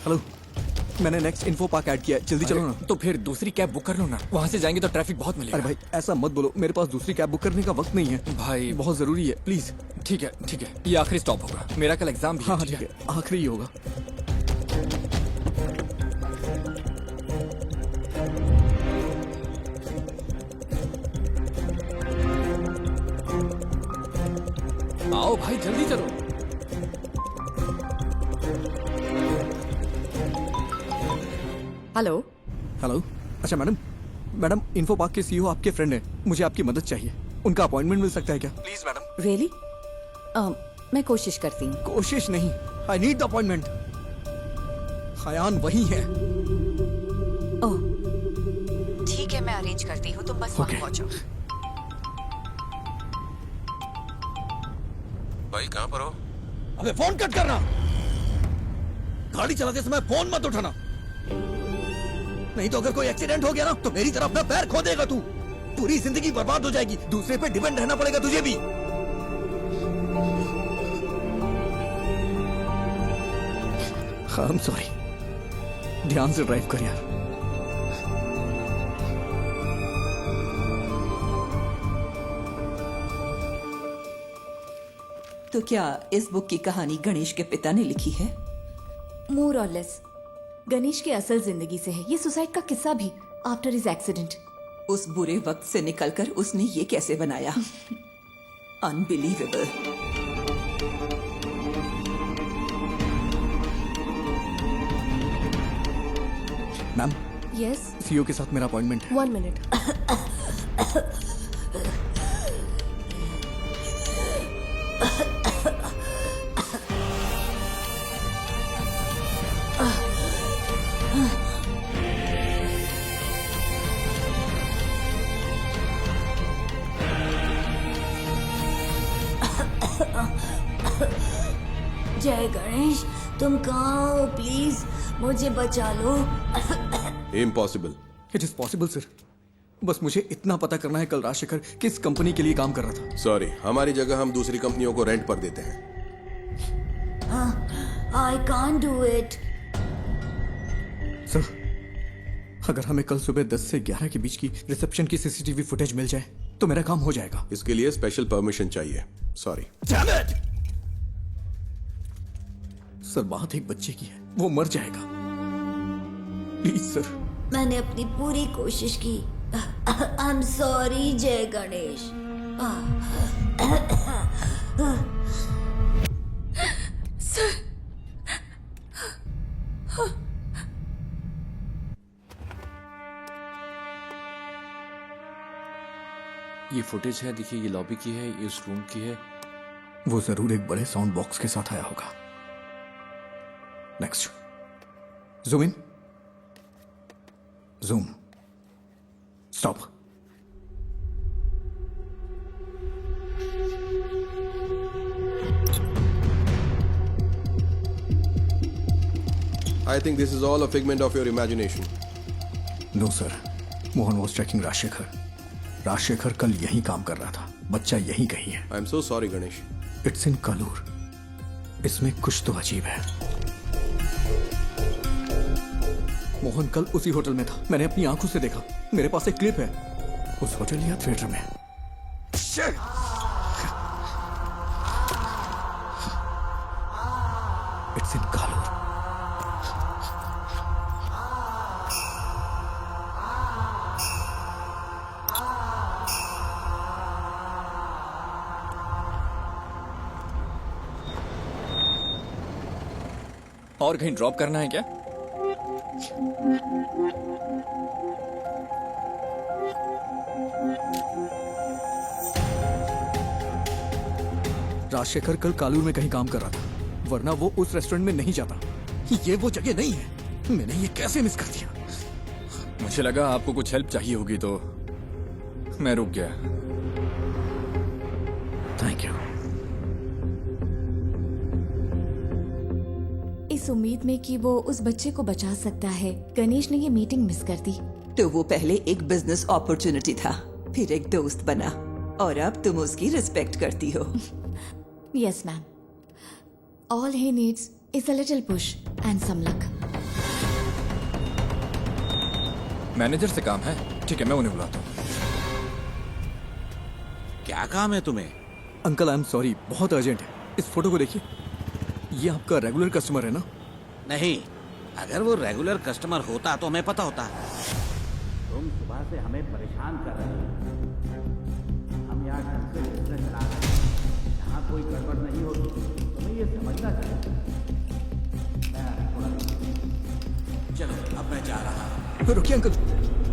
Speaker 1: हेलो, मैंने नेक्स्ट इन्फो पार्क ऐड किया है, जल्दी चलो ना।
Speaker 12: तो फिर दूसरी कैब बुक कर लो ना, वहाँ से जाएंगे तो ट्रैफिक बहुत मिलेगा।
Speaker 1: अरे भाई ऐसा मत बोलो, मेरे पास दूसरी कैब बुक करने का वक्त नहीं है
Speaker 12: भाई।
Speaker 1: बहुत जरूरी है, प्लीज।
Speaker 12: ठीक है ठीक है, ये आखिरी स्टॉप होगा, मेरा कल एग्जाम भी है।
Speaker 1: हाँ ठीक है, आखिरी ही होगा।
Speaker 12: आओ भाई जल्दी चलो।
Speaker 6: हेलो।
Speaker 1: हेलो, अच्छा मैडम इन्फो पार्क के सीईओ आपके फ्रेंड हैं, मुझे आपकी मदद चाहिए, उनका अपॉइंटमेंट मिल सकता है क्या? Please madam.
Speaker 6: रियली? मैं कोशिश करती हूँ।
Speaker 1: कोशिश नहीं, I need the appointment. Hayyan वही है।
Speaker 6: ओह ठीक है, मैं अरेंज करती हूँ, तुम बस वहाँ पहुँचो।
Speaker 7: भाई कहाँ पर हो?
Speaker 19: अबे फोन कट करना, गाड़ी चलाते समय फोन मत उठाना, नहीं तो अगर कोई एक्सीडेंट हो गया ना तो मेरी तरफ अपना पैर खो देगा तू, पूरी जिंदगी बर्बाद हो जाएगी, दूसरे पे डिपेंड रहना पड़ेगा तुझे भी।
Speaker 1: आई एम सॉरी, ध्यान से ड्राइव कर यार।
Speaker 18: तो क्या इस बुक की कहानी गणेश के पिता ने लिखी है?
Speaker 3: मोर और लेस गणेश की असल जिंदगी से है ये सुसाइड का किस्सा भी, आफ्टर हिज एक्सीडेंट।
Speaker 18: उस बुरे वक्त से निकलकर उसने ये कैसे बनाया? अनबिलीवेबल।
Speaker 1: मैम।
Speaker 3: यस।
Speaker 1: सीईओ के साथ मेरा अपॉइंटमेंट है।
Speaker 13: 1 मिनट। जय गणेश, तुम कहाँ हो? प्लीज मुझे बचा लो।
Speaker 9: Impossible.
Speaker 1: It is possible sir, बस मुझे इतना पता करना है कल राजशेखर किस कंपनी के लिए काम कर रहा था।
Speaker 9: सॉरी, हमारी जगह हम दूसरी कंपनियों को रेंट पर देते हैं।
Speaker 13: I can't do it.
Speaker 1: Sir, अगर हमें कल सुबह 10 से 11 के बीच की रिसेप्शन की सीसीटीवी फुटेज मिल जाए तो मेरा काम हो जाएगा।
Speaker 9: इसके लिए स्पेशल परमिशन चाहिए। सॉरी
Speaker 1: सर, बात एक बच्चे की है, वो मर जाएगा, प्लीज सर।
Speaker 13: मैंने अपनी पूरी कोशिश की। आई एम सॉरी जय गणेश।
Speaker 15: सर
Speaker 4: ये फुटेज है, देखिए ये लॉबी की है, ये इस रूम की है।
Speaker 1: वो जरूर एक बड़े साउंड बॉक्स के साथ आया होगा। Next, zoom in, zoom, stop.
Speaker 9: I think this is all a figment of your imagination.
Speaker 1: No sir, Mohan was tracking Rajshekhar. Rajshekhar कल यहीं काम कर रहा था, बच्चा यहीं कहीं है।
Speaker 9: I am so sorry, Ganesh.
Speaker 1: It's in Kalur, इसमें कुछ तो अजीब है। मोहन कल उसी होटल में था, मैंने अपनी आंखों से देखा, मेरे पास एक क्लिप है, उस होटल या थिएटर में। It's in Kalur.
Speaker 12: और कहीं ड्रॉप करना है क्या?
Speaker 1: राजशेखर कल कालूर में कहीं काम कर रहा था, वरना वो उस रेस्टोरेंट में नहीं जाता। ये वो जगह नहीं है, मैंने ये कैसे मिस कर दिया?
Speaker 12: मुझे लगा आपको कुछ हेल्प चाहिए होगी तो मैं रुक गया।
Speaker 1: Thank you.
Speaker 3: इस उम्मीद में कि वो उस बच्चे को बचा सकता है, गणेश ने ये मीटिंग मिस कर दी।
Speaker 18: तो वो पहले एक बिजनेस अपॉर्चुनिटी था, फिर एक दोस्त बना, और अब तुम उसकी रिस्पेक्ट करती हो।
Speaker 3: Yes ma'am, all he needs is a little push and some luck.
Speaker 12: Manager से काम है। ठीक है, मैं उन्हें बुलाता हूँ।
Speaker 2: क्या काम है तुम्हें?
Speaker 1: अंकल आई एम सॉरी, बहुत अर्जेंट है। इस फोटो को देखिए, ये आपका रेगुलर कस्टमर है ना?
Speaker 2: नहीं, अगर वो रेगुलर कस्टमर होता तो हमें पता होता। तुम सुबह से हमें परेशान कर रहे हो। हम यहाँ ढंग से बिजनेस चला रहे हैं, यहाँ कोई गड़बड़ नहीं होती, तुम्हें ये समझना चाहिए। चलो अब मैं जा रहा हूँ।
Speaker 1: रुकिए अंकल,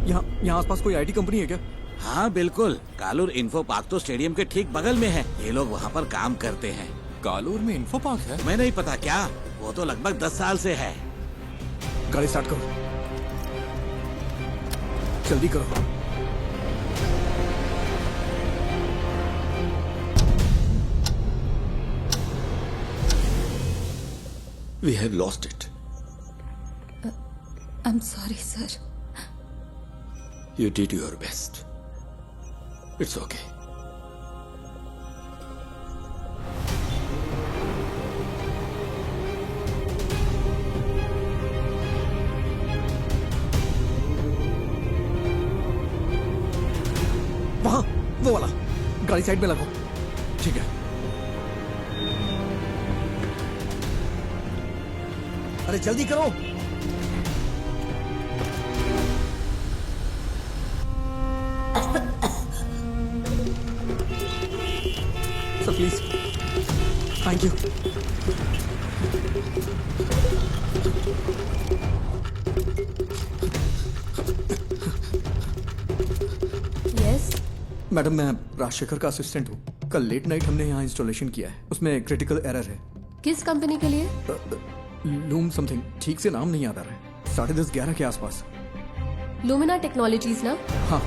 Speaker 1: यहाँ आसपास कोई आईटी कंपनी है क्या?
Speaker 2: हाँ बिल्कुल, कालूर इन्फो पार्क तो स्टेडियम के ठीक बगल में है। ये लोग वहाँ पर काम करते हैं।
Speaker 12: कालूर में इन्फो पार्क है?
Speaker 2: तुम्हें नहीं पता क्या? वो तो लगभग 10 साल से है।
Speaker 1: गाड़ी स्टार्ट करो, जल्दी करो।
Speaker 16: We have lost it.
Speaker 15: I'm sorry, sir.
Speaker 16: You did your best. It's okay.
Speaker 1: वहाँ, वो वाला। गाड़ी साइड में लगाओ। ठीक है।
Speaker 19: अरे जल्दी करो।
Speaker 1: Sir please, thank you.
Speaker 15: Yes,
Speaker 1: madam मैं राजशेखर का असिस्टेंट हूँ। कल लेट नाइट हमने यहाँ इंस्टॉलेशन किया है, उसमें क्रिटिकल एरर है।
Speaker 15: किस कंपनी के लिए?
Speaker 1: लूम समथिंग, ठीक से नाम नहीं याद आ रहा है। 10:30-11 के आसपास।
Speaker 15: लुमिना टेक्नोलॉजीज ना?
Speaker 1: हाँ।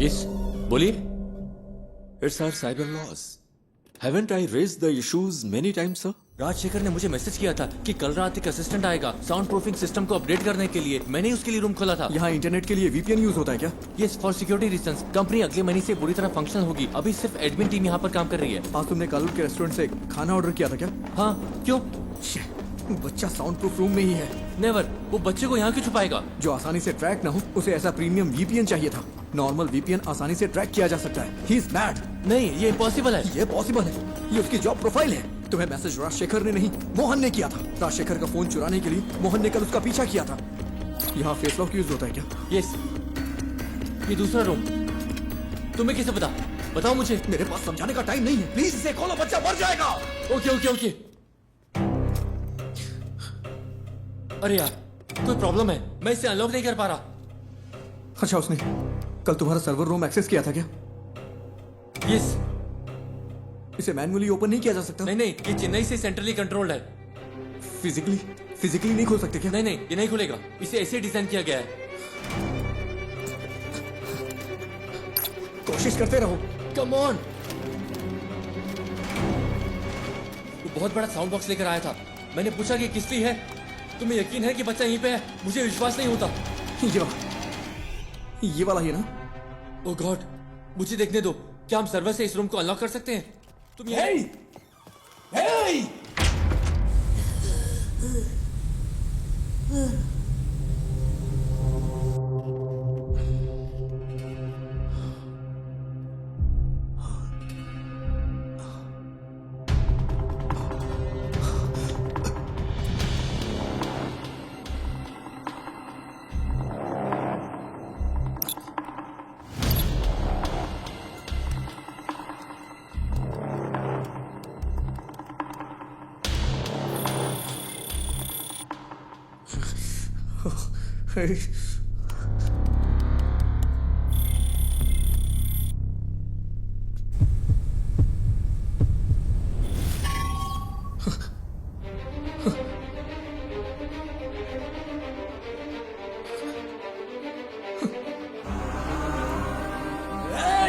Speaker 16: Yes, बोलिए। It's our cyber laws. Haven't I raised the issues many times, sir?
Speaker 4: Rajshekhar ने मुझे मैसेज किया था कि कल रात एक असिस्टेंट आएगा साउंड प्रूफिंग सिस्टम को अपडेट करने के लिए। मैंने ही उसके लिए रूम खोला था।
Speaker 1: यहाँ इंटरनेट के लिए वीपीएन यूज होता है क्या?
Speaker 4: Yes, for security reasons. Company अगले महीने से पूरी तरह फंक्शनल होगी। अभी सिर्फ एडमिन टीम यहाँ पर काम कर रही है।
Speaker 1: आज तुमने कालूर के रेस्टोरेंट से खाना ऑर्डर किया था क्या?
Speaker 4: हाँ, क्यों?
Speaker 1: बच्चा साउंड प्रूफ रूम में ही है।
Speaker 4: नेवर, वो बच्चे को यहाँ क्यों छुपाएगा?
Speaker 1: जो आसानी से ट्रैक ना हो, उसे ऐसा प्रीमियम वीपीएन चाहिए था। नॉर्मल वीपीएन आसानी से ट्रैक किया जा सकता है। He is mad.
Speaker 4: नहीं, ये इम्पॉसिबल है।
Speaker 1: ये पॉसिबल है, ये उसकी जॉब प्रोफाइल है। तुम्हें मैसेज राजशेखर ने नहीं, मोहन ने किया था। राजशेखर का फोन चुराने के लिए मोहन ने कल उसका पीछा किया था। यहाँ फेस लॉक यूज होता है क्या?
Speaker 4: यस, ये दूसरा रूम। तुम्हें कैसे पता? बताओ मुझे।
Speaker 1: मेरे पास समझाने का टाइम नहीं है, प्लीज इसे खोलो, बच्चा मर जाएगा।
Speaker 4: Okay okay okay. अरे यार, कोई प्रॉब्लम है, मैं इसे अनलॉक नहीं कर पा रहा।
Speaker 1: अच्छा, उसने कल तुम्हारा सर्वर रूम एक्सेस किया था क्या?
Speaker 4: यस।
Speaker 1: इसे मैन्युअली ओपन नहीं किया जा सकता?
Speaker 4: नहीं नहीं, ये चेन्नई से सेंट्रली कंट्रोल्ड है।
Speaker 1: फिजिकली नहीं खोल सकते क्या?
Speaker 4: नहीं नहीं, ये नहीं खुलेगा। इसे ऐसे डिजाइन किया गया है।
Speaker 1: कोशिश करते रहो।
Speaker 4: Come on. वो बहुत बड़ा साउंड बॉक्स लेकर आया था। मैंने पूछा कि किसकी है। तुम्हें यकीन है कि बच्चा यहीं पे है? मुझे विश्वास नहीं होता।
Speaker 1: ये वाला ही ना?
Speaker 4: ओह गॉड, मुझे देखने दो। क्या हम सर्वर से इस रूम को अनलॉक कर सकते हैं? तुम ये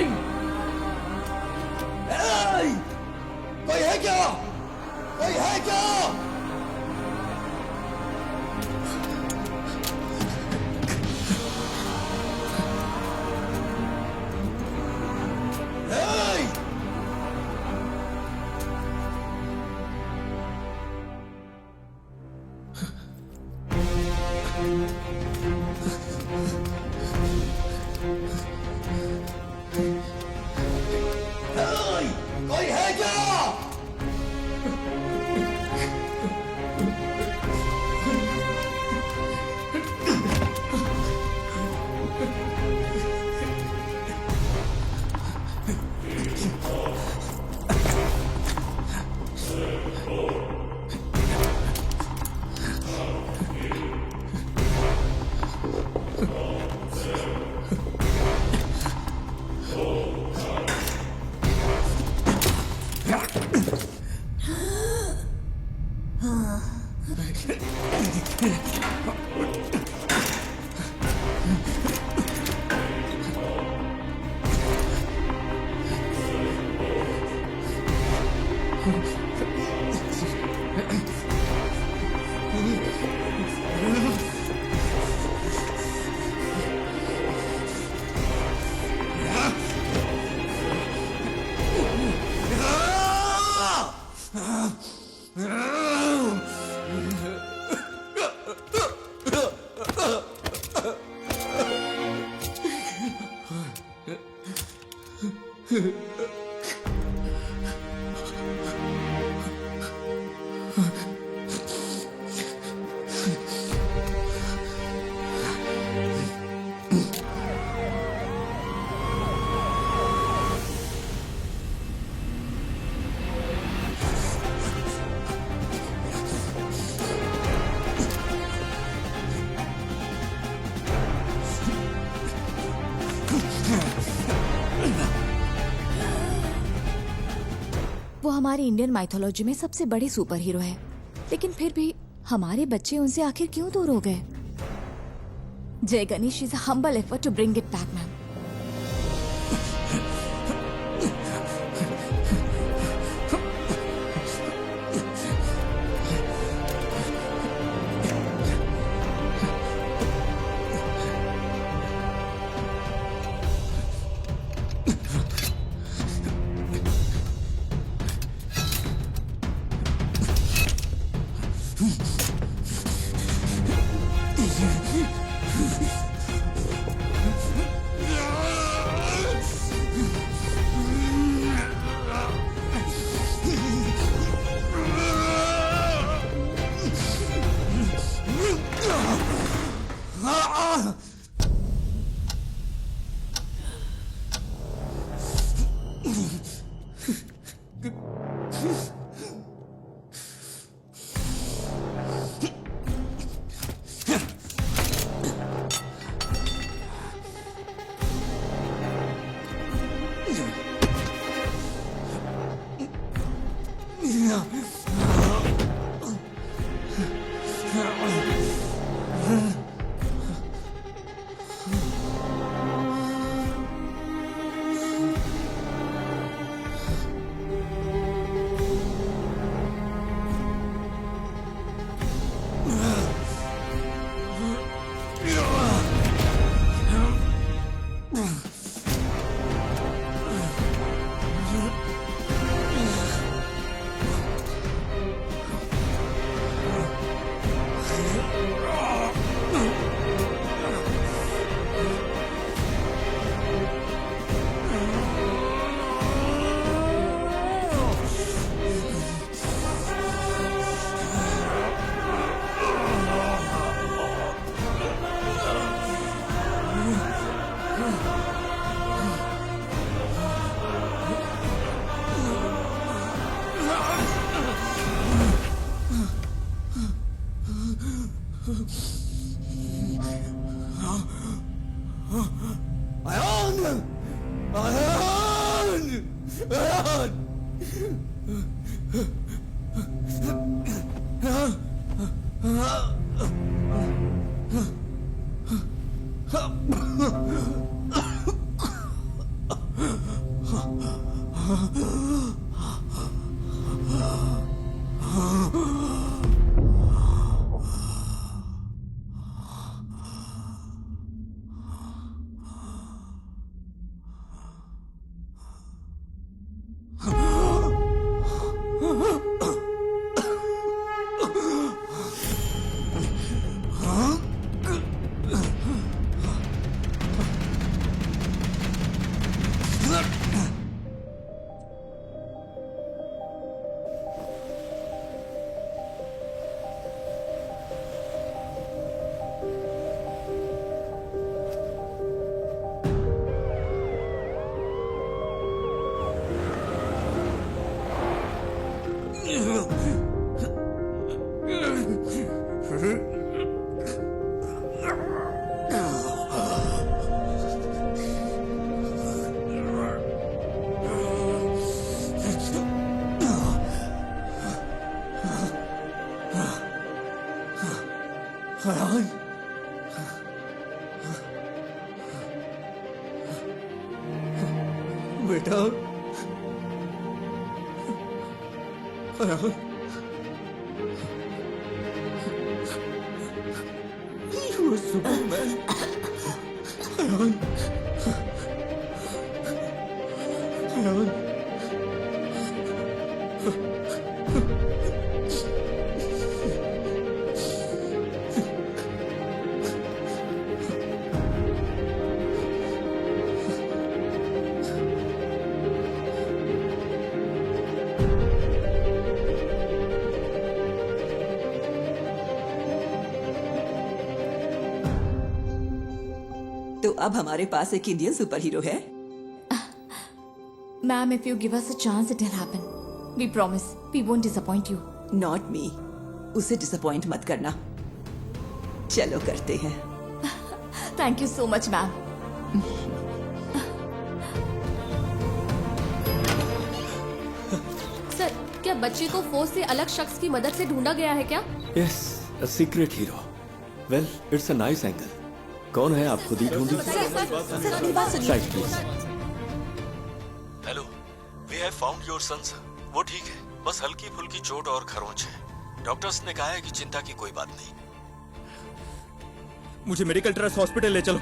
Speaker 19: कमिंग? कोई है क्या? कोई है क्या? कोई है क्या?
Speaker 3: वो हमारी इंडियन माइथोलॉजी में सबसे बड़े सुपर हीरो है, लेकिन फिर भी हमारे बच्चे उनसे आखिर क्यों दूर हो गए? Jai Ganesh is a humble effort to bring it back, ma'am.
Speaker 1: बेटा वो सुबह मैं
Speaker 8: तो अब हमारे पास एक इंडियन सुपर हीरो है।
Speaker 3: Ma'am, if you give us a chance, it'll happen. We promise. We won't disappoint you.
Speaker 8: Not me. उसे डिसअपॉइंट मत करना। चलो करते हैं।
Speaker 3: Thank you so much, ma'am.
Speaker 17: Sir, क्या बच्चे को फोर्स से अलग शख्स की मदद से ढूंढा गया है क्या?
Speaker 16: Yes, a secret hero. Well, it's a nice angle. कौन है आप खुद ही ढूंढिए।
Speaker 8: सर, मेरी बात सुनिए।
Speaker 16: Side please. Hello, we have found your son sir. वो ठीक है, बस हल्की फुल्की चोट और खरोंच है। डॉक्टर्स ने कहा है कि चिंता की कोई बात नहीं।
Speaker 10: मुझे मेडिकल ट्रस्ट हॉस्पिटल ले चलो।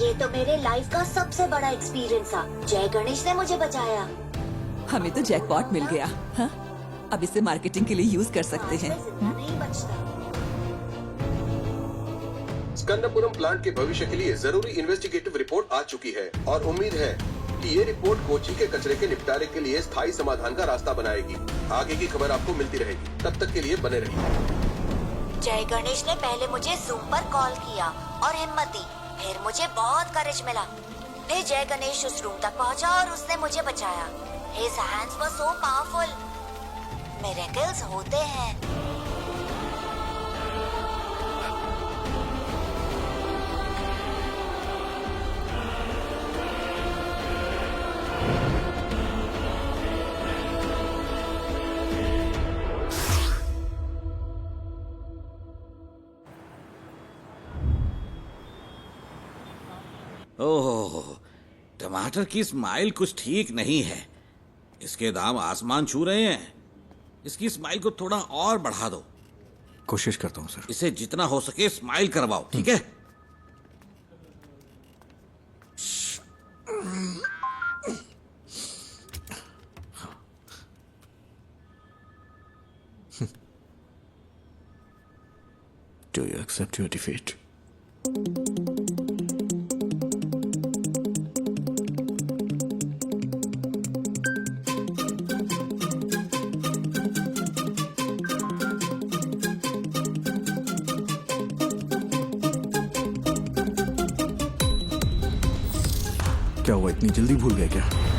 Speaker 13: ये तो मेरे लाइफ का सबसे बड़ा एक्सपीरियंस था। जय गणेश ने मुझे बचाया।
Speaker 8: हमें तो जैकपॉट मिल गया। हाँ? अब इसे मार्केटिंग के लिए यूज कर सकते हैं।
Speaker 13: नहीं बचता।
Speaker 9: स्कंदपुरम प्लांट के भविष्य के लिए जरूरी इन्वेस्टिगेटिव रिपोर्ट आ चुकी है और उम्मीद है कि ये रिपोर्ट कोची के कचरे के निपटारे के लिए स्थायी समाधान का रास्ता बनाएगी। आगे की खबर आपको मिलती रहेगी, तब तक के लिए बने रहिए।
Speaker 13: जय गणेश ने पहले मुझे जूम पर कॉल किया और हिम्मत दी, फिर मुझे बहुत करेज मिला। फिर जय गणेश उस रूम तक पहुंचा और उसने मुझे बचाया। His hands were so powerful. Miracles होते हैं।
Speaker 2: ओह, टमाटर की स्माइल कुछ ठीक नहीं है। इसके दाम आसमान छू रहे हैं। इसकी स्माइल को थोड़ा और बढ़ा दो।
Speaker 1: कोशिश करता हूँ सर।
Speaker 2: इसे जितना हो सके स्माइल करवाओ, ठीक है?
Speaker 1: Do you accept your defeat? क्या हुआ, इतनी जल्दी भूल गए क्या?